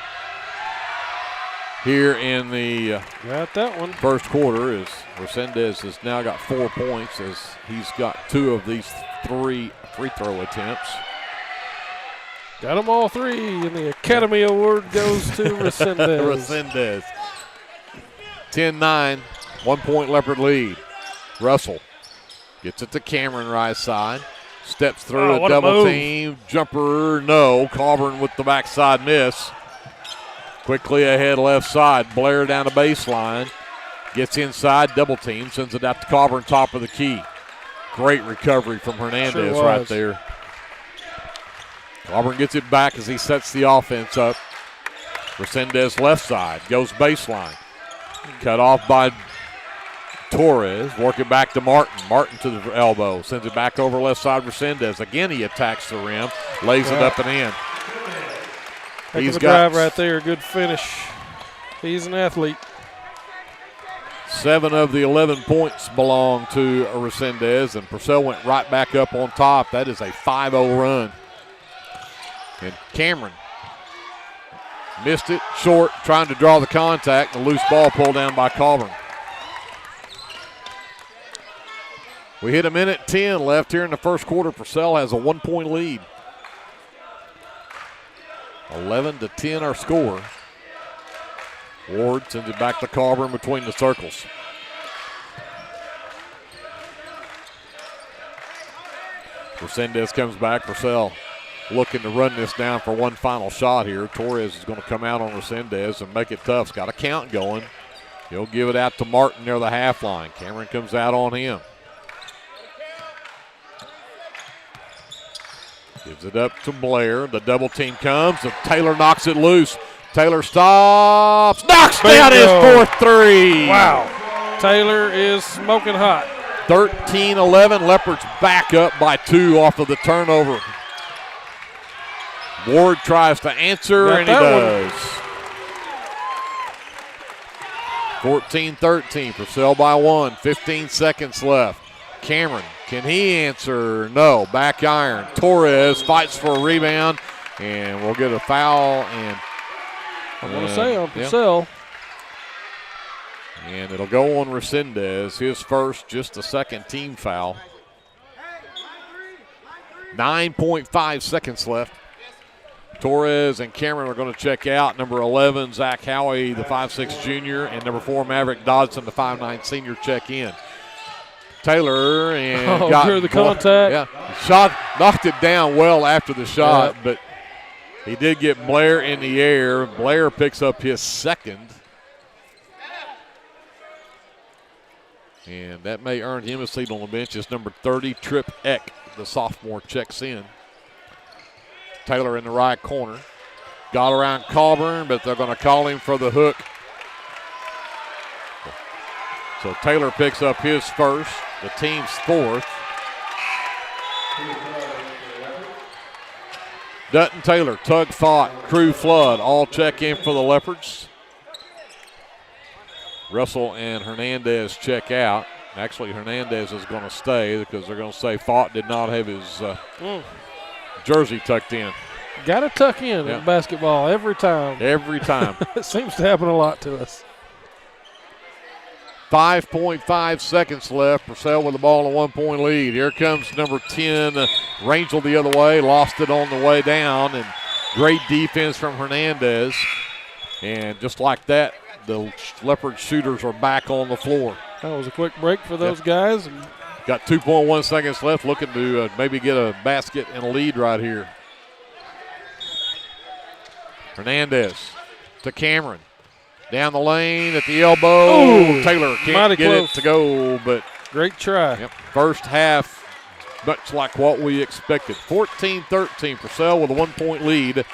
Here in the got that one. First quarter, is Resendez has now got 4 points as he's got 2 of these 3 free throw attempts. Got them all 3, and the Academy Award goes to Resendez. Resendez. 10-9, 1-point Leopard lead. Russell gets it to Cameron right side. Steps through a double team. Jumper, no. Coburn with the backside miss. Quickly ahead left side. Blair down the baseline. Gets inside, double team. Sends it out to Coburn, top of the key. Great recovery from Hernandez right there. Auburn gets it back as he sets the offense up. Resendez left side, goes baseline. Cut off by Torres, work it back to Martin. Martin to the elbow, sends it back over left side. Resendez, again he attacks the rim, lays it up and in. He's got drive right there, good finish. He's an athlete. 7 of the 11 points belong to Resendez, and Purcell went right back up on top. That is a 5-0 run. And Cameron missed it short, trying to draw the contact. The loose ball pulled down by Coburn. We hit a minute 10 left here in the first quarter. Purcell has a 1-point lead. 11-10 our score. Ward sends it back to Coburn between the circles. Resendez comes back. Purcell looking to run this down for one final shot here. Torres is going to come out on Resendez and make it tough. He's got a count going. He'll give it out to Martin near the half line. Cameron comes out on him. Gives it up to Blair. The double team comes, and Taylor knocks it loose. Taylor stops, knocks down his fourth 3. Wow. Taylor is smoking hot. 13-11. Leopards back up by 2 off of the turnover. Ward tries to answer, and he does. 14-13. Purcell by 1. 15 seconds left. Cameron, can he answer? No. Back iron. Torres fights for a rebound, and we'll get a foul. And I'm going to say on Purcell. And it'll go on Resendez. His first, just the second team foul. 9.5 seconds left. Torres and Cameron are going to check out. Number 11, Zach Howie, the 5'6 junior, and number 4, Maverick Dodson, the 5'9 senior, check in. Taylor and got the contact. Yeah, knocked it down well after the shot, but he did get Blair in the air. Blair picks up his second. And that may earn him a seat on the bench as number 30, Trip Eck, the sophomore, checks in. Taylor in the right corner. Got around Coburn, but they're going to call him for the hook. So Taylor picks up his first, the team's fourth. Dutton, Taylor, Tug, Fott, Crew, Flood, all check in for the Leopards. Russell and Hernandez check out. Actually, Hernandez is going to stay because they're going to say Fott did not have his jersey tucked in. Got to tuck in in basketball every time. Every time. It seems to happen a lot to us. 5.5 seconds left. Purcell with the ball, a 1-point lead. Here comes number 10, Rangel the other way. Lost it on the way down, and great defense from Hernandez. And just like that, the Leopard shooters are back on the floor. That was a quick break for those guys. Got 2.1 seconds left, looking to maybe get a basket and a lead right here. Hernandez to Cameron. Down the lane at the elbow. Ooh, Taylor can't get it to go, but great try. First half, much like what we expected. 14-13, Purcell with a 1-point lead.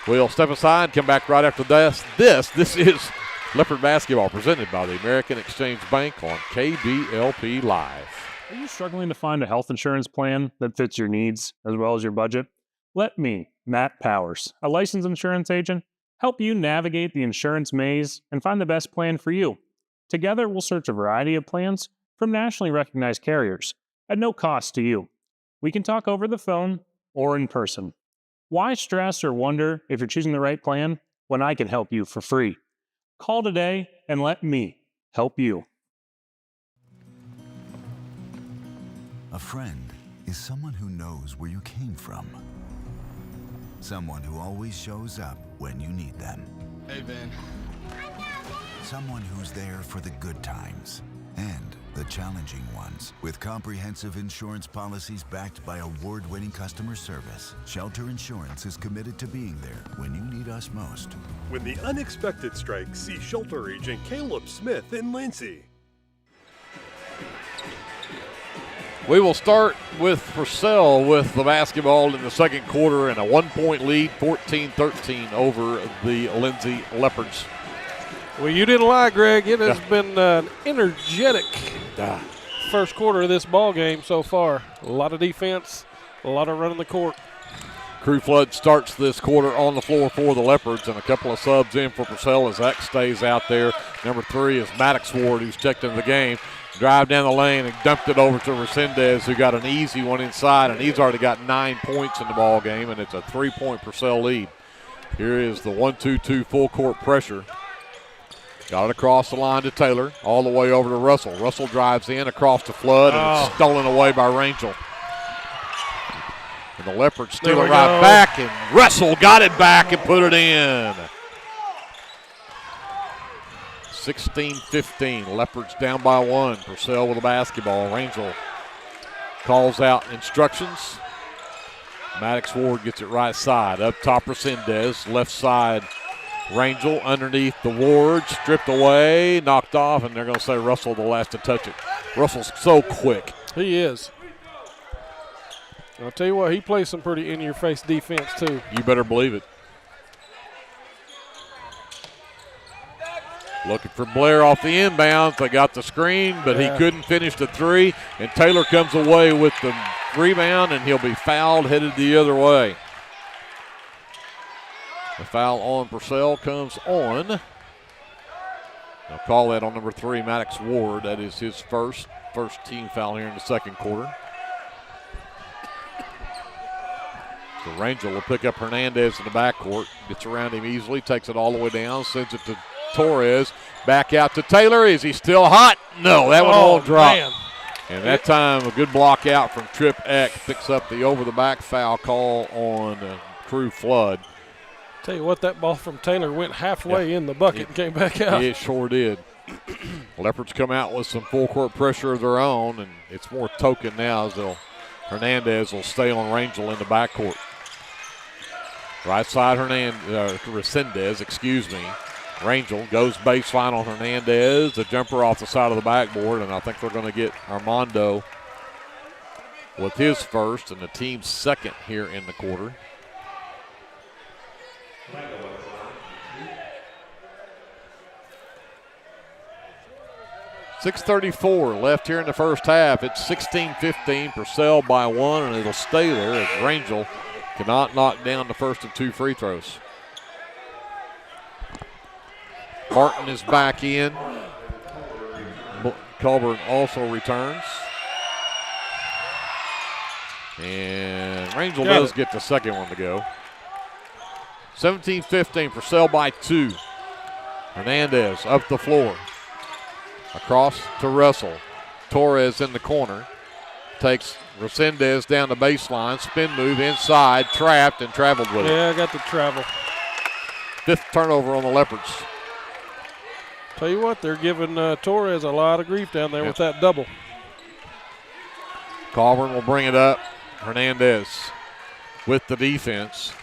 We'll step aside, come back right after this. This is Leopard basketball presented by the American Exchange Bank on KBLP Live. Are you struggling to find a health insurance plan that fits your needs as well as your budget? Let me, Matt Powers, a licensed insurance agent, help you navigate the insurance maze and find the best plan for you. Together, we'll search a variety of plans from nationally recognized carriers at no cost to you. We can talk over the phone or in person. Why stress or wonder if you're choosing the right plan when I can help you for free? Call today and let me help you. A friend is someone who knows where you came from. Someone who always shows up when you need them. Hey, Ben. Someone who's there for the good times and the challenging ones. With comprehensive insurance policies backed by award-winning customer service, Shelter Insurance is committed to being there when you need us most. When the unexpected strikes, see Shelter Agent Caleb Smith in Lindsay. We will start with Purcell with the basketball in the second quarter and a 1-point lead, 14-13 over the Lindsay Leopards. Well, you didn't lie, Greg. It has been an energetic first quarter of this ball game so far. A lot of defense, a lot of running the court. Crew Flood starts this quarter on the floor for the Leopards, and a couple of subs in for Purcell as Zach stays out there. Number 3 is Maddox Ward, who's checked into the game. Drive down the lane and dumped it over to Resendez, who got an easy one inside, and he's already got 9 points in the ball game, and it's a 3-point Purcell lead. Here is the 1-2-2 full court pressure. Got it across the line to Taylor, all the way over to Russell. Russell drives in across the Flood, and it's stolen away by Rangel. And the Leopards steal it right back, and Russell got it back and put it in. 16-15, Leopards down by 1. Purcell with the basketball. Rangel calls out instructions. Maddox Ward gets it right side. Up top, Resendez. Left side, Rangel underneath the Ward, stripped away, knocked off, and they're going to say Russell the last to touch it. Russell's so quick. He is. I'll tell you what, he plays some pretty in-your-face defense too. You better believe it. Looking for Blair off the inbounds. They got the screen, but he couldn't finish the 3, and Taylor comes away with the rebound, and he'll be fouled headed the other way. The foul on Purcell comes on. They'll call that on number 3, Maddox Ward. That is his first team foul here in the second quarter. So Rangel will pick up Hernandez in the backcourt. Gets around him easily, takes it all the way down, sends it to Torres. Back out to Taylor. Is he still hot? No, that one won't drop. Man. And that time a good block out from Trip Eck. Picks up the over-the-back foul call on Crew Flood. Tell you what, that ball from Taylor went halfway in the bucket and came back out. It sure did. Leopards come out with some full court pressure of their own, and it's more token now as Hernandez will stay on Rangel in the backcourt. Right side, Resendez, Rangel goes baseline on Hernandez. The jumper off the side of the backboard, and I think they're going to get Armando with his first and the team's second here in the quarter. .634 left here in the first half. It's 16-15, Purcell by 1, and it'll stay there as Rangel cannot knock down the first of 2 free throws. Martin is back in. Colburn also returns. And Rangel does get the second one to go. 17-15, Purcell by 2. Hernandez up the floor. Across to Russell. Torres in the corner. Takes Resendez down the baseline. Spin move inside. Trapped and traveled with it. Yeah, I got the travel. 5th turnover on the Leopards. Tell you what, they're giving Torres a lot of grief down there with that double. Colburn will bring it up. Hernandez with the defense.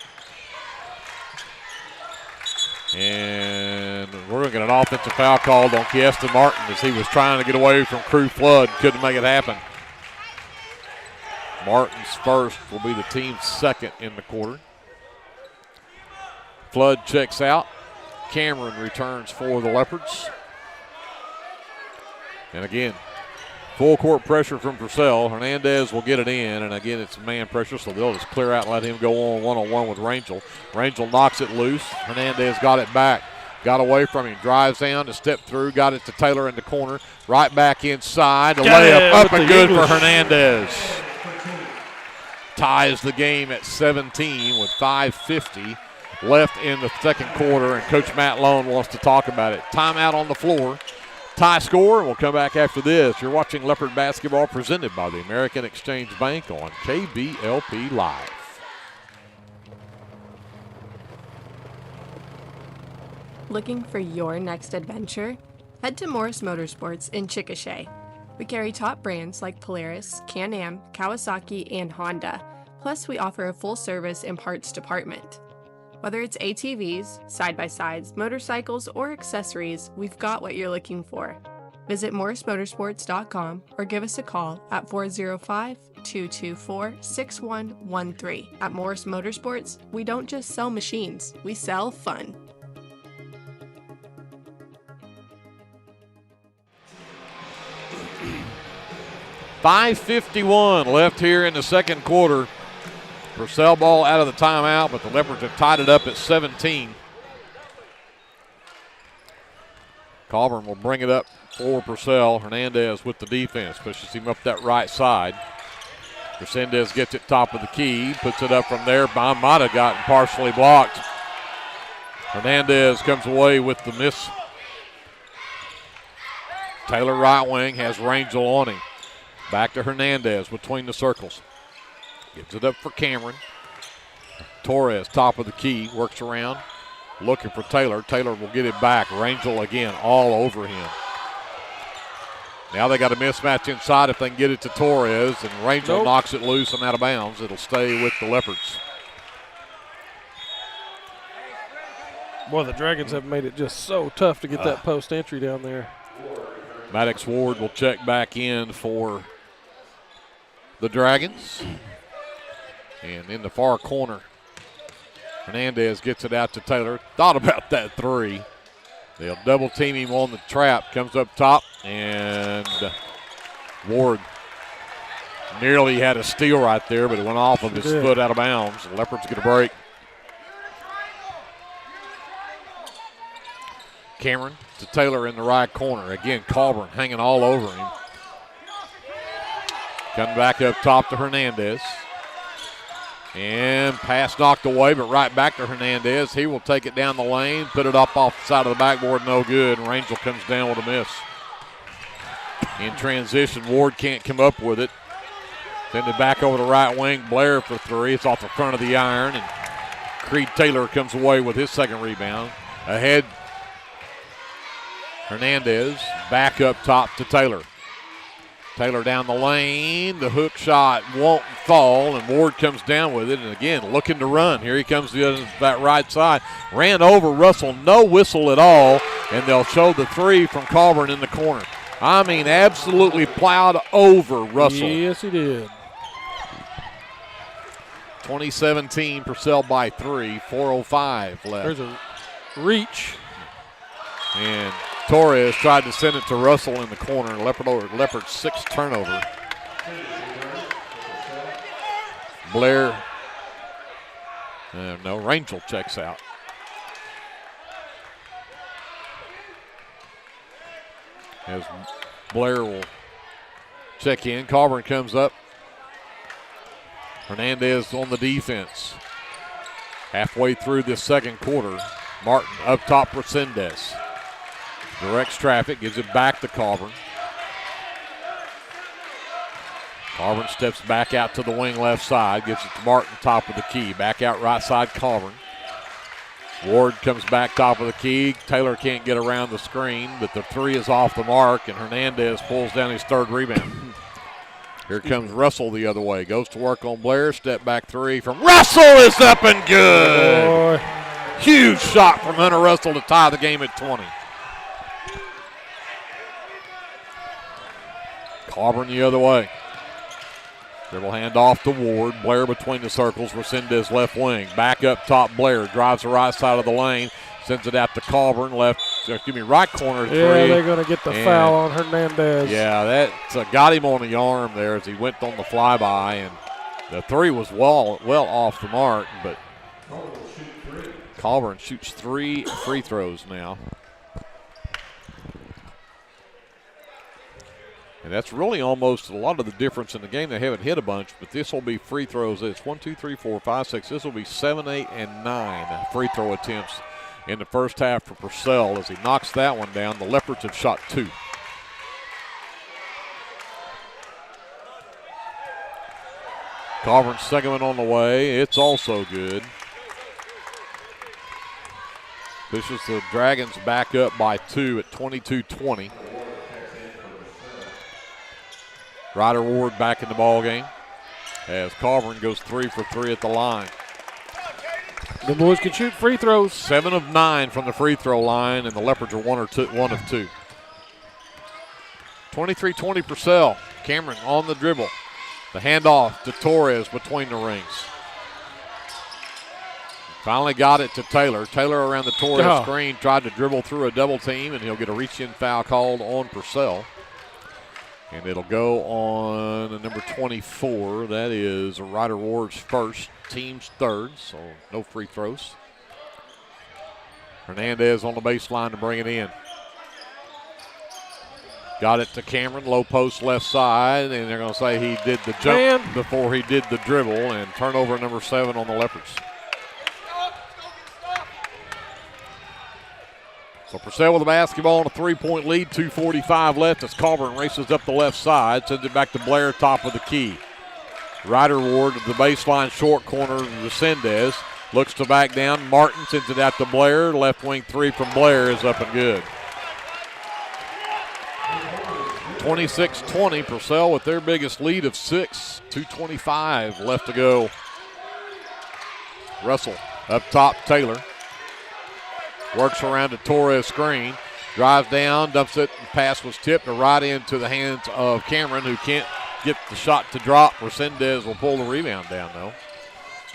And we're going to get an offensive foul called on Kieston Martin as he was trying to get away from Crew Flood. Couldn't make it happen. Martin's first will be the team's second in the quarter. Flood checks out. Cameron returns for the Leopards. And again, full court pressure from Purcell. Hernandez will get it in, and again, it's man pressure, so they'll just clear out and let him go on one-on-one with Rangel. Rangel knocks it loose. Hernandez got it back. Got away from him. Drives down to step through. Got it to Taylor in the corner. Right back inside. The layup up and good for Hernandez. Ties the game at 17 with 5:50 left in the second quarter, and Coach Matt Lone wants to talk about it. Timeout on the floor. tie score, and we'll come back after this. You're watching Leopard basketball presented by the American Exchange Bank on KBLP Live. Looking for your next adventure? Head to Morris Motorsports in Chickasha. We carry top brands like Polaris, Can-Am, Kawasaki, and Honda. Plus, we offer a full-service and parts department. Whether it's ATVs, side-by-sides, motorcycles, or accessories, we've got what you're looking for. Visit morrismotorsports.com or give us a call at 405-224-6113. At Morris Motorsports, we don't just sell machines, we sell fun. .551 left here in the second quarter. Purcell ball out of the timeout, but the Leopards have tied it up at 17. Colburn will bring it up for Purcell. Hernandez with the defense, pushes him up that right side. Resendez gets it top of the key, puts it up from there. Might have gotten partially blocked. Hernandez comes away with the miss. Taylor right wing has Rangel on him. Back to Hernandez between the circles. Gives it up for Cameron. Torres, top of the key, works around, looking for Taylor. Taylor will get it back. Rangel again, all over him. Now they got a mismatch inside if they can get it to Torres, and Rangel knocks it loose and out of bounds. It'll stay with the Leopards. Boy, the Dragons have made it just so tough to get that post entry down there. Maddox Ward will check back in for the Dragons. And in the far corner, Hernandez gets it out to Taylor. Thought about that three. They'll double team him on the trap. Comes up top, and Ward nearly had a steal right there, but it went off of his foot out of bounds. The Leopards get a break. Cameron to Taylor in the right corner. Again, Colburn hanging all over him. Coming back up top to Hernandez. And pass knocked away, but right back to Hernandez. He will take it down the lane, put it up off the side of the backboard, no good. And Rangel comes down with a miss. In transition, Ward can't come up with it. Send it back over the right wing. Blair for three. It's off the front of the iron. And Creed Taylor comes away with his second rebound. Ahead, Hernandez back up top to Taylor. Taylor down the lane. The hook shot won't fall, and Ward comes down with it. And again, looking to run. Here he comes to that right side. Ran over Russell, no whistle at all, and they'll show the three from Colburn in the corner. I mean, absolutely plowed over Russell. Yes, he did. 2017, Purcell by 3, 4:05 left. There's a reach. And Torres tried to send it to Russell in the corner. Leopard 6 turnover. Blair. No, Rangel checks out. As Blair will check in. Colburn comes up. Hernandez on the defense. Halfway through this second quarter. Martin up top for Resendez. Directs traffic, gives it back to Colburn. Colburn steps back out to the wing left side, gives it to Martin, top of the key. Back out right side, Colburn. Ward comes back top of the key. Taylor can't get around the screen, but the three is off the mark, and Hernandez pulls down his third rebound. Here comes Russell the other way. Goes to work on Blair. Step back three from Russell is up and good. Boy. Huge shot from Hunter Russell to tie the game at 20. Colburn the other way. Dribble hand off to Ward. Blair between the circles. Resendez left wing. Back up top. Blair drives the right side of the lane. Sends it out to Colburn. Right corner three. Yeah, they're going to get the foul on Hernandez. Yeah, that got him on the arm there as he went on the flyby. And the three was well off the mark, but Colburn shoots 3 free throws now. And that's really almost a lot of the difference in the game. They haven't hit a bunch, but this will be free throws. It's 1, 2, 3, 4, 5, 6. This will be 7, 8, and 9 free throw attempts in the first half for Purcell. As he knocks that one down, the Leopards have shot 2. Covern's second one on the way. It's also good. Pushes the Dragons back up by 2 at 22-20. Ryder Ward back in the ball game as Covern goes 3 for 3 at the line. The boys can shoot free throws. 7 of 9 from the free throw line, and the Leopards are 1 of 2. 23-20 Purcell. Cameron on the dribble. The handoff to Torres between the rings. Finally got it to Taylor. Taylor around the Torres screen, tried to dribble through a double team, and he'll get a reach-in foul called on Purcell. And it'll go on number 24. That is Ryder Ward's first, team's third, so no free throws. Hernandez on the baseline to bring it in. Got it to Cameron, low post left side, and they're going to say he did the jump before he did the dribble, and turnover number 7 on the Leopards. So Purcell with the basketball and a 3-point lead, 2:45 left as Covern races up the left side, sends it back to Blair, top of the key. Ryder Ward to the baseline short corner to Resendez, looks to back down. Martin sends it out to Blair. Left wing 3 from Blair is up and good. 26-20, Purcell with their biggest lead of 6, 2:25 left to go. Russell up top, Taylor. Works around the Torres screen, drives down, dumps it, and pass was tipped right into the hands of Cameron, who can't get the shot to drop. Resendez will pull the rebound down, though.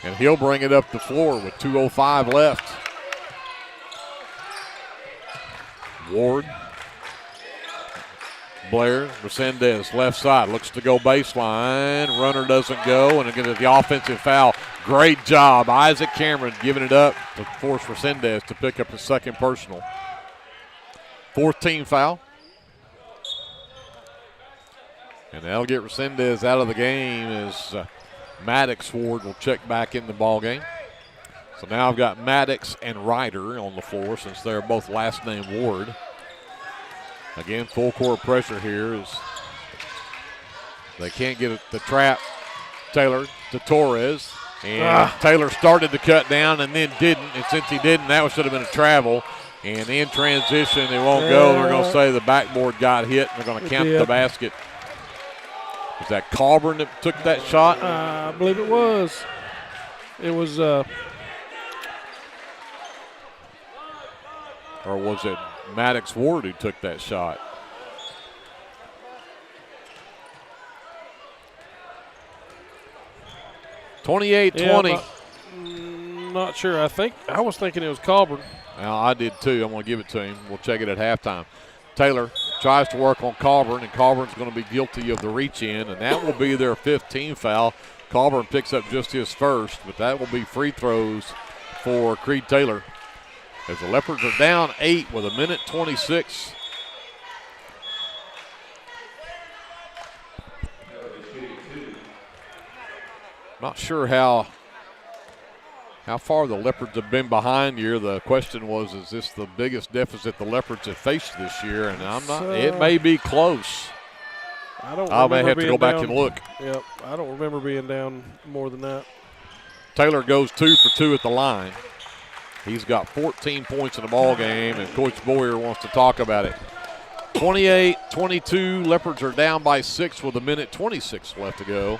And he'll bring it up the floor with 2:05 left. Ward. Blair, Resendez, left side, looks to go baseline. Runner doesn't go, and again, the offensive foul. Great job. Isaac Cameron giving it up to force Resendez to pick up his second personal. 4th team foul. And that'll get Resendez out of the game as Maddox Ward will check back in the ball game. So now I've got Maddox and Ryder on the floor since they're both last name Ward. Again, full court pressure here as they can't get the trap. Taylor to Torres. And Taylor started to cut down and then didn't. And since he didn't, that should have been a travel. And in transition, it won't go. They're going to say the backboard got hit, and they're going to count the basket. Was that Covern that took that shot? I believe it was. It was. Or was it Maddox Ward who took that shot? (28-20). Not sure. I was thinking it was Covern. Well, I did too. I'm going to give it to him. We'll check it at halftime. Taylor tries to work on Covern, and Covern's going to be guilty of the reach-in, and that will be their 5th team foul. Covern picks up just his first, but that will be free throws for Creed Taylor. As the Leopards are down 8 with 1:26. Not sure how far the Leopards have been behind here. The question was, is this the biggest deficit the Leopards have faced this year? And I'm not. It may be close. I may have to go back and look. Yep, I don't remember being down more than that. Taylor goes 2 for 2 at the line. He's got 14 points in the ball game, and Coach Boyer wants to talk about it. 28-22, Leopards are down by 6 with 1:26 left to go.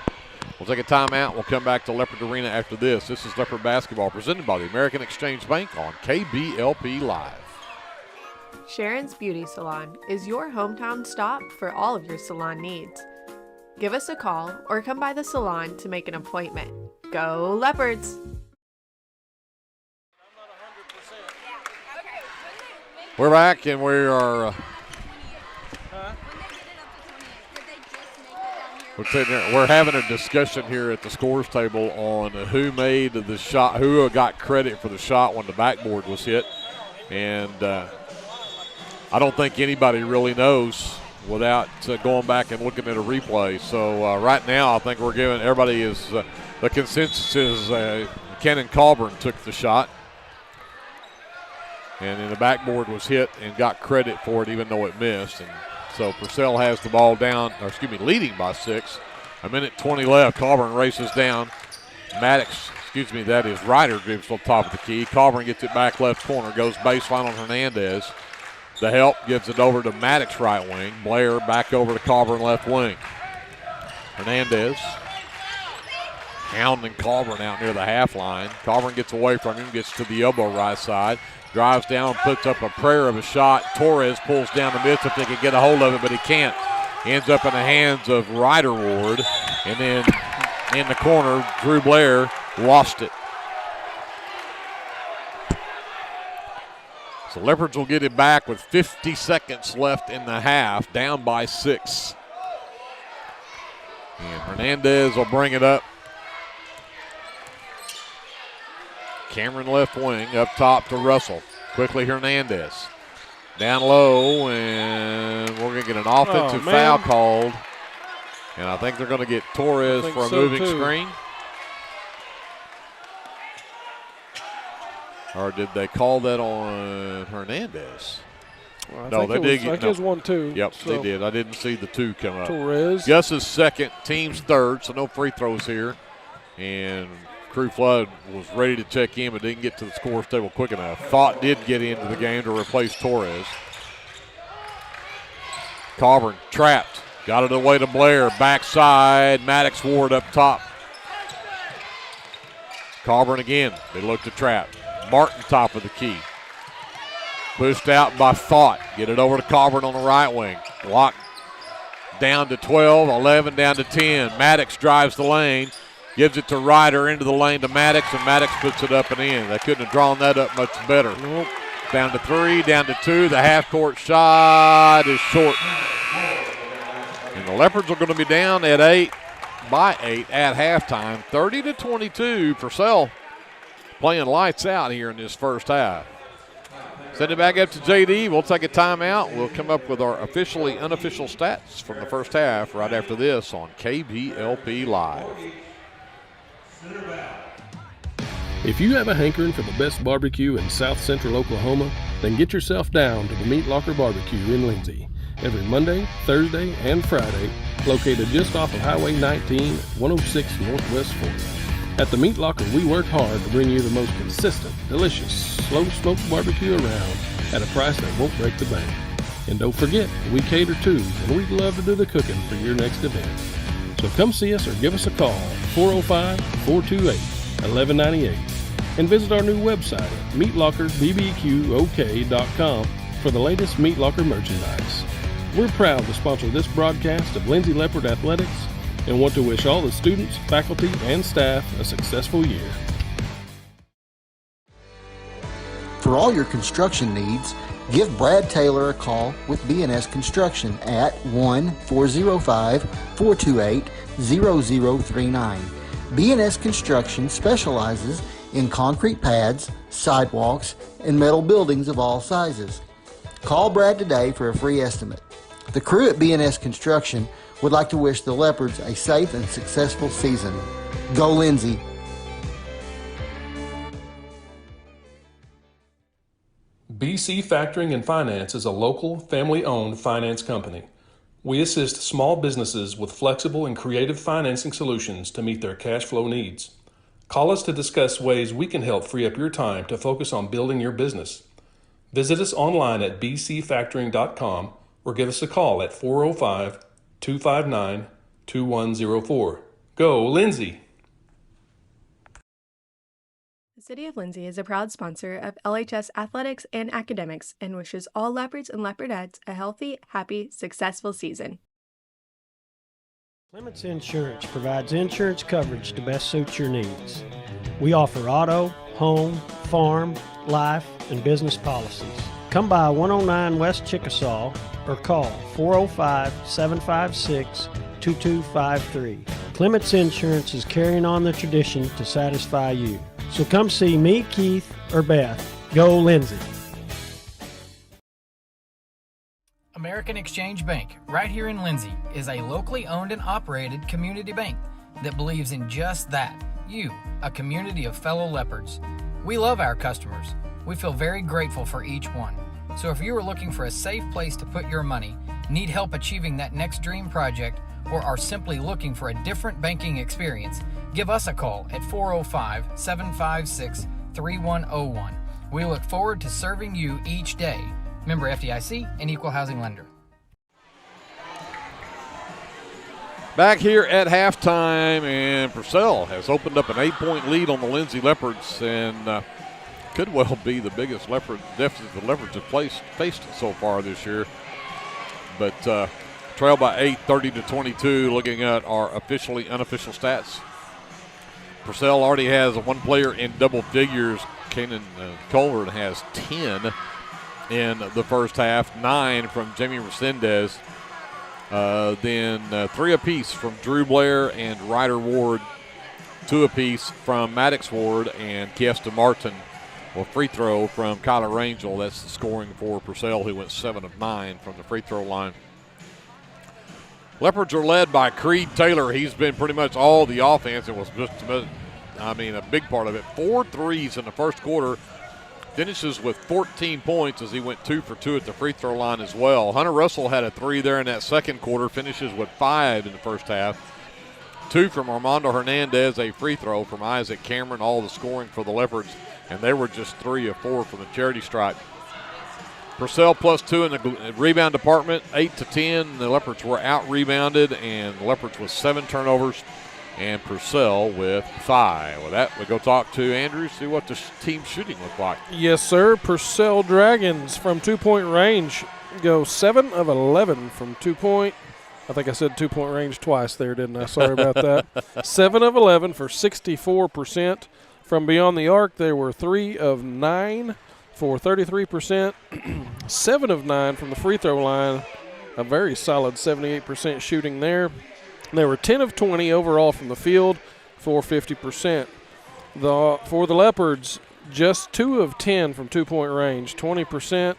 We'll take a timeout. We'll come back to Leopard Arena after this. This is Leopard Basketball presented by the American Exchange Bank on KBLP Live. Sharon's Beauty Salon is your hometown stop for all of your salon needs. Give us a call or come by the salon to make an appointment. Go Leopards! We're back, and we are we're having a discussion here at the scores table on who made the shot, who got credit for the shot when the backboard was hit. And I don't think anybody really knows without going back and looking at a replay. So right now I think we're giving everybody is the consensus is Kenan Covern took the shot. And then the backboard was hit and got credit for it even though it missed. And so Purcell has the ball down, leading by 6 A minute 20 left. Colburn races down. That is Ryder dribbles on top of the key. Colburn gets it back left corner, goes baseline on Hernandez. The help gives it over to Maddox right wing. Blair back over to Colburn left wing. Hernandez hounding Colburn out near the half line. Colburn gets away from him, gets to the elbow right side, drives down, puts up a prayer of a shot. Torres pulls down the mid if they can get a hold of it, but he can't. Ends up in the hands of Ryder Ward, and then in the corner, Drew Blair lost it. So Leopards will get it back with 50 seconds left in the half, down by 6. And Hernandez will bring it up. Cameron left wing, up top to Russell. Quickly Hernandez. Down low, and we're going to get an offensive foul called. And I think they're going to get Torres for a moving screen. Or did they call that on Hernandez? Well, no, they did. It was 1-2. Yep, so. they did. I didn't see the 2 come up. Torres. Gus's second, team's third, so no free throws here. And Crew Flood was ready to check in, but didn't get to the scores table quick enough. Thought did get into the game to replace Torres. Colburn trapped. Got it away to Blair. Backside. Maddox Ward up top. Colburn again. They look to trap. Martin top of the key. Pushed out by Thought. Get it over to Colburn on the right wing. Locked down to 12, 11 down to 10. Maddox drives the lane. Gives it to Ryder into the lane to Maddox, and Maddox puts it up and in. They couldn't have drawn that up much better. Nope. Down to 3, down to 2. The half-court shot is short. And the Leopards are going to be down at 8 by 8 at halftime. 30-22. Purcell playing lights out here in this first half. Send it back up to JD. We'll take a timeout. We'll come up with our officially unofficial stats from the first half right after this on KBLP Live. If you have a hankering for the best barbecue in South Central Oklahoma, then get yourself down to the Meat Locker Barbecue in Lindsay. Every Monday, Thursday, and Friday, located just off of Highway 19 at 106 Northwest 4th. At the Meat Locker, we work hard to bring you the most consistent, delicious, slow-smoked barbecue around at a price that won't break the bank. And don't forget, we cater too, and we'd love to do the cooking for your next event. So come see us or give us a call at 405-428-1198 and visit our new website at meatlockerbbqok.com for the latest Meat Locker merchandise. We're proud to sponsor this broadcast of Lindsay Leopard Athletics and want to wish all the students, faculty, and staff a successful year. For all your construction needs, give Brad Taylor a call with B&S Construction at 1-405-428-0039. B&S Construction specializes in concrete pads, sidewalks, and metal buildings of all sizes. Call Brad today for a free estimate. The crew at B&S Construction would like to wish the Leopards a safe and successful season. Go Lindsay! BC Factoring and Finance is a local, family-owned finance company. We assist small businesses with flexible and creative financing solutions to meet their cash flow needs. Call us to discuss ways we can help free up your time to focus on building your business. Visit us online at bcfactoring.com or give us a call at 405-259-2104. Go Lindsay! The City of Lindsay is a proud sponsor of LHS Athletics and Academics and wishes all Leopards and Leopardettes a healthy, happy, successful season. Clements Insurance provides insurance coverage to best suit your needs. We offer auto, home, farm, life, and business policies. Come by 109 West Chickasaw or call 405-756-2253. Clements Insurance is carrying on the tradition to satisfy you. So come see me, Keith, or Beth. Go Lindsay. American Exchange Bank, right here in Lindsay, is a locally owned and operated community bank that believes in just that, you, a community of fellow Leopards. We love our customers. We feel very grateful for each one. So if you are looking for a safe place to put your money, Need help achieving that next dream project, or are simply looking for a different banking experience? Give us a call at 405-756-3101. We look forward to serving you each day. Member FDIC and Equal Housing Lender. Back here at halftime, and Purcell has opened up an 8-point lead on the Lindsay Leopards, and could well be the biggest deficit the Leopards have faced so far this year. But trail by 8, 30-22. Looking at our unofficial stats, Purcell already has one player in double figures. Kanan Colvin has 10 in the first half, 9 from Jamie Resendez. Then 3 apiece from Drew Blair and Ryder Ward, 2 apiece from Maddox Ward and Kiesta Martin. Well, free throw from Kyler Rangel. That's the scoring for Purcell, who went 7 of 9 from the free throw line. Leopards are led by Creed Taylor. He's been pretty much all the offense. It was just, a big part of it. 4 threes in the first quarter. Finishes with 14 points as he went 2 for 2 at the free throw line as well. Hunter Russell had a 3 there in that second quarter. Finishes with 5 in the first half. 2 from Armando Hernandez, a free throw from Isaac Cameron. All the scoring for the Leopards, and they were just 3 of 4 from the charity stripe. Purcell plus 2 in the rebound department, 8-10. The Leopards were out-rebounded, and the Leopards with 7 turnovers, and Purcell with 5. With that, we go talk to Andrew, see what the team shooting looked like. Yes, sir. Purcell Dragons from 2-point range go 7 of 11 from 2-point. I think I said 2-point range twice there, didn't I? Sorry about that. 7 of 11 for 64%. From beyond the arc, they were 3 of 9 for 33%. 7 of 9 from the free throw line, a very solid 78% shooting there. They were 10 of 20 overall from the field for 50%. For the Leopards, just 2 of 10 from 2-point range, 20%.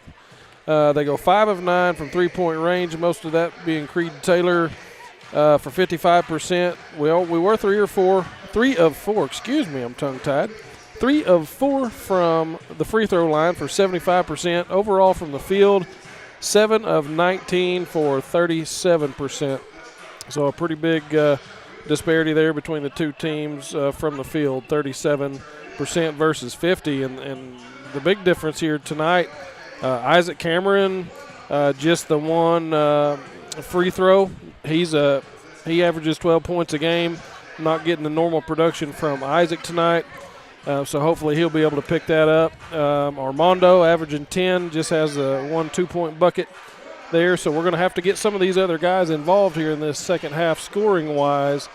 They go 5 of 9 from 3-point range, most of that being Creed Taylor for 55%. Well, we were 3 of 4, I'm tongue-tied. 3 of 4 from the free throw line for 75%. Overall from the field, 7 of 19 for 37%. So a pretty big disparity there between the two teams from the field, 37% versus 50. And the big difference here tonight, Isaac Cameron, just the one free throw. He averages 12 points a game. Not getting the normal production from Isaac tonight. So hopefully he'll be able to pick that up. Armando averaging 10, just has a 1 2-point bucket there. So we're going to have to get some of these other guys involved here in this second half scoring-wise.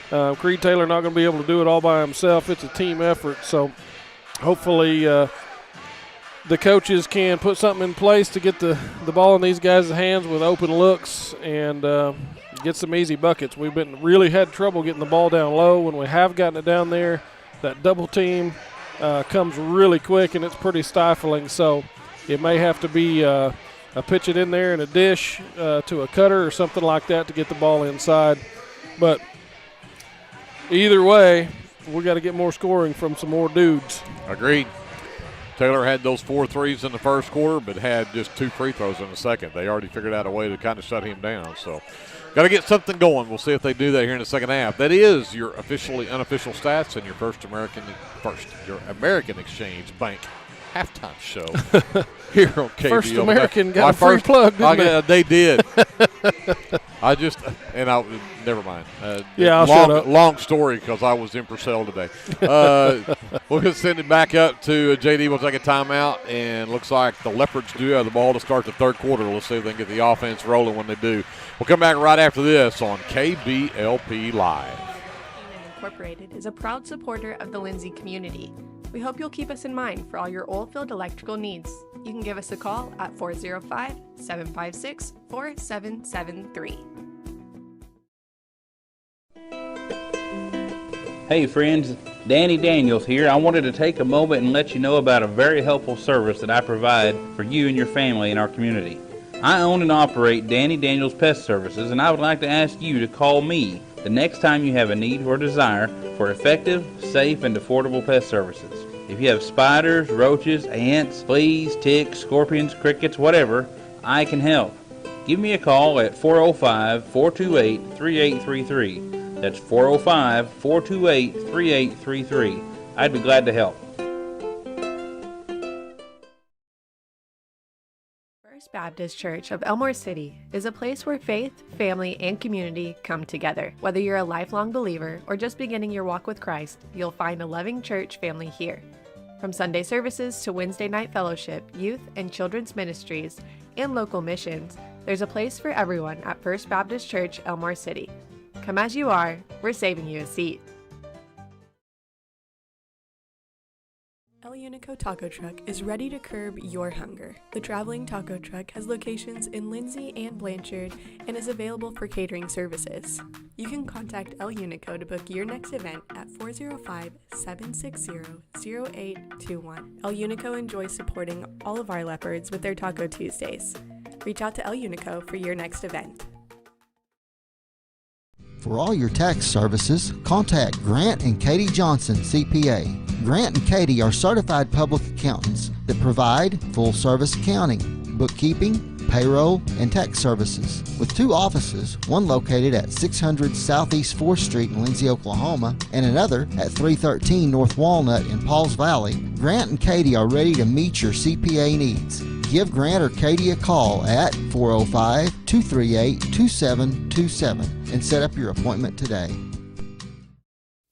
Creed Taylor not going to be able to do it all by himself. It's a team effort. So hopefully the coaches can put something in place to get the ball in these guys' hands with open looks and get some easy buckets. We've really had trouble getting the ball down low. When we have gotten it down there, that double team comes really quick and it's pretty stifling. So it may have to be a pitch it in there in a dish to a cutter or something like that to get the ball inside. But either way, we got to get more scoring from some more dudes. Agreed. Taylor had those 4 threes in the first quarter, but had just 2 free throws in the second. They already figured out a way to kind of shut him down. So got to get something going. We'll see if they do that here in the second half. That is your unofficial stats and your your American Exchange Bank halftime show here on KBL. First American got a free plug, didn't they? They did. Never mind. I'll shut up. Long story because I was in Purcell today. We're going to send it back up to JD. We'll take a timeout, and looks like the Leopards do have the ball to start the third quarter. Let's see if they can get the offense rolling when they do. We'll come back right after this on KBLP Live. Incorporated is a proud supporter of the Lindsay community. We hope you'll keep us in mind for all your oilfield electrical needs. You can give us a call at 405-756-4773. Hey friends, Danny Daniels here. I wanted to take a moment and let you know about a very helpful service that I provide for you and your family in our community. I own and operate Danny Daniels Pest Services, and I would like to ask you to call me the next time you have a need or desire for effective, safe, and affordable pest services. If you have spiders, roaches, ants, fleas, ticks, scorpions, crickets, whatever, I can help. Give me a call at 405-428-3833. That's 405-428-3833. I'd be glad to help. First Baptist Church of Elmore City is a place where faith, family, and community come together. Whether you're a lifelong believer or just beginning your walk with Christ, you'll find a loving church family here. From Sunday services to Wednesday night fellowship, youth and children's ministries, and local missions, there's a place for everyone at First Baptist Church, Elmore City. Come as you are, we're saving you a seat. El Unico Taco Truck is ready to curb your hunger. The traveling taco truck has locations in Lindsay and Blanchard and is available for catering services. You can contact El Unico to book your next event at 405-760-0821. El Unico enjoys supporting all of our leopards with their Taco Tuesdays. Reach out to El Unico for your next event. For all your tax services, contact Grant and Katie Johnson, CPA. Grant and Katie are certified public accountants that provide full-service accounting, bookkeeping, payroll, and tax services. With 2 offices, one located at 600 Southeast 4th Street in Lindsay, Oklahoma, and another at 313 North Walnut in Pauls Valley, Grant and Katie are ready to meet your CPA needs. Give Grant or Katie a call at 405-238-2727 and set up your appointment today.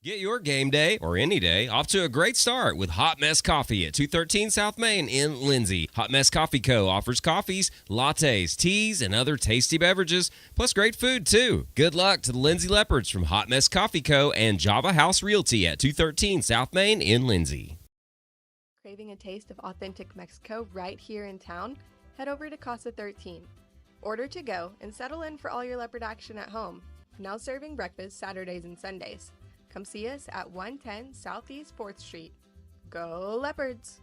Get your game day, or any day, off to a great start with Hot Mess Coffee at 213 South Main in Lindsay. Hot Mess Coffee Co. offers coffees, lattes, teas, and other tasty beverages, plus great food, too. Good luck to the Lindsay Leopards from Hot Mess Coffee Co. and Java House Realty at 213 South Main in Lindsay. Craving a taste of authentic Mexico right here in town? Head over to Casa 13. Order to go and settle in for all your leopard action at home. Now serving breakfast Saturdays and Sundays. Come see us at 110 Southeast 4th Street. Go Leopards!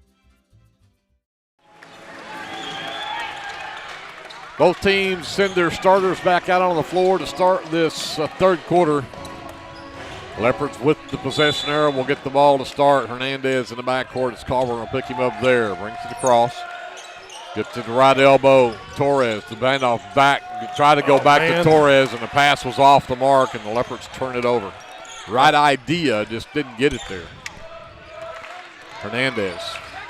Both teams send their starters back out on the floor to start this third quarter. Leopards with the possession arrow will get the ball to start. Hernandez in the backcourt. It's Carver will pick him up there. Brings it across. Gets to the right elbow. Torres, the handoff back. Try to go back to Torres, and the pass was off the mark, and the Leopards turn it over. Right idea, just didn't get it there. Hernandez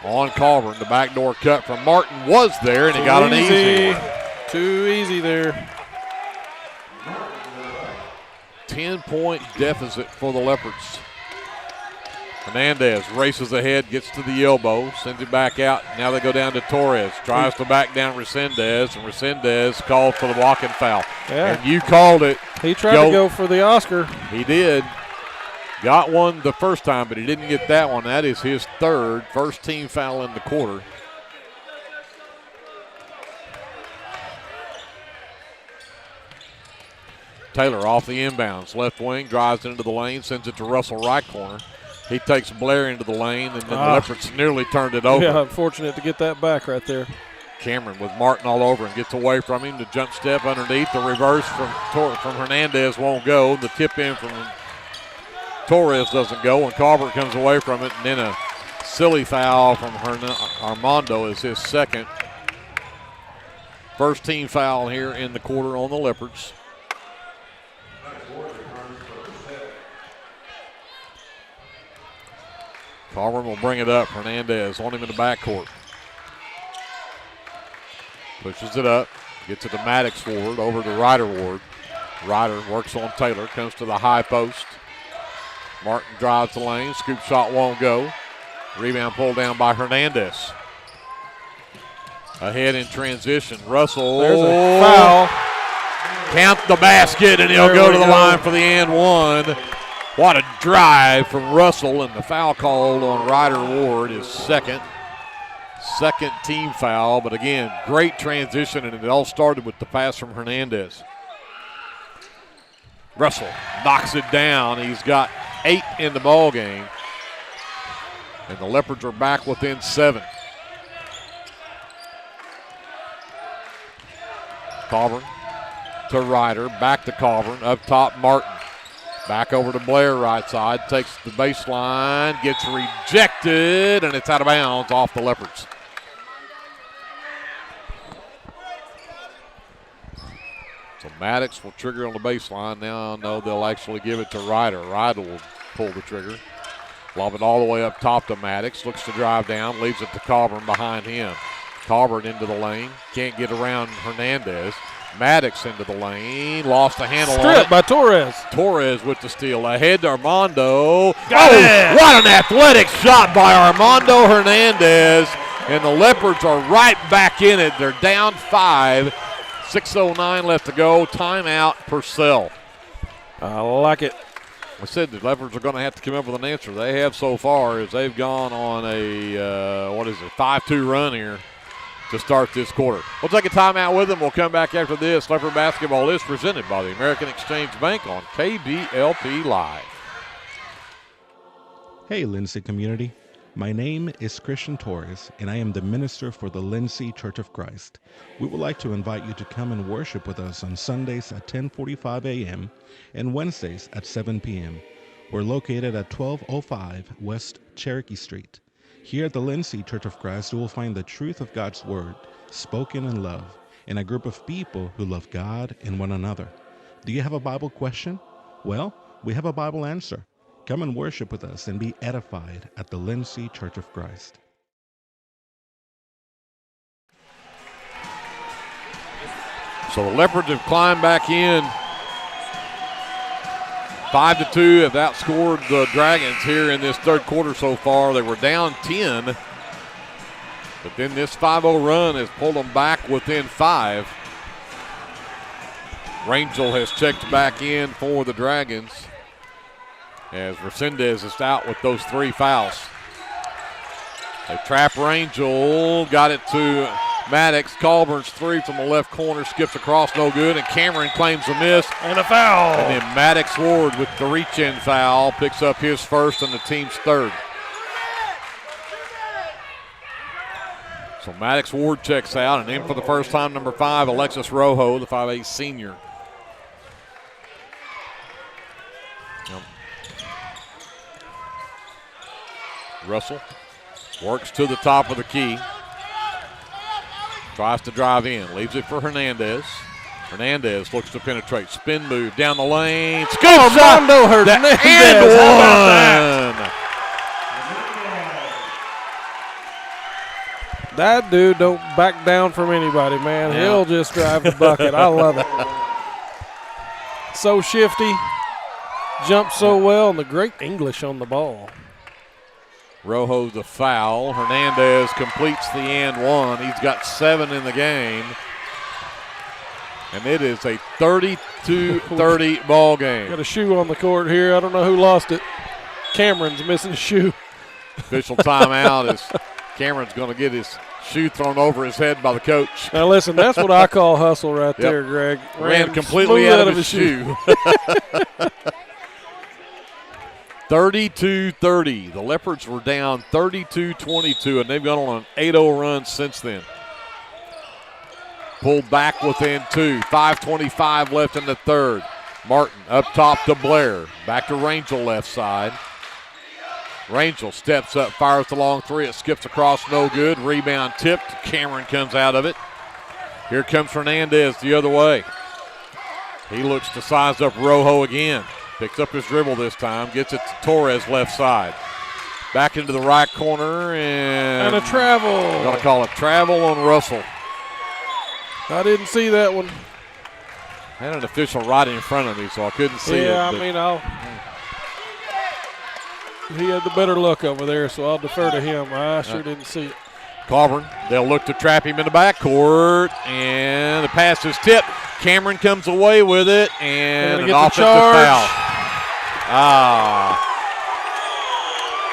on Carver. The backdoor cut from Martin was there, and he got an easy one. Too easy there. 10-point deficit for the Leopards. Hernandez races ahead, gets to the elbow, sends it back out. Now they go down to Torres. Tries to back down Resendez, and Resendez called for the walking foul. Yeah. And you called it. He tried to go for the Oscar. He did. Got one the first time, but he didn't get that one. That is his third. First team foul in the quarter. Taylor off the inbounds. Left wing, drives into the lane, sends it to Russell right corner. He takes Blair into the lane, and then the Leopards nearly turned it over. Yeah, unfortunate to get that back right there. Cameron with Martin all over and gets away from him. The jump step underneath. The reverse from Hernandez won't go. The tip in from Torres doesn't go, and Carver comes away from it, and then a silly foul from Armando is his second. First team foul here in the quarter on the Leopards. Carver will bring it up. Hernandez on him in the backcourt. Pushes it up. Gets it to Maddox forward. Over to Ryder Ward. Ryder works on Taylor. Comes to the high post. Martin drives the lane. Scoop shot won't go. Rebound pulled down by Hernandez. Ahead in transition. Russell. There's a foul. Count the basket, and he'll go to the line for the and one. What a drive from Russell, and the foul called on Ryder Ward is second team foul, but again, great transition, and it all started with the pass from Hernandez. Russell knocks it down. He's got 8 in the ball game, and the Leopards are back within 7. Carver to Ryder, back to Carver, up top Martin. Back over to Blair, right side, takes the baseline, gets rejected, and it's out of bounds off the Leopards. So Maddox will trigger on the baseline. Now I know they'll actually give it to Ryder. Ryder will pull the trigger. Lob it all the way up top to Maddox. Looks to drive down. Leaves it to Coburn behind him. Coburn into the lane. Can't get around Hernandez. Maddox into the lane. Lost the handle on it. Strip by Torres. Torres with the steal. Ahead to Armando. Got it. What an athletic shot by Armando Hernandez. And the Leopards are right back in it. They're down 5. 6:09 left to go. Timeout, Purcell. I like it. I said the Leopards are going to have to come up with an answer. They have so far as they've gone on a, 5-2 run here to start this quarter. We'll take a timeout with them. We'll come back after this. Leopard basketball is presented by the American Exchange Bank on KBLP Live. Hey, Lindsay community. My name is Christian Torres, and I am the minister for the Lindsay Church of Christ. We would like to invite you to come and worship with us on Sundays at 10:45 a.m. and Wednesdays at 7 p.m. We're located at 1205 West Cherokee Street. Here at the Lindsay Church of Christ, you will find the truth of God's Word, spoken in love, and a group of people who love God and one another. Do you have a Bible question? Well, we have a Bible answer. Come and worship with us and be edified at the Lindsay Church of Christ. So the Leopards have climbed back in. 5-2 have outscored the Dragons here in this third quarter so far. They were down 10. But then this 5-0 run has pulled them back within 5. Rangel has checked back in for the Dragons, as Resendez is out with those 3 fouls. They trap Rangel, got it to Maddox. Colburn's 3 from the left corner, skips across, no good, and Cameron claims a miss. And a foul. And then Maddox Ward with the reach-in foul, picks up his first and the team's third. So Maddox Ward checks out, and in for the first time, number 5, Alexis Rojo, the 5'8" senior. Russell works to the top of the key. Tries to drive in. Leaves it for Hernandez. Hernandez looks to penetrate. Spin move down the lane. Scoop shot. Armando Hernandez. And one. That dude don't back down from anybody, man. Yeah. He'll just drive the bucket. I love it. So shifty. Jumps so well, and the great English on the ball. Rojo the foul. Hernandez completes the and one. He's got 7 in the game. And it is a 32-30 ball game. Got a shoe on the court here. I don't know who lost it. Cameron's missing a shoe. Official timeout is Cameron's going to get his shoe thrown over his head by the coach. Now listen, that's what I call hustle right there, Greg. Ran completely out of his shoe. 32-30. The Leopards were down 32-22, and they've gone on an 8-0 run since then. Pulled back within 2. 5:25 left in the third. Martin up top to Blair. Back to Rangel left side. Rangel steps up, fires the long 3. It skips across, no good. Rebound tipped. Cameron comes out of it. Here comes Hernandez the other way. He looks to size up Rojo again. Picks up his dribble this time. Gets it to Torres left side. Back into the right corner. And a travel. We're going to call it travel on Russell. I didn't see that one. I had an official right in front of me, so I couldn't see it. Yeah, I mean, he had the better look over there, so I'll defer to him. I sure didn't see it. Coburn, they'll look to trap him in the backcourt, and the pass is tipped. Cameron comes away with it, and an offensive foul.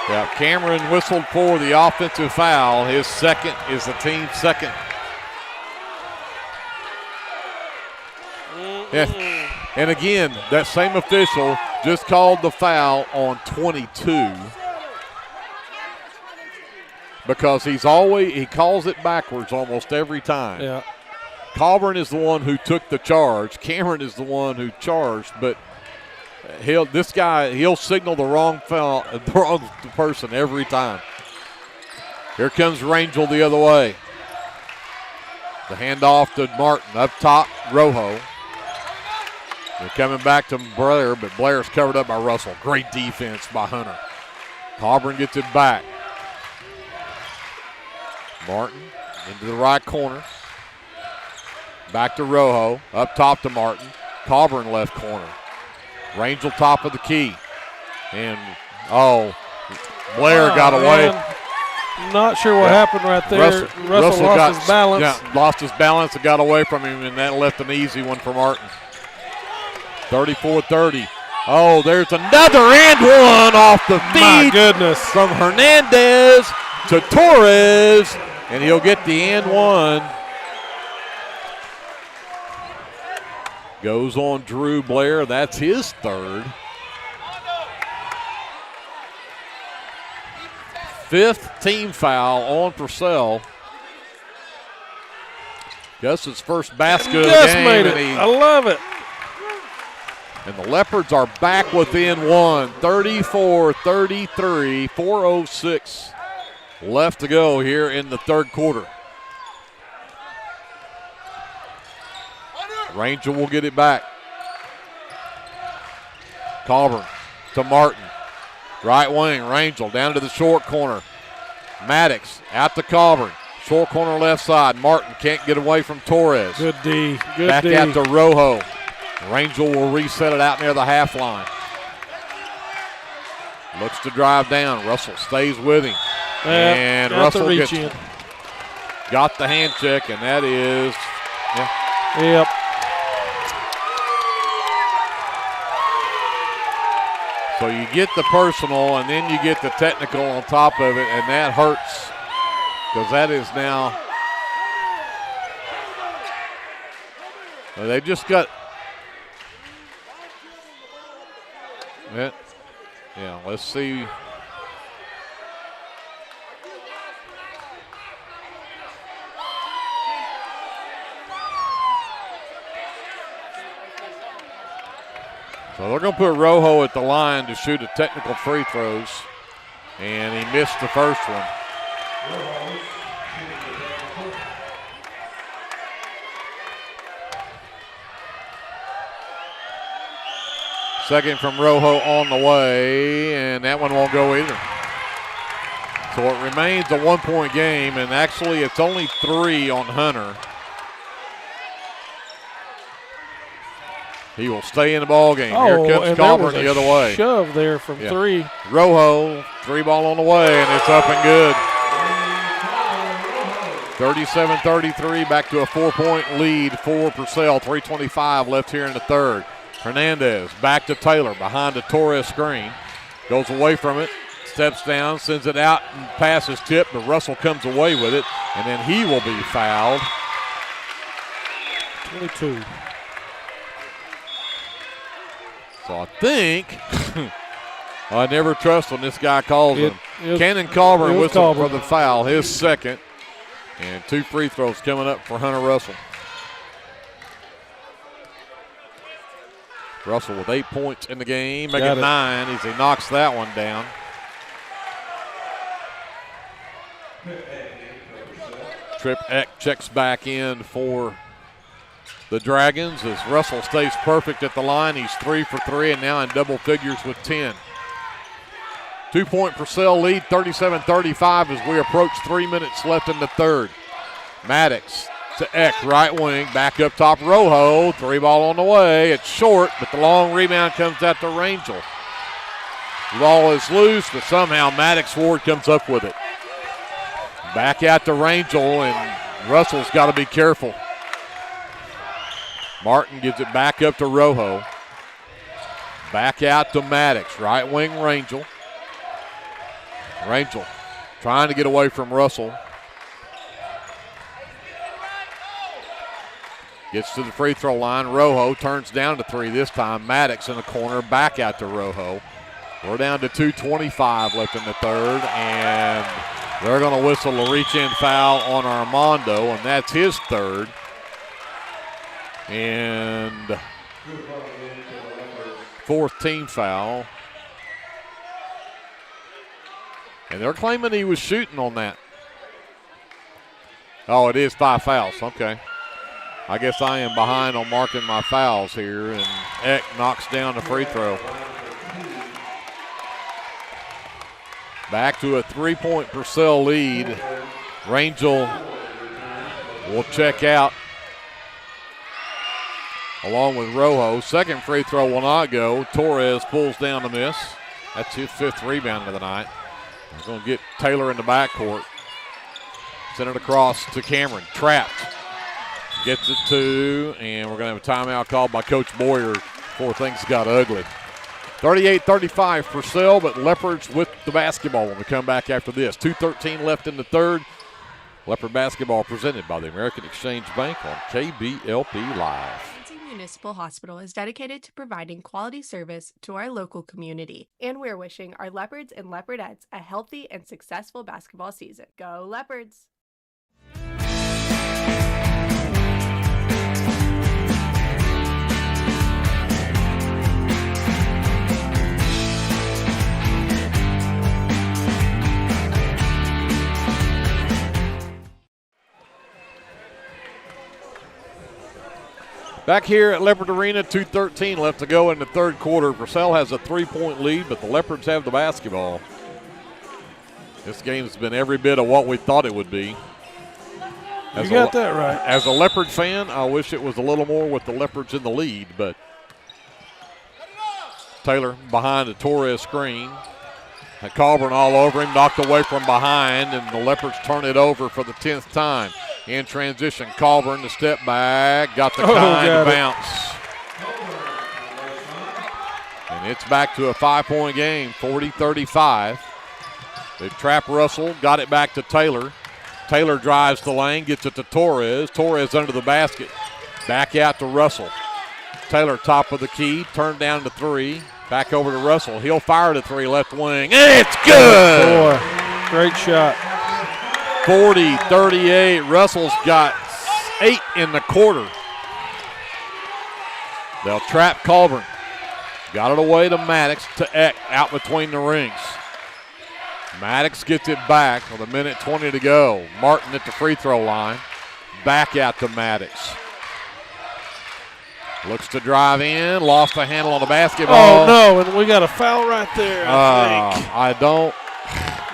Yeah, Cameron whistled for the offensive foul. His second is the team's second. Yeah. And again, that same official just called the foul on 22 because he calls it backwards almost every time. Yeah. Coburn is the one who took the charge. Cameron is the one who charged, but he'll signal the wrong foul, the wrong person every time. Here comes Rangel the other way. The handoff to Martin up top, Rojo. They're coming back to Blair, but Blair's covered up by Russell. Great defense by Hunter. Coburn gets it back. Martin into the right corner. Back to Rojo. Up top to Martin. Coburn left corner. Rangel top of the key. And, Blair got away. Man. Not sure what happened right there. Russell lost his balance. Yeah, lost his balance and got away from him, and that left an easy one for Martin. 34-30. Oh, there's another and one off the feet. My goodness. From Hernandez to Torres, and he'll get the and one. Goes on Drew Blair. That's his third. Fifth team foul on Purcell. Gus's first basket of the Gus game. made it. I love it. And the Leopards are back within one. 34-33. 4:06 left to go here in the third quarter. Rangel will get it back. Coburn to Martin. Right wing, Rangel down to the short corner. Maddox out to Coburn. Short corner left side. Martin can't get away from Torres. Good D. Good back D. out to Rojo. Rangel will reset it out near the half line. Looks to drive down. Russell stays with him. And Russell got the hand check, and that is, Yep. So you get the personal, and then you get the technical on top of it, and that hurts because that is now. They just got. Yeah, let's see. So they're going to put Rojo at the line to shoot a technical free throws, and he missed the first one. Second from Rojo on the way, and that one won't go either. So it remains a 1-point game, and actually it's only 3 on Hunter. He will stay in the ball game. Here comes Coburn the other way. Shove there from 3. Rojo, 3 ball on the way, and it's up and good. 37-33, back to a 4-point lead for Purcell. 3:25 left here in the third. Hernandez back to Taylor behind the Torres screen. Goes away from it, steps down, sends it out, and passes tip, but Russell comes away with it, and then he will be fouled. 22. So I think, I never trust when this guy calls him. Cannon Coburn whistled for the foul, his second, and 2 free throws coming up for Hunter Russell. Russell with 8 points in the game, making 9 as he knocks that one down. Trip Eck checks back in for the Dragons as Russell stays perfect at the line. He's 3 for 3 and now in double figures with 10. 2-point Purcell lead, 37-35 as we approach 3 minutes left in the third. Maddox to Eck, right wing, back up top Rojo, 3 ball on the way. It's short, but the long rebound comes out to Rangel. The ball is loose, but somehow Maddox Ward comes up with it. Back out to Rangel, and Russell's got to be careful. Martin gives it back up to Rojo. Back out to Maddox, right wing Rangel. Rangel trying to get away from Russell. Gets to the free throw line. Rojo turns down to 3 this time. Maddox in the corner, back out to Rojo. We're down to 2:25 left in the third, and they're going to whistle a reach-in foul on Armando, and that's his third. And 4th team foul. And they're claiming he was shooting on that. Oh, it is 5 fouls. Okay. I guess I am behind on marking my fouls here, and Eck knocks down the free throw. Back to a 3-point Purcell lead. Rangel will check out along with Rojo. Second free throw will not go. Torres pulls down the miss. That's his 5th rebound of the night. We're going to get Taylor in the backcourt. Send it across to Cameron. Trapped. Gets it to, and we're going to have a timeout called by Coach Boyer before things got ugly. 38-35 Purcell, but Leopards with the basketball when we come back after this. 2:13 left in the third. Leopard basketball presented by the American Exchange Bank on KBLP Live. Lindsay Municipal Hospital is dedicated to providing quality service to our local community, and we're wishing our Leopards and Leopardettes a healthy and successful basketball season. Go Leopards! Back here at Leopard Arena, 2:13 left to go in the third quarter. Purcell has a 3-point lead, but the Leopards have the basketball. This game's been every bit of what we thought it would be. You got that right. As a Leopard fan, I wish it was a little more with the Leopards in the lead, but Taylor behind the Torres screen. Had Colburn all over him, knocked away from behind, and the Leopards turn it over for the 10th time. In transition, Colburn the step back, got the kind bounce. And it's back to a 5-point game, 40-35. They trap Russell, got it back to Taylor. Taylor drives the lane, gets it to Torres. Torres under the basket, back out to Russell. Taylor top of the key, turned down to 3. Back over to Russell. He'll fire to 3, left wing. It's good! Boy, great shot. 40-38. Russell's got 8 in the quarter. They'll trap Colburn. Got it away to Maddox, to Eck, out between the rings. Maddox gets it back with 1:20 to go. Martin at the free throw line. Back out to Maddox. Looks to drive in, lost the handle on the basketball. Oh, no, and we got a foul right there, I think. I don't.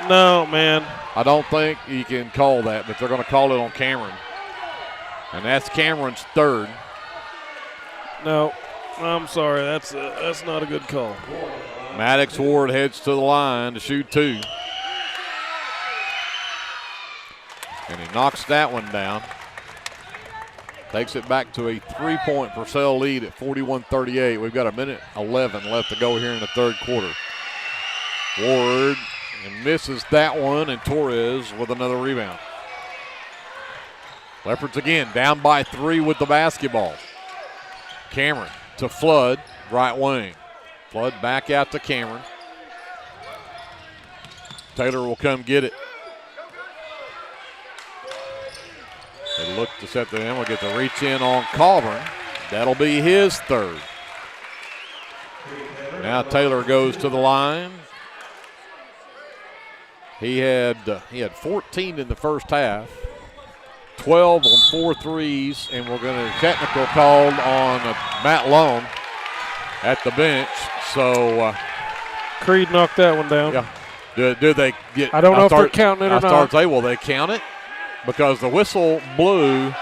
No, man. I don't think you can call that, but they're going to call it on Cameron. And that's Cameron's 3rd. No, I'm sorry. That's not a good call. Maddox Ward heads to the line to shoot 2. And he knocks that one down. Takes it back to a 3-point Purcell lead at 41-38. We've got 1:11 left to go here in the third quarter. Ward and misses that one, and Torres with another rebound. Leopards again down by 3 with the basketball. Cameron to Flood, right wing. Flood back out to Cameron. Taylor will come get it. They look to set the end. We'll get the reach in on Colburn. That'll be his 3rd. Now Taylor goes to the line. He had 14 in the first half, 12 on 4 threes, and we're going to technical called on Matt Lone at the bench. So Creed knocked that one down. Yeah. Do they get? I don't know if they're counting it or not. Will they count it? Because the whistle blew,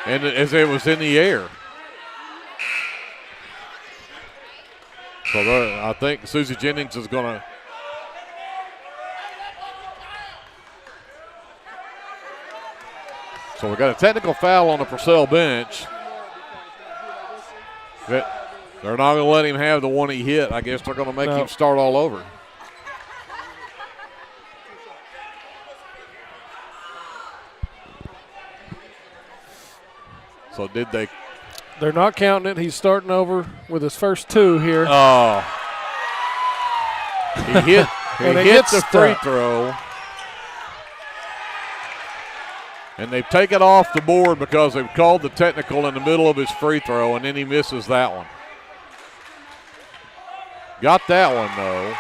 and as it was in the air. So I think Susie Jennings is going to. So we got a technical foul on the Purcell bench. They're not going to let him have the one he hit. I guess they're going to make him start all over. So did they? They're not counting it. He's starting over with his first 2 here. Oh. He hit the free throw. And they've taken off the board because they've called the technical in the middle of his free throw, and then he misses that one. Got that one, though.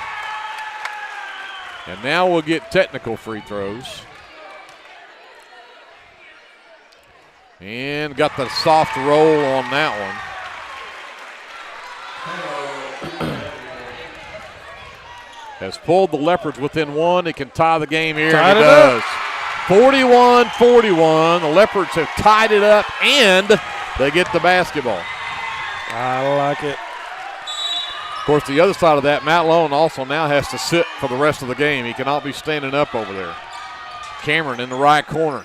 And now we'll get technical free throws. And got the soft roll on that one. Has pulled the Leopards within one. It can tie the game here, and it does. 41-41. The Leopards have tied it up, and they get the basketball. I like it. Of course, the other side of that, Matt Lone also now has to sit for the rest of the game. He cannot be standing up over there. Cameron in the right corner.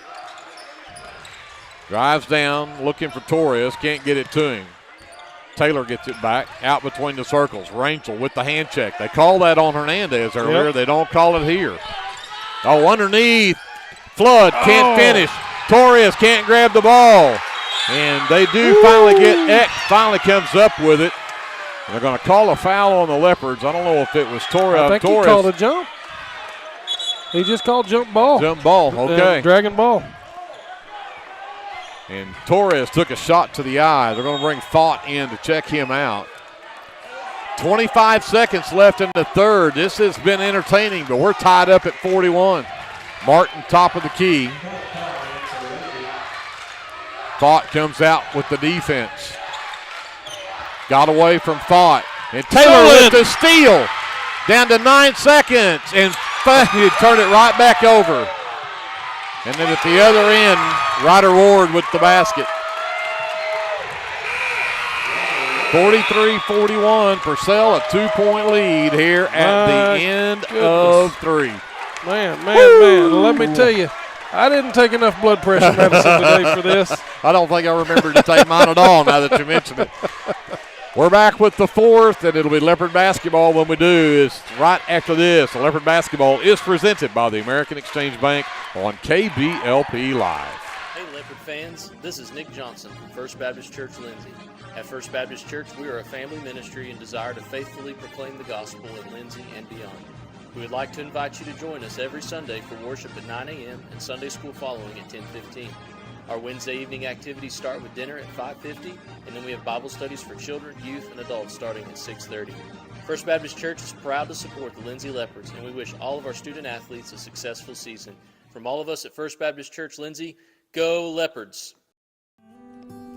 Drives down, looking for Torres. Can't get it to him. Taylor gets it back, out between the circles. Rangel with the hand check. They call that on Hernandez earlier. Yep. They don't call it here. Oh, underneath. Flood can't finish. Torres can't grab the ball. And they do finally get Eck, finally comes up with it. And they're going to call a foul on the Leopards. I don't know if it was Torres. I think he called a jump. He just called jump ball. Jump ball, okay. Dragon ball. And Torres took a shot to the eye. They're going to bring Thought in to check him out. 25 seconds left in the third. This has been entertaining, but we're tied up at 41. Martin top of the key. Thought comes out with the defense. Got away from Thought. And Taylor with the steal. Down to 9 seconds. And he turned it right back over. And then at the other end, Ryder Ward with the basket. 43-41. Purcell a 2-point lead here at the end of three. Man. Let me tell you, I didn't take enough blood pressure medicine today for this. I don't think I remember to take mine at all now that you mentioned it. We're back with the fourth, and it'll be Leopard basketball when we do. Is right after this. The Leopard basketball is presented by the American Exchange Bank on KBLP Live. Hey, Leopard fans. This is Nick Johnson from First Baptist Church, Lindsay. At First Baptist Church, we are a family ministry and desire to faithfully proclaim the gospel in Lindsay and beyond. We would like to invite you to join us every Sunday for worship at 9 a.m. and Sunday school following at 10:15. Our Wednesday evening activities start with dinner at 5:50, and then we have Bible studies for children, youth, and adults starting at 6:30. First Baptist Church is proud to support the Lindsay Leopards, and we wish all of our student athletes a successful season. From all of us at First Baptist Church Lindsay, go Leopards!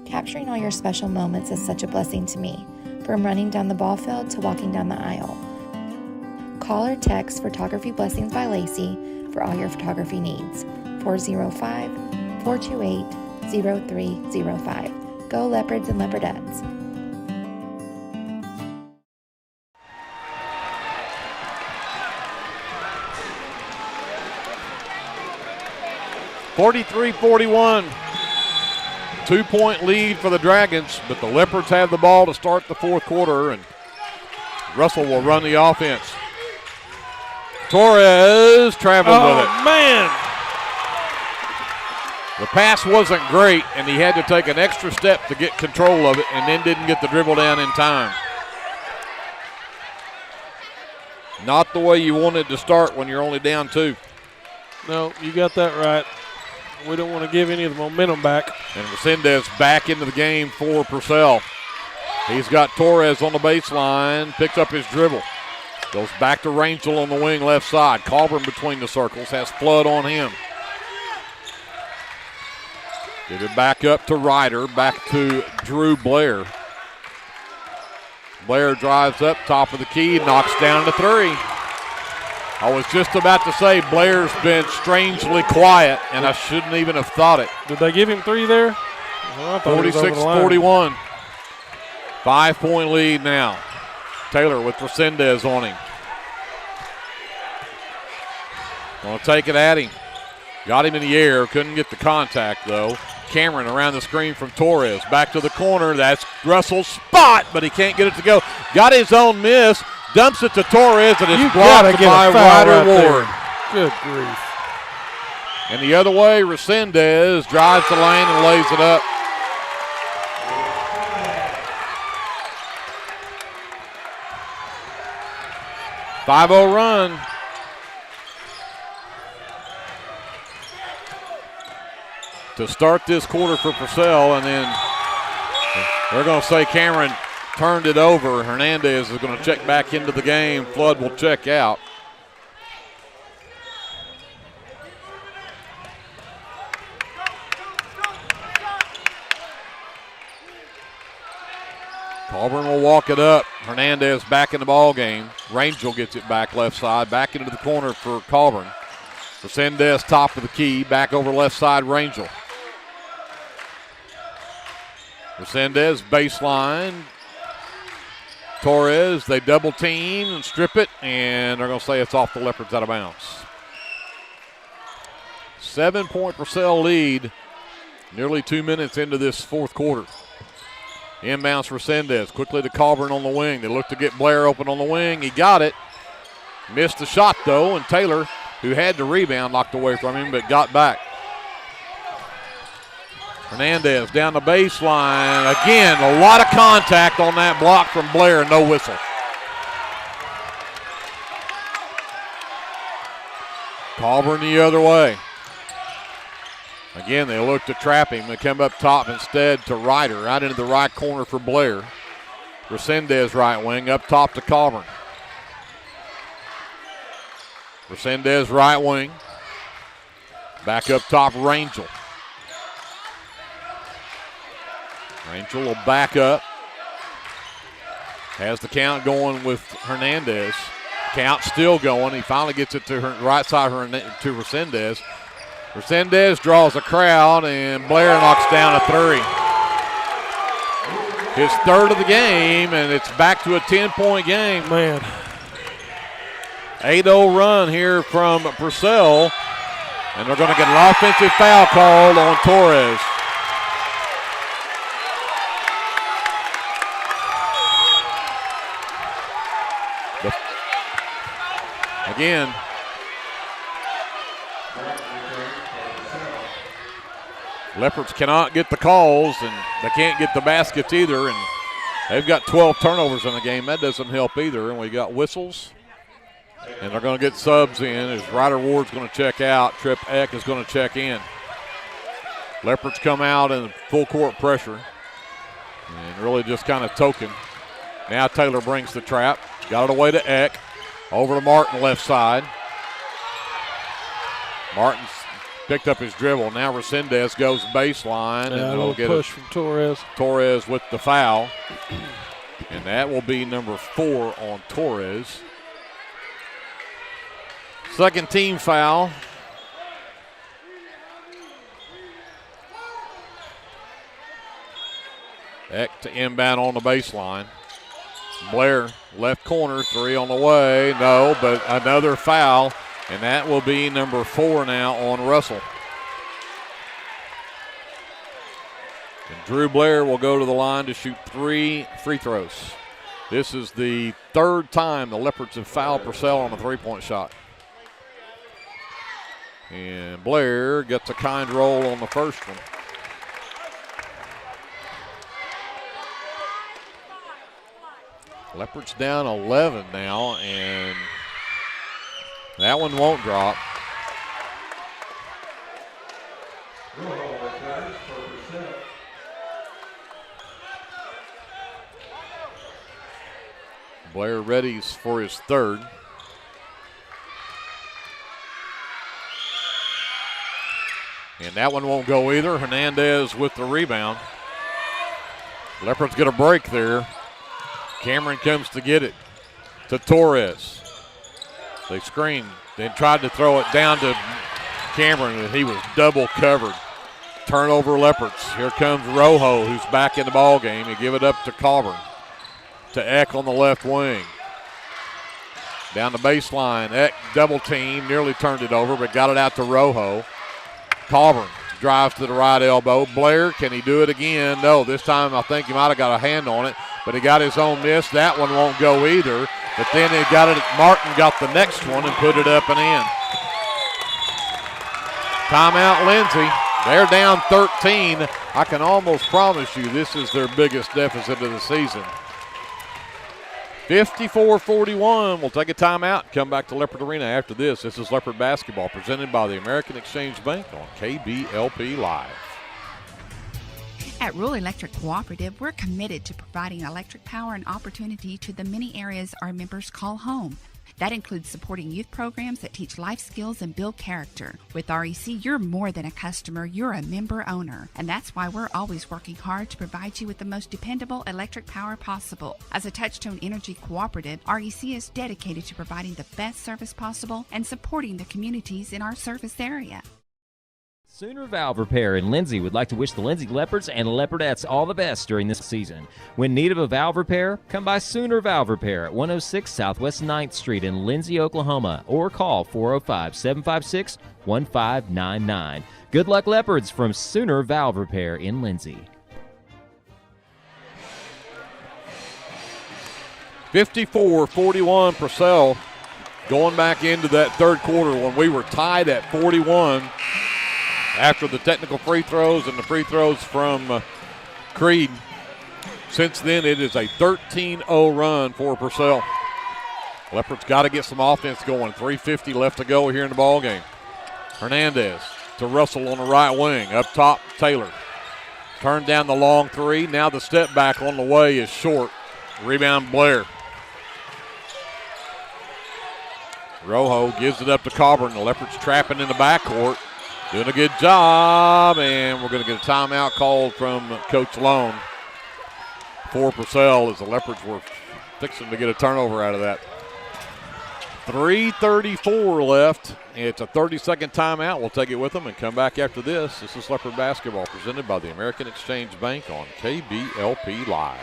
Capturing all your special moments is such a blessing to me, from running down the ball field to walking down the aisle. Call or text Photography Blessings by Lacey for all your photography needs. 405-428-0305. Go Leopards and Leopardettes. (43-41). 2-point lead for the Dragons, but the Leopards have the ball to start the fourth quarter, and Russell will run the offense. Torres traveling with it. Oh, man. The pass wasn't great, and he had to take an extra step to get control of it, and then didn't get the dribble down in time. Not the way you wanted to start when you're only down 2. No, you got that right. We don't want to give any of the momentum back. And Resendez back into the game for Purcell. He's got Torres on the baseline, picks up his dribble. Goes back to Rangel on the wing left side. Colburn between the circles, has Flood on him. Give it back up to Ryder, back to Drew Blair. Blair drives up, top of the key, knocks down the three. I was just about to say Blair's been strangely quiet, and I shouldn't even have thought it. Did they give him 3 there? 46-41. 5-point lead now. Taylor with Resendez on him. Going to take it at him. Got him in the air. Couldn't get the contact, though. Cameron around the screen from Torres. Back to the corner. That's Russell's spot, but he can't get it to go. Got his own miss. Dumps it to Torres, and it's blocked by Ryder Ward. Good grief. And the other way, Resendez drives the lane and lays it up. .50 run. To start this quarter for Purcell, and then they're going to say Cameron turned it over. Hernandez is going to check back into the game. Flood will check out. Auburn will walk it up. Hernandez back in the ball game. Rangel gets it back left side, back into the corner for Auburn. Resendez top of the key, back over left side, Rangel. Resendez baseline. Torres, they double team and strip it, and they're going to say it's off the Leopards out of bounds. 7-point Purcell lead, nearly 2 minutes into this fourth quarter. Inbounds for Resendez, quickly to Colburn on the wing. They look to get Blair open on the wing. He got it. Missed the shot, though, and Taylor, who had the rebound, knocked away from him, but got back. Hernandez down the baseline. Again, a lot of contact on that block from Blair, no whistle. Colburn the other way. Again, they look to trap him. They come up top instead to Ryder, right into the right corner for Blair. Resendez right wing, up top to Colburn. Resendez right wing. Back up top, Rangel. Rangel will back up. Has the count going with Hernandez. Count still going. He finally gets it to her right side to Resendez. Resendez draws a crowd, and Blair knocks down a three. His third of the game, and it's back to a 10-point game. Man. 8-0 run here from Purcell, and they're going to get an offensive foul called on Torres. Again, Leopards cannot get the calls, and they can't get the baskets either, and they've got 12 turnovers in the game. That doesn't help either, and we got whistles, and they're going to get subs in as Ryder Ward's going to check out. Trip Eck is going to check in. Leopards come out in full court pressure and really just kind of token. Now Taylor brings the trap. Got it away to Eck. Over to Martin left side. Martin's picked up his dribble. Now Resendez goes baseline. Yeah, and we'll get push from Torres. Torres with the foul. And that will be number 4 on Torres. Second team foul. Eck to inbound on the baseline. Blair, left corner, 3 on the way. No, but another foul, and that will be number 4 now on Russell. And Drew Blair will go to the line to shoot 3 free throws. This is the third time the Leopards have fouled Purcell on a three-point shot. And Blair gets a kind roll on the first one. Leopards down 11 now, and that one won't drop. Blair readies for his third. And that one won't go either. Hernandez with the rebound. Leopards get a break there. Cameron comes to get it to Torres. They screen, then tried to throw it down to Cameron, and he was double covered. Turnover Leopards. Here comes Rojo, who's back in the ball game. They give it up to Colburn. To Eck on the left wing. Down the baseline. Eck double team, nearly turned it over, but got it out to Rojo. Colburn drives to the right elbow. Blair, can he do it again? No, this time I think he might have got a hand on it, but he got his own miss. That one won't go either. But then he got it. Martin got the next one and put it up and in. Timeout, Lindsay. They're down 13. I can almost promise you this is their biggest deficit of the season. 54-41. We'll take a timeout and come back to Leopard Arena after this. This is Leopard Basketball presented by the American Exchange Bank on KBLP Live. At Rural Electric Cooperative, we're committed to providing electric power and opportunity to the many areas our members call home. That includes supporting youth programs that teach life skills and build character. With REC, you're more than a customer, you're a member owner. And that's why we're always working hard to provide you with the most dependable electric power possible. As a Touchstone Energy Cooperative, REC is dedicated to providing the best service possible and supporting the communities in our service area. Sooner Valve Repair in Lindsay would like to wish the Lindsay Leopards and Leopardettes all the best during this season. When in need of a valve repair, come by Sooner Valve Repair at 106 Southwest 9th Street in Lindsay, Oklahoma, or call 405-756-1599. Good luck, Leopards, from Sooner Valve Repair in Lindsay. 54-41 Purcell going back into that third quarter when we were tied at 41. After the technical free throws and the free throws from Creed. Since then, it is a 13-0 run for Purcell. Leopards got to get some offense going. 3:50 left to go here in the ball game. Hernandez to Russell on the right wing. Up top, Taylor. Turned down the long three. Now the step back on the way is short. Rebound, Blair. Rojo gives it up to Coburn. The Leopards trapping in the backcourt. Doing a good job, and we're going to get a timeout called from Coach Lone for Purcell as the Leopards were fixing to get a turnover out of that. 3:34 left. It's a 30-second timeout. We'll take it with them and come back after this. This is Leopard basketball presented by the American Exchange Bank on KBLP Live.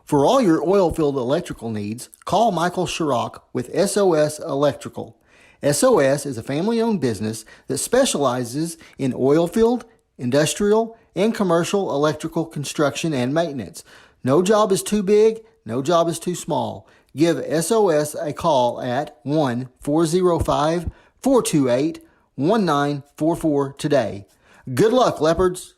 For all your oil-filled electrical needs, call Michael Sharrock with SOS Electrical. SOS is a family-owned business that specializes in oil-filled, industrial, and commercial electrical construction and maintenance. No job is too big, no job is too small. Give SOS a call at 1-405-428-1944 today. Good luck, Leopards!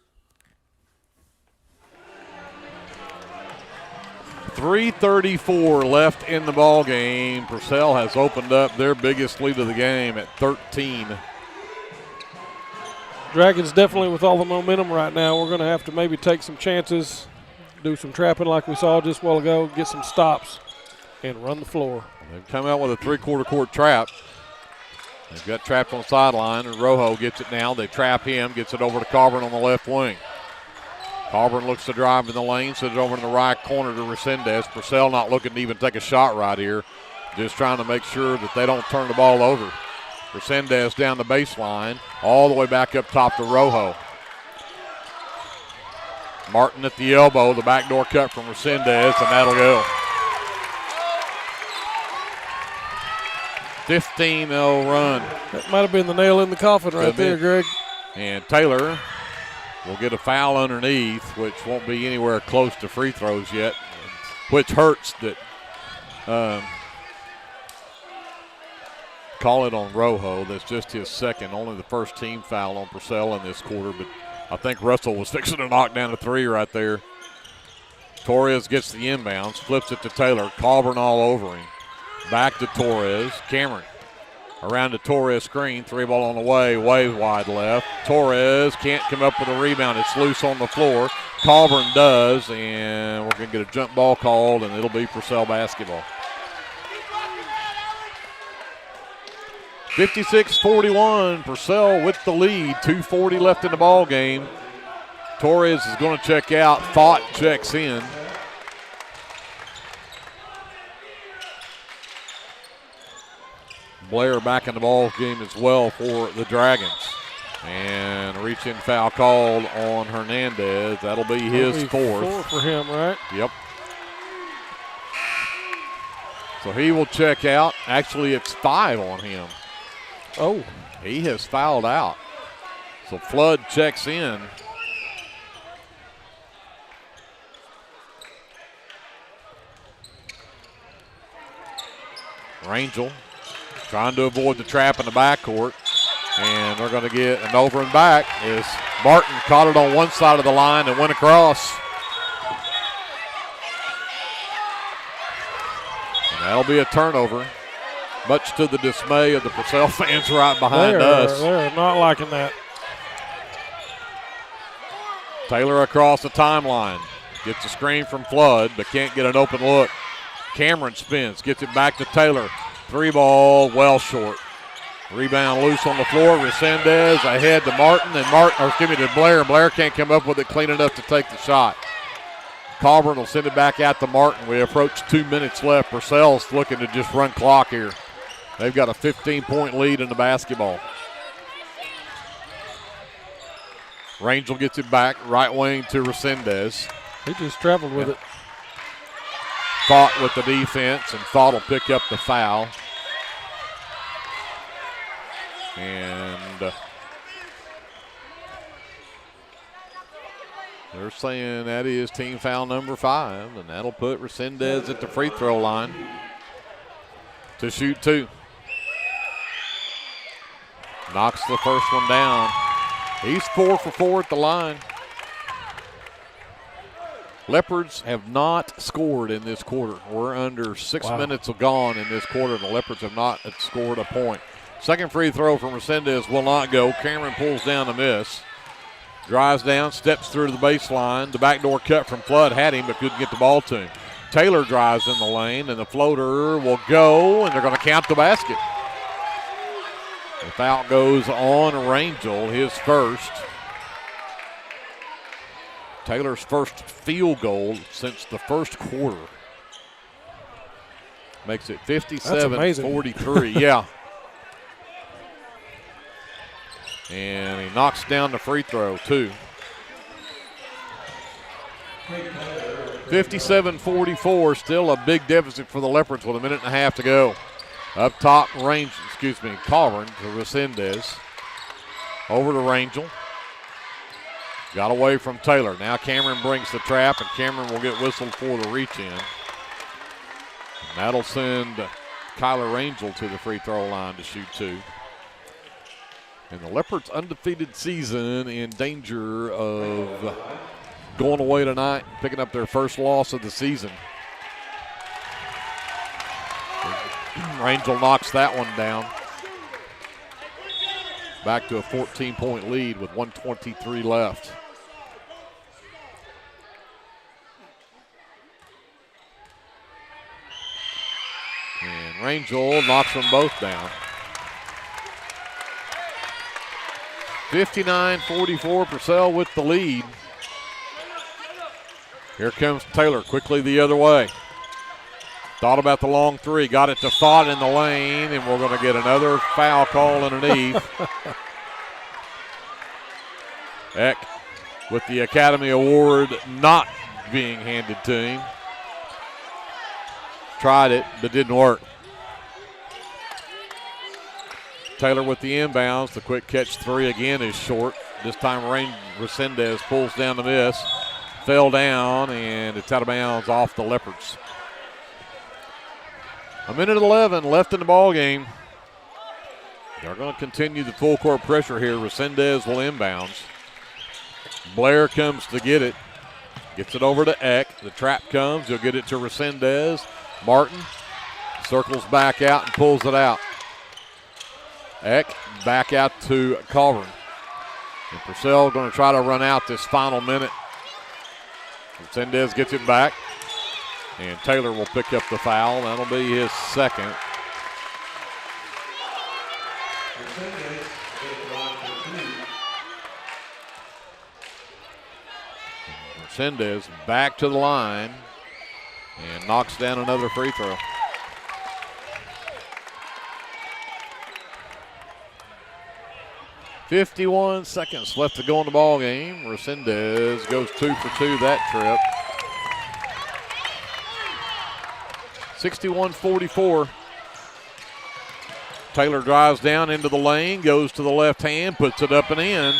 3:34 left in the ball game. Purcell has opened up their biggest lead of the game at 13. Dragons definitely with all the momentum right now. We're going to have to maybe take some chances, do some trapping like we saw just a while ago, get some stops, and run the floor. They've come out with a three-quarter court trap. They've got trapped on the sideline, and Rojo gets it now. They trap him, gets it over to Coburn on the left wing. Coburn looks to drive in the lane, sends it over in the right corner to Resendez. Purcell not looking to even take a shot right here, just trying to make sure that they don't turn the ball over. Resendez down the baseline, all the way back up top to Rojo. Martin at the elbow, the backdoor cut from Resendez, and that'll go. 15-0 run. That might have been the nail in the coffin right there, Greg. And Taylor will get a foul underneath, which won't be anywhere close to free throws yet, which hurts that call it on Rojo. That's just his second, only the first team foul on Purcell in this quarter, but I think Russell was fixing to knock down a three right there. Torres gets the inbounds, flips it to Taylor, Coburn all over him. Back to Torres, Cameron. Around the Torres screen, three ball on the way wide left. Torres can't come up with a rebound. It's loose on the floor. Coburn does, and we're going to get a jump ball called, and it'll be Purcell basketball. 56-41, Purcell with the lead. 2:40 left in the ball game. Torres is going to check out. Fott checks in. Blair back in the ball game as well for the Dragons. And reach-in foul called on Hernandez. That'll be his fourth. Four for him, right? Yep. So he will check out. Actually, it's 5 on him. Oh. He has fouled out. So Flood checks in. Rangel trying to avoid the trap in the backcourt. And they're going to get an over and back as Martin caught it on one side of the line and went across. And that'll be a turnover, much to the dismay of the Purcell fans right behind us. They're not liking that. Taylor across the timeline. Gets a screen from Flood, but can't get an open look. Cameron spins, gets it back to Taylor. 3-ball, well short. Rebound loose on the floor. Resendez ahead to Martin, and to Blair. Blair can't come up with it clean enough to take the shot. Colburn will send it back out to Martin. We approach 2 minutes left. Purcell's looking to just run clock here. They've got a 15-point lead in the basketball. Rangel gets it back, right wing to Resendez. He just traveled with it. Fought with the defense, and Thought will pick up the foul. And they're saying that is team foul number 5, and that'll put Resendez at the free throw line to shoot 2. Knocks the first one down. He's 4 for 4 at the line. Leopards have not scored in this quarter. We're under 6 minutes gone in this quarter. The Leopards have not scored a point. Second free throw from Resendez will not go. Cameron pulls down the miss. Drives down, steps through to the baseline. The backdoor cut from Flood had him, but couldn't get the ball to him. Taylor drives in the lane, and the floater will go, and they're going to count the basket. The foul goes on Rangel, his first. Taylor's first field goal since the first quarter. Makes it 57-43. Yeah. And he knocks down the free throw, too. 57-44, still a big deficit for the Leopards with a minute and a half to go. Up top, Colburn to Resendez. Over to Rangel. Got away from Taylor. Now Cameron brings the trap, and Cameron will get whistled for the reach in. And that'll send Kyler Rangel to the free throw line to shoot 2. And the Leopards' undefeated season in danger of going away tonight, picking up their first loss of the season. Rangel knocks that one down. Back to a 14-point lead with 1:23 left. And Rangel knocks them both down. 59-44, Purcell with the lead. Here comes Taylor quickly the other way. Thought about the long three, got it to Thought in the lane, and we're going to get another foul call underneath. Eck with the Academy Award not being handed to him. Tried it, but didn't work. Taylor with the inbounds. The quick catch three again is short. This time Resendez pulls down the miss. Fell down, and it's out of bounds off the Leopards. A minute 11 left in the ball game. They're going to continue the full court pressure here. Resendez will inbounds. Blair comes to get it. Gets it over to Eck. The trap comes. He'll get it to Resendez. Martin circles back out and pulls it out. Eck back out to Colburn. And Purcell going to try to run out this final minute. Resendez gets it back. And Taylor will pick up the foul. That'll be his second. Resendez back to the line and knocks down another free throw. .51 seconds left to go in the ball game. Resendez goes 2 for 2 that trip. 61-44. Taylor drives down into the lane, goes to the left hand, puts it up and in.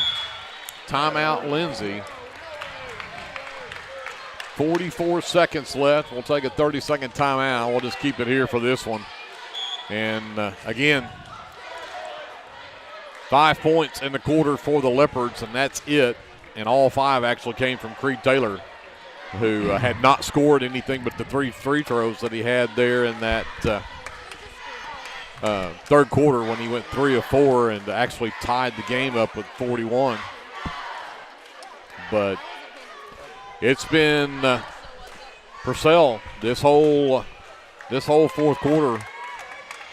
Timeout, Lindsay. 44 seconds left. We'll take a 30-second timeout. We'll just keep it here for this one. And again, 5 points in the quarter for the Leopards, and that's it. And all 5 actually came from Creed Taylor, who had not scored anything but the 3 free throws that he had there in that third quarter when he went 3 of 4 and actually tied the game up with 41. But It's been Purcell this whole fourth quarter.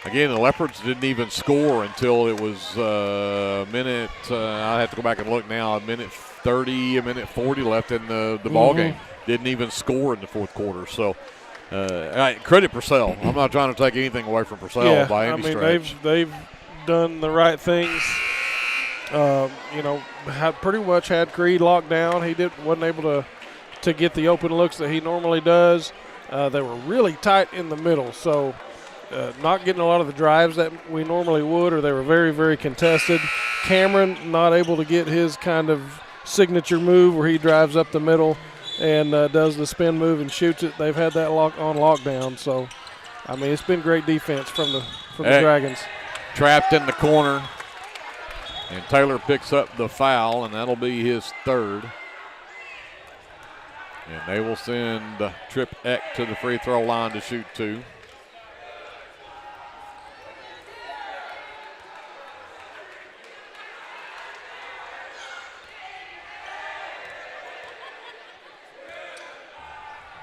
Again, the Leopards didn't even score until it was a minute. I have to go back and look now. A minute 30, a minute 40 left in the ball game. Didn't even score in the fourth quarter. So, credit Purcell. I'm not trying to take anything away from Purcell by any stretch. They've done the right things. Pretty much had Creed locked down. He wasn't able to get the open looks that he normally does. They were really tight in the middle, so not getting a lot of the drives that we normally would, or they were very, very contested. Cameron not able to get his kind of signature move where he drives up the middle and does the spin move and shoots it. They've had that on lockdown, so it's been great defense from the Dragons. Trapped in the corner, and Taylor picks up the foul, and that'll be his third. And they will send Trip Eck to the free throw line to shoot two.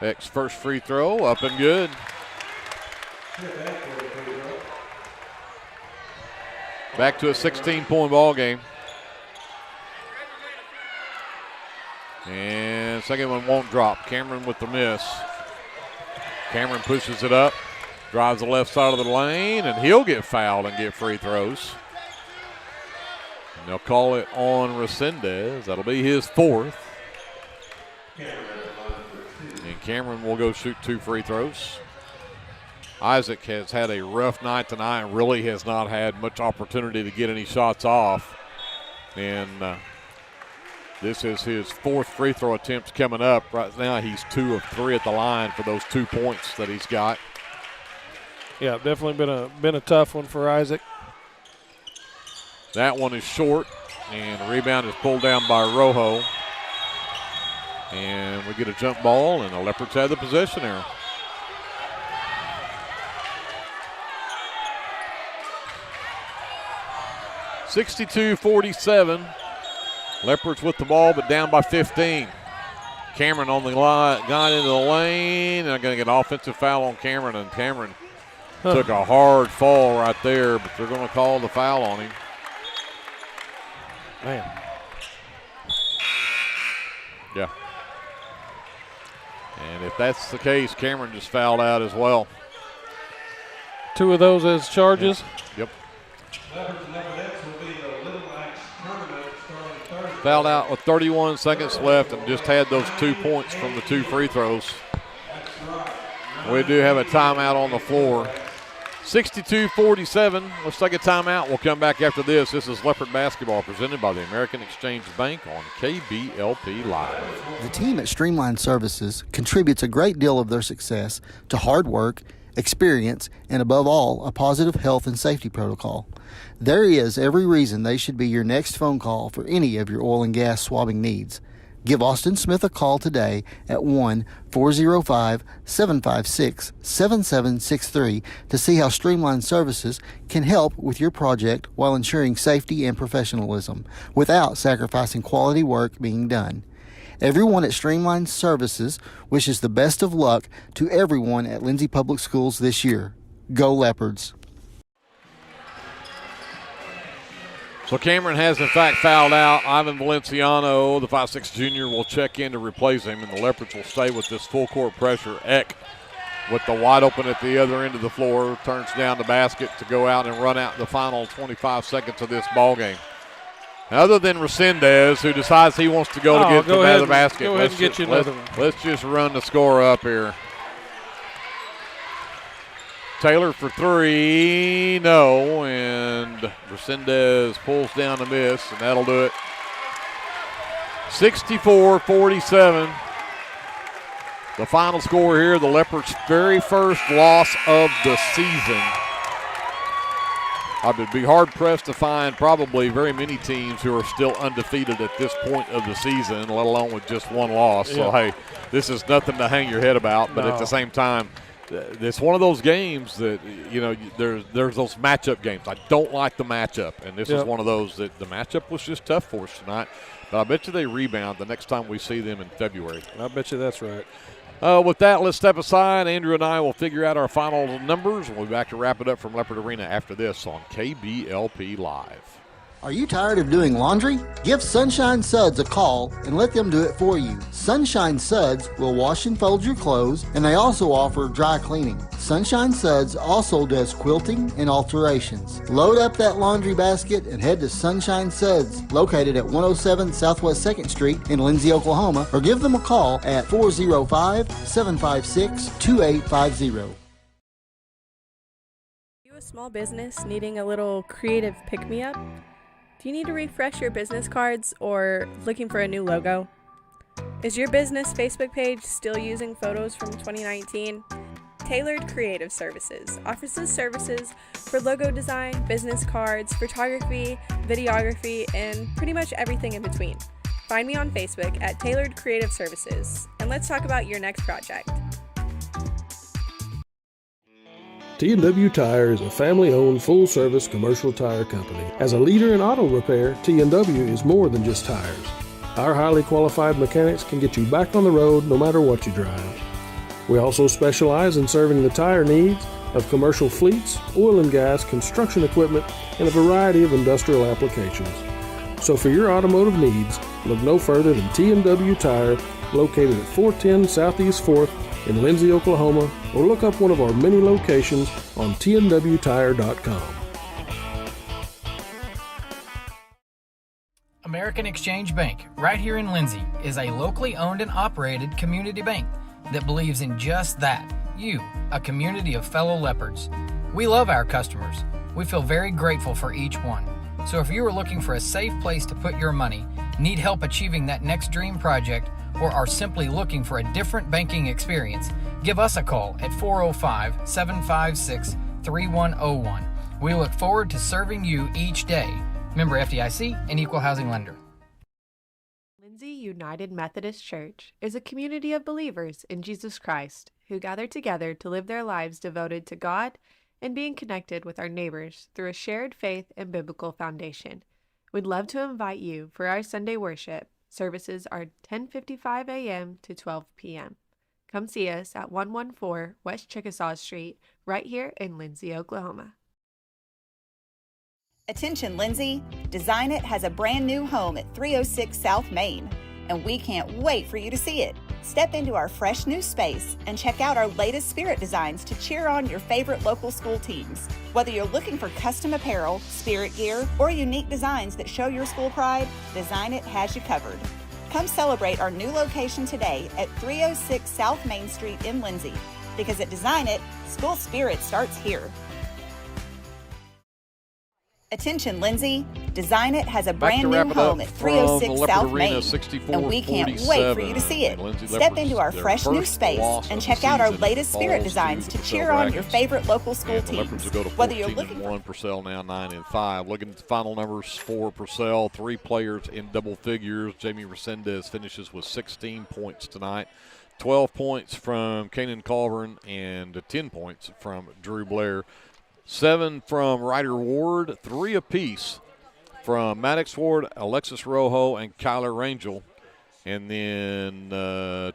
Eck's first free throw up and good. Back to a 16-point ball game. And second one won't drop. Cameron with the miss. Cameron pushes it up, drives the left side of the lane, and he'll get fouled and get free throws. And they'll call it on Resendez. That'll be his fourth. And Cameron will go shoot two free throws. Isaac has had a rough night tonight and really has not had much opportunity to get any shots off. And this is his fourth free throw attempt coming up. Right now he's 2 of 3 at the line for those 2 points that he's got. Yeah, definitely been a tough one for Isaac. That one is short, and the rebound is pulled down by Rojo. And we get a jump ball, and the Leopards have the possession arrow. (62-47). Leopards with the ball, but down by 15. Cameron on the line, got into the lane, and I'm going to get an offensive foul on Cameron, and Cameron took a hard fall right there, but they're going to call the foul on him. Man. Yeah. And if that's the case, Cameron just fouled out as well. 2 of those as charges. Yep. Fouled out with 31 seconds left and just had those 2 points from the 2 free throws. We do have a timeout on the floor. 62-47. Let's take a timeout. We'll come back after this. This is Leopard basketball presented by the American Exchange Bank on KBLP Live. The team at Streamline Services contributes a great deal of their success to hard work, experience, and above all, a positive health and safety protocol. There is every reason they should be your next phone call for any of your oil and gas swabbing needs. Give Austin Smith a call today at 1-405-756-7763 to see how Streamline Services can help with your project while ensuring safety and professionalism without sacrificing quality work being done. Everyone at Streamline Services wishes the best of luck to everyone at Lindsay Public Schools this year. Go Leopards! So Cameron has, in fact, fouled out. Ivan Valenciano, the 5'6" junior, will check in to replace him, and the Leopards will stay with this full-court pressure. Eck with the wide open at the other end of the floor, turns down the basket to go out and run out the final 25 seconds of this ball game. Other than Resendez, who decides he wants to go to get the basket. Go ahead and get you another one. Let's just run the score up here. Taylor for 3, no, and Resendez pulls down the miss, and that'll do it. 64-47. The final score here, the Leopards' very first loss of the season. I would be hard-pressed to find probably very many teams who are still undefeated at this point of the season, let alone with just one loss. Yeah. So, hey, this is nothing to hang your head about, but at the same time, it's one of those games that, there's those matchup games. I don't like the matchup, and this is one of those that the matchup was just tough for us tonight. But I bet you they rebound the next time we see them in February. I bet you that's right. With that, let's step aside. Andrew and I will figure out our final numbers. We'll be back to wrap it up from Leopard Arena after this on KBLP Live. Are you tired of doing laundry? Give Sunshine Suds a call and let them do it for you. Sunshine Suds will wash and fold your clothes, and they also offer dry cleaning. Sunshine Suds also does quilting and alterations. Load up that laundry basket and head to Sunshine Suds, located at 107 Southwest 2nd Street in Lindsay, Oklahoma, or give them a call at 405-756-2850. You a small business needing a little creative pick-me-up? Do you need to refresh your business cards or looking for a new logo? Is your business Facebook page still using photos from 2019? Tailored Creative Services offers services for logo design, business cards, photography, videography, and pretty much everything in between. Find me on Facebook at Tailored Creative Services, and let's talk about your next project. T&W Tire is a family-owned, full-service commercial tire company. As a leader in auto repair, T&W is more than just tires. Our highly qualified mechanics can get you back on the road no matter what you drive. We also specialize in serving the tire needs of commercial fleets, oil and gas, construction equipment, and a variety of industrial applications. So for your automotive needs, look no further than T&W Tire, located at 410 Southeast 4th in Lindsay, Oklahoma, or look up one of our many locations on tnwtire.com. American Exchange Bank, right here in Lindsay, is a locally owned and operated community bank that believes in just that, you, a community of fellow leopards. We love our customers. We feel very grateful for each one. So if you are looking for a safe place to put your money, need help achieving that next dream project, or are simply looking for a different banking experience, give us a call at 405-756-3101. We look forward to serving you each day. Member FDIC and Equal Housing Lender. Lindsay United Methodist Church is a community of believers in Jesus Christ who gather together to live their lives devoted to God and being connected with our neighbors through a shared faith and biblical foundation. We'd love to invite you for our Sunday worship. Services are 10:55 a.m. to 12 p.m. Come see us at 114 West Chickasaw Street, right here in Lindsay, Oklahoma. Attention, Lindsay. Design It has a brand new home at 306 South Main, and we can't wait for you to see it. Step into our fresh new space and check out our latest spirit designs to cheer on your favorite local school teams. Whether you're looking for custom apparel, spirit gear, or unique designs that show your school pride, Design It has you covered. Come celebrate our new location today at 306 South Main Street in Lindsay, because at Design It, school spirit starts here. Attention, Lindsay. Design It has a brand new home at 306 South Main, and we can't wait for you to see it. Step into our fresh new space and check out our latest spirit designs to cheer on your favorite local school teams. Whether you're looking for Purcell now 9-5. Looking at the final numbers for Purcell, 3 players in double figures. Jamie Resendez finishes with 16 points tonight. 12 points from Kanan Colburn and 10 points from Drew Blair. 7 from Ryder Ward, 3 apiece from Maddox Ward, Alexis Rojo, and Kyler Rangel. And then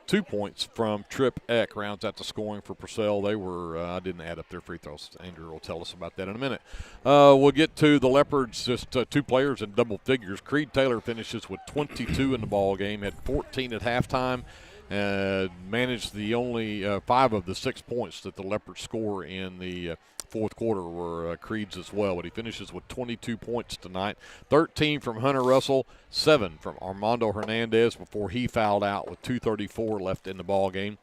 2 points from Trip Eck rounds out the scoring for Purcell. They were, I didn't add up their free throws. Andrew will tell us about that in a minute. We'll get to the Leopards, just 2 players in double figures. Creed Taylor finishes with 22 in the ball game, had 14 at halftime. Managed the only 5 of the 6 points that the Leopards score in the fourth quarter were Creed's as well, but he finishes with 22 points tonight. 13 from Hunter Russell, 7 from Armando Hernandez before he fouled out with 2:34 left in the ball game.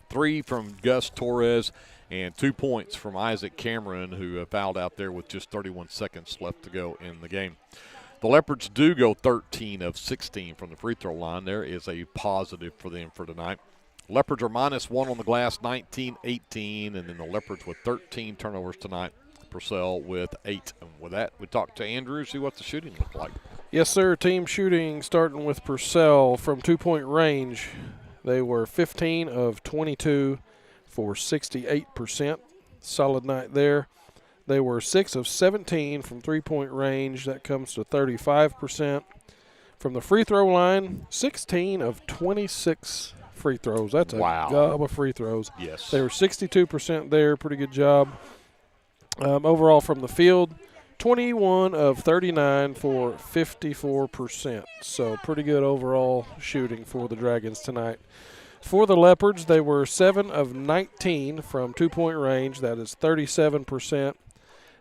3 from Gus Torres, and 2 points from Isaac Cameron, who fouled out there with just 31 seconds left to go in the game. The Leopards do go 13 of 16 from the free throw line. There is a positive for them for tonight. Leopards are -1 on the glass, 19-18, and then the Leopards with 13 turnovers tonight. Purcell with 8. And with that, we talked to Andrew, see what the shooting looked like. Yes, sir. Team shooting starting with Purcell from 2-point range. They were 15 of 22, for 68%. Solid night there. They were 6 of 17 from three-point range. That comes to 35%. From the free throw line, 16 of 26 free throws. That's a gob of free throws. Yes. They were 62% there. Pretty good job. Overall from the field, 21 of 39 for 54%. So pretty good overall shooting for the Dragons tonight. For the Leopards, they were 7 of 19 from two-point range. That is 37%.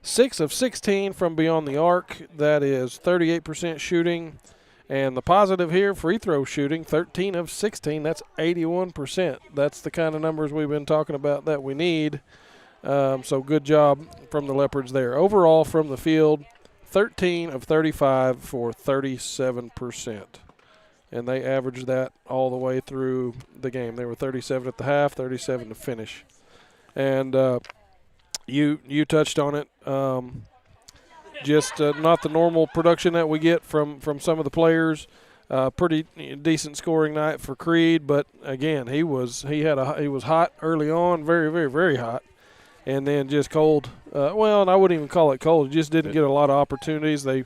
6 of 16 from beyond the arc. That is 38% shooting. And the positive here, free throw shooting, 13 of 16. That's 81%. That's the kind of numbers we've been talking about that we need. So good job from the Leopards there. Overall from the field, 13 of 35 for 37%. And they averaged that all the way through the game. They were 37 at the half, 37 to finish. And you touched on it. Just not the normal production that we get from some of the players. Pretty decent scoring night for Creed, but again, he was hot early on, very, very, very hot, and then just cold. And I wouldn't even call it cold. He just didn't get a lot of opportunities. They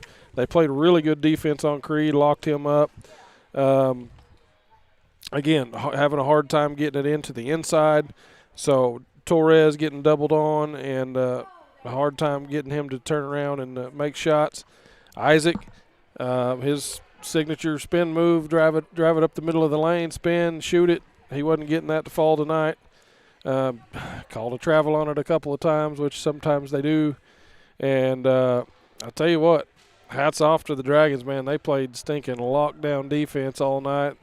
played really good defense on Creed, locked him up. Again, having a hard time getting it into the inside. So Torres getting doubled on and a hard time getting him to turn around and make shots. Isaac, his signature spin move, drive it up the middle of the lane, spin, shoot it. He wasn't getting that to fall tonight. Called a travel on it a couple of times, which sometimes they do. And I'll tell you what, hats off to the Dragons, man. They played stinking lockdown defense all night.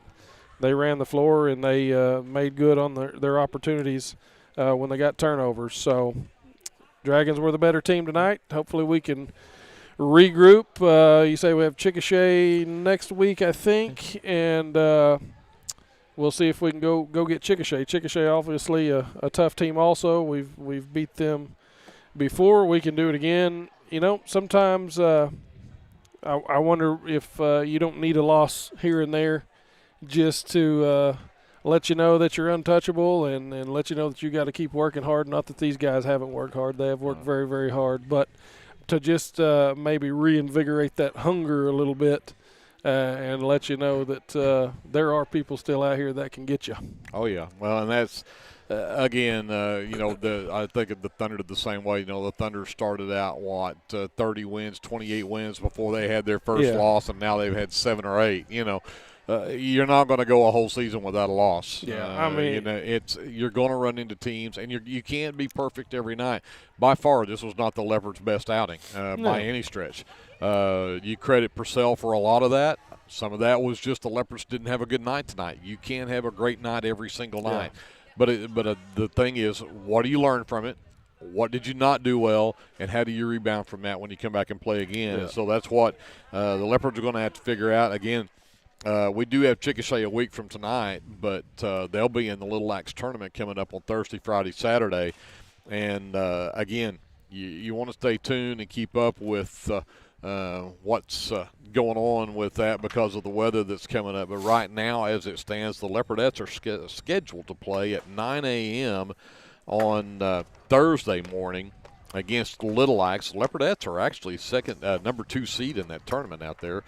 They ran the floor, and they made good on their opportunities when they got turnovers. So Dragons were the better team tonight. Hopefully we can regroup. You say we have Chickasha next week, I think, and we'll see if we can go get Chickasha. Chickasha, obviously a tough team also. We've beat them before. We can do it again. You know, sometimes I wonder if you don't need a loss here and there just to let you know that you're untouchable and let you know that you got to keep working hard. Not that these guys haven't worked hard. They have worked very, very hard. But to just maybe reinvigorate that hunger a little bit and let you know that there are people still out here that can get you. Oh, yeah. Well, and that's, again, I think of the Thunder did the same way. You know, the Thunder started out, 30 wins, 28 wins before they had their first loss, and now they've had 7 or 8, you know. You're not going to go a whole season without a loss. Yeah, I mean, you're going to run into teams, and you can't be perfect every night. By far, this was not the Leopards' best outing by any stretch. You credit Purcell for a lot of that. Some of that was just the Leopards didn't have a good night tonight. You can't have a great night every single night. But the thing is, what do you learn from it? What did you not do well, and how do you rebound from that when you come back and play again? Yeah. And so that's what the Leopards are going to have to figure out. Again, we do have Chickasha a week from tonight, but they'll be in the Little Axe tournament coming up on Thursday, Friday, Saturday. And, again, you want to stay tuned and keep up with what's going on with that because of the weather that's coming up. But right now, as it stands, the Leopardettes are scheduled to play at 9 a.m. on Thursday morning against Little Axe. The Leopardettes are actually number 2 seed in that tournament out there.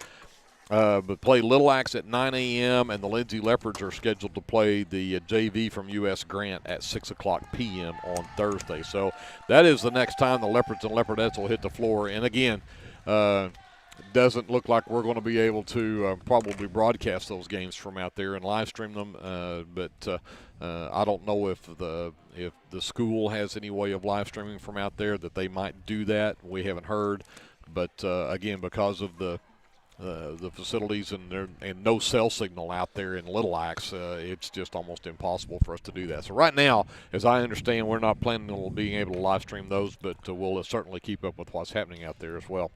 But play Little Axe at 9 a.m., and the Lindsay Leopards are scheduled to play the JV from U.S. Grant at 6 o'clock p.m. on Thursday. So that is the next time the Leopards and Leopardettes will hit the floor. And, again, doesn't look like we're going to be able to probably broadcast those games from out there and live stream them. But I don't know if the school has any way of live streaming from out there that they might do that. We haven't heard. But, again, because of the facilities and no cell signal out there in Little Axe, it's just almost impossible for us to do that. So right now, as I understand, we're not planning on being able to live stream those, but we'll certainly keep up with what's happening out there as well.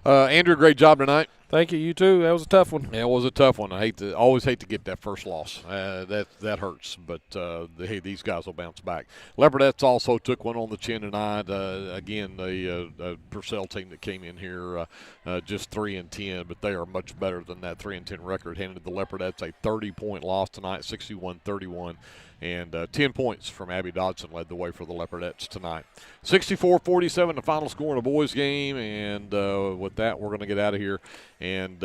Andrew, great job tonight. Thank you. You too. That was a tough one. Yeah, it was a tough one. I always hate to get that first loss. That hurts. But hey, these guys will bounce back. Leopardettes also took one on the chin tonight. Again, the Purcell team that came in here just 3-10, but but they are much better than that 3-10 record. Handed the Leopardettes a 30-point loss tonight, 61-31. And 10 points from Abby Dodson led the way for the Leopardettes tonight. 64-47, the final score in a boys game. And with that, we're going to get out of here. And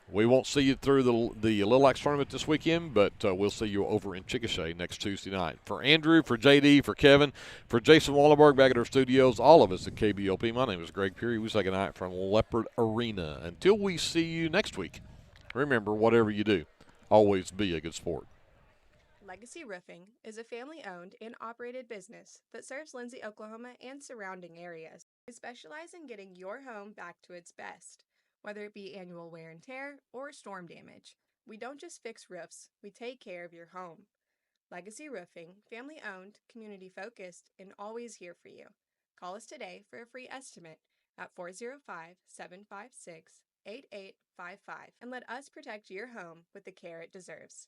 we won't see you through the Little Axe tournament this weekend, but we'll see you over in Chickasha next Tuesday night. For Andrew, for JD, for Kevin, for Jason Wallenberg back at our studios, all of us at KBLP, my name is Greg Peary. We say goodnight from Leopard Arena. Until we see you next week, remember, whatever you do, always be a good sport. Legacy Roofing is a family-owned and operated business that serves Lindsay, Oklahoma and surrounding areas. We specialize in getting your home back to its best, whether it be annual wear and tear or storm damage. We don't just fix roofs, we take care of your home. Legacy Roofing, family-owned, community-focused, and always here for you. Call us today for a free estimate at 405-756-8855 and let us protect your home with the care it deserves.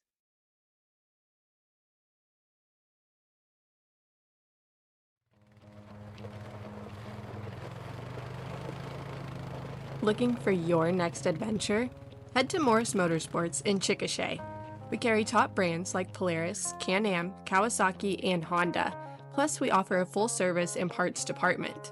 Looking for your next adventure? Head to Morris Motorsports in Chickasha. We carry top brands like Polaris, Can-Am, Kawasaki, and Honda. Plus, we offer a full-service and parts department.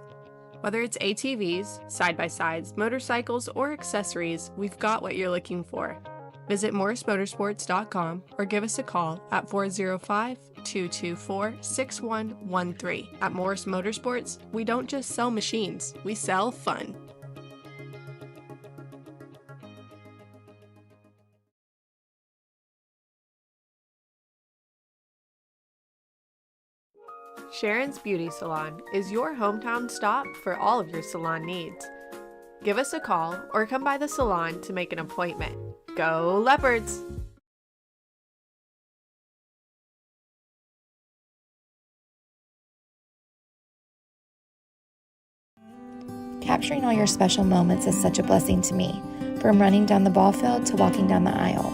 Whether it's ATVs, side-by-sides, motorcycles, or accessories, we've got what you're looking for. Visit morrismotorsports.com or give us a call at 405-224-6113. At Morris Motorsports, we don't just sell machines, we sell fun. Sharon's Beauty Salon is your hometown stop for all of your salon needs. Give us a call or come by the salon to make an appointment. Go Leopards! Capturing all your special moments is such a blessing to me, from running down the ball field to walking down the aisle.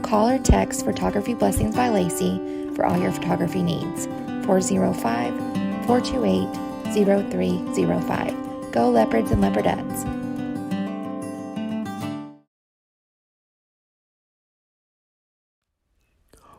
Call or text Photography Blessings by Lacey for all your photography needs. 405-428-0305. Go Leopards and Leopardettes.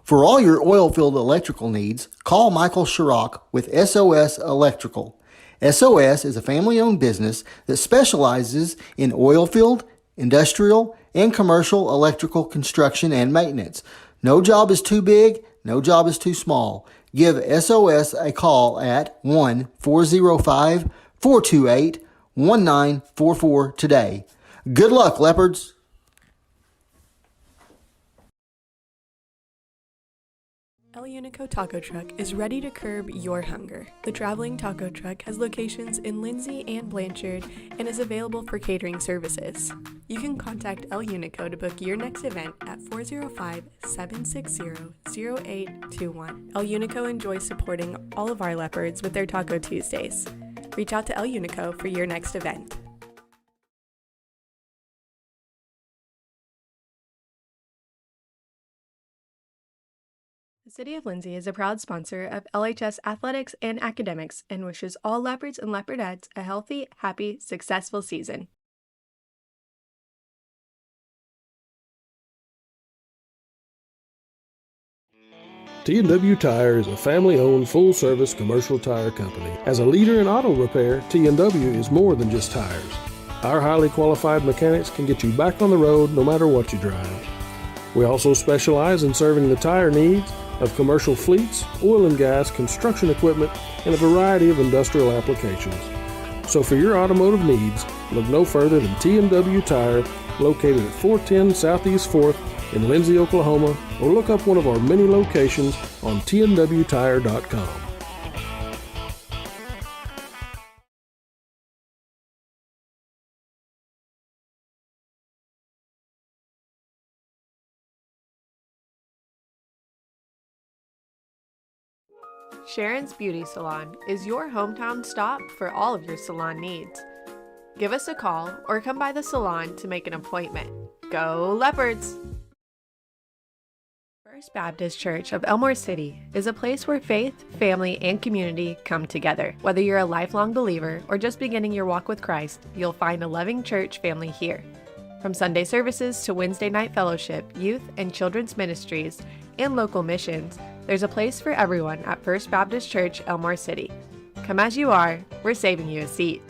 For all your oil-filled electrical needs, call Michael Sharrock with SOS Electrical. SOS is a family-owned business that specializes in oil-filled, industrial, and commercial electrical construction and maintenance. No job is too big, no job is too small. Give SOS a call at 1-405-428-1944 today. Good luck, Leopards! El Unico Taco Truck is ready to curb your hunger. The traveling taco truck has locations in Lindsay and Blanchard and is available for catering services. You can contact El Unico to book your next event at 405-760-0821. El Unico enjoys supporting all of our leopards with their Taco Tuesdays. Reach out to El Unico for your next event. The City of Lindsay is a proud sponsor of LHS Athletics and Academics and wishes all Leopards and Leopardettes a healthy, happy, successful season. T&W Tire is a family-owned, full-service commercial tire company. As a leader in auto repair, T&W is more than just tires. Our highly qualified mechanics can get you back on the road no matter what you drive. We also specialize in serving the tire needs of commercial fleets, oil and gas, construction equipment, and a variety of industrial applications. So for your automotive needs, look no further than T&W Tire, located at 410 Southeast 4th in Lindsay, Oklahoma, or look up one of our many locations on tnwtire.com. Sharon's Beauty Salon is your hometown stop for all of your salon needs. Give us a call or come by the salon to make an appointment. Go Leopards! First Baptist Church of Elmore City is a place where faith, family, and community come together. Whether you're a lifelong believer or just beginning your walk with Christ, you'll find a loving church family here. From Sunday services to Wednesday night fellowship, youth and children's ministries, and local missions, there's a place for everyone at First Baptist Church, Elmore City. Come as you are, we're saving you a seat.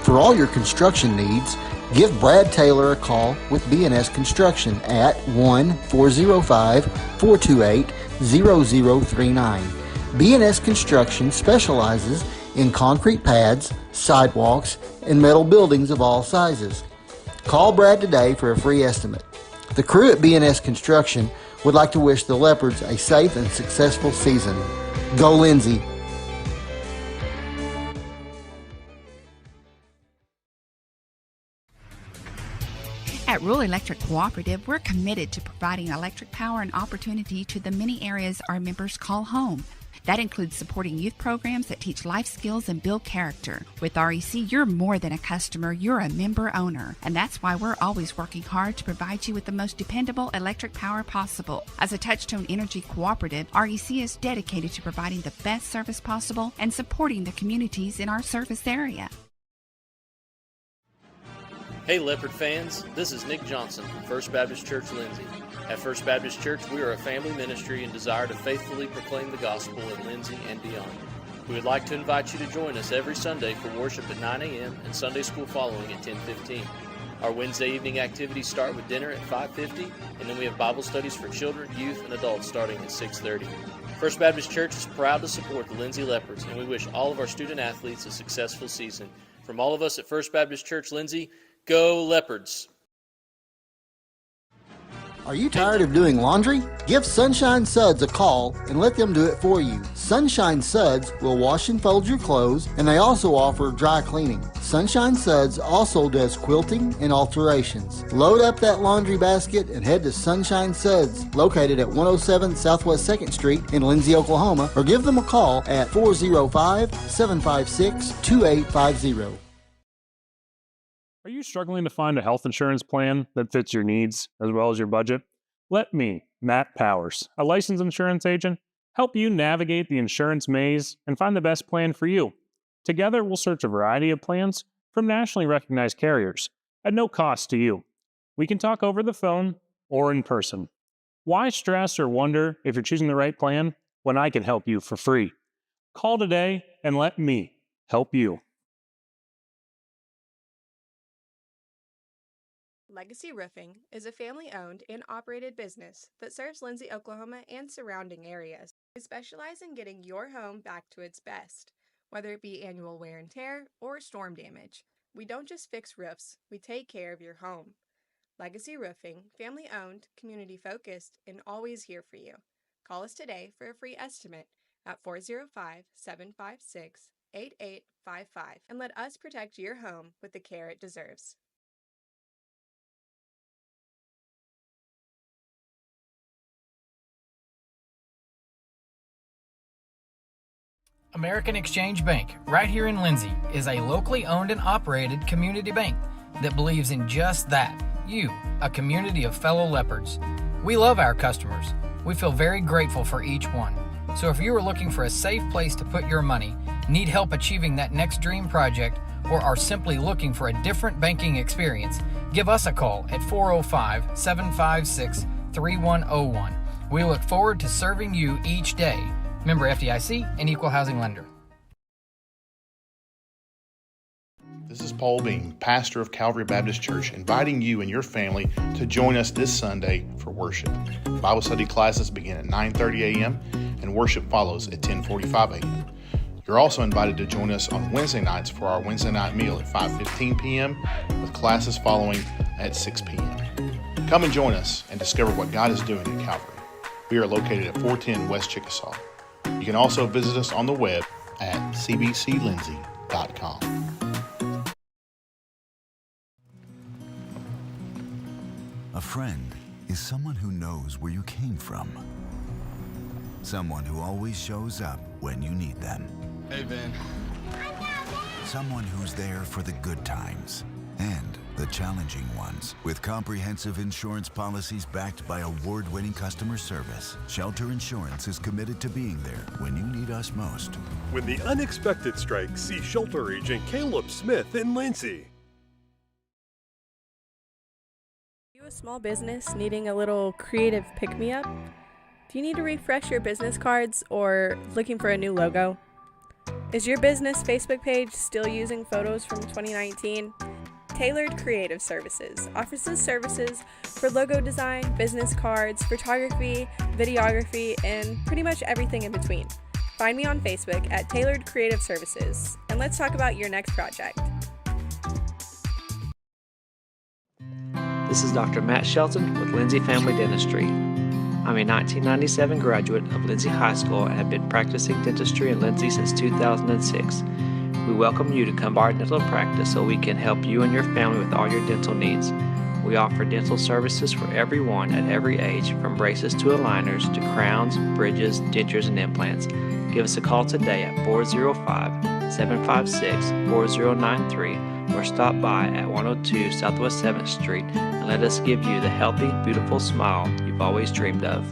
For all your construction needs, give Brad Taylor a call with B&S Construction at 1-405-428-0039. B&S Construction specializes in concrete pads, sidewalks, and metal buildings of all sizes. Call Brad today for a free estimate. The crew at B&S Construction would like to wish the Leopards a safe and successful season. Go Lindsay! At Rural Electric Cooperative, we're committed to providing electric power and opportunity to the many areas our members call home. That includes supporting youth programs that teach life skills and build character. With REC, you're more than a customer, you're a member owner. And that's why we're always working hard to provide you with the most dependable electric power possible. As a Touchstone Energy cooperative, REC is dedicated to providing the best service possible and supporting the communities in our service area. Hey Leopard fans, this is Nick Johnson from First Baptist Church, Lindsay. At First Baptist Church, we are a family ministry and desire to faithfully proclaim the gospel in Lindsay and beyond. We would like to invite you to join us every Sunday for worship at 9 a.m. and Sunday school following at 10:15. Our Wednesday evening activities start with dinner at 5:50, and then we have Bible studies for children, youth, and adults starting at 6:30. First Baptist Church is proud to support the Lindsay Leopards, and we wish all of our student athletes a successful season. From all of us at First Baptist Church, Lindsay, go Leopards! Are you tired of doing laundry? Give Sunshine Suds a call and let them do it for you. Sunshine Suds will wash and fold your clothes, and they also offer dry cleaning. Sunshine Suds also does quilting and alterations. Load up that laundry basket and head to Sunshine Suds, located at 107 Southwest 2nd Street in Lindsay, Oklahoma, or give them a call at 405-756-2850. Are you struggling to find a health insurance plan that fits your needs as well as your budget? Let me, Matt Powers, a licensed insurance agent, help you navigate the insurance maze and find the best plan for you. Together, we'll search a variety of plans from nationally recognized carriers at no cost to you. We can talk over the phone or in person. Why stress or wonder if you're choosing the right plan when I can help you for free? Call today and let me help you. Legacy Roofing is a family-owned and operated business that serves Lindsay, Oklahoma and surrounding areas. We specialize in getting your home back to its best, whether it be annual wear and tear or storm damage. We don't just fix roofs, we take care of your home. Legacy Roofing, family-owned, community-focused, and always here for you. Call us today for a free estimate at 405-756-8855 and let us protect your home with the care it deserves. American Exchange Bank, right here in Lindsay, is a locally owned and operated community bank that believes in just that, you, a community of fellow leopards. We love our customers. We feel very grateful for each one. So if you are looking for a safe place to put your money, need help achieving that next dream project, or are simply looking for a different banking experience, give us a call at 405-756-3101. We look forward to serving you each day. Member FDIC and Equal Housing Lender. This is Paul Beam, pastor of Calvary Baptist Church, inviting you and your family to join us this Sunday for worship. Bible study classes begin at 9:30 a.m. and worship follows at 10:45 a.m. You're also invited to join us on Wednesday nights for our Wednesday night meal at 5:15 p.m. with classes following at 6 p.m. Come and join us and discover what God is doing at Calvary. We are located at 410 West Chickasaw. You can also visit us on the web at cbclindsay.com. A friend is someone who knows where you came from. Someone who always shows up when you need them. Hey, Ben. Someone who's there for the good times and the challenging ones. With comprehensive insurance policies backed by award-winning customer service, Shelter Insurance is committed to being there when you need us most. When the unexpected strikes, see Shelter Agent Caleb Smith in Lindsay. Are you a small business needing a little creative pick-me-up? Do you need to refresh your business cards or looking for a new logo? Is your business Facebook page still using photos from 2019? Tailored Creative Services offers services for logo design, business cards, photography, videography, and pretty much everything in between. Find me on Facebook at Tailored Creative Services, and let's talk about your next project. This is Dr. Matt Shelton with Lindsay Family Dentistry. I'm a 1997 graduate of Lindsay High School and have been practicing dentistry in Lindsay since 2006. We welcome you to come by our dental practice so we can help you and your family with all your dental needs. We offer dental services for everyone at every age, from braces to aligners to crowns, bridges, dentures, and implants. Give us a call today at 405-756-4093 or stop by at 102 Southwest 7th Street and let us give you the healthy, beautiful smile you've always dreamed of.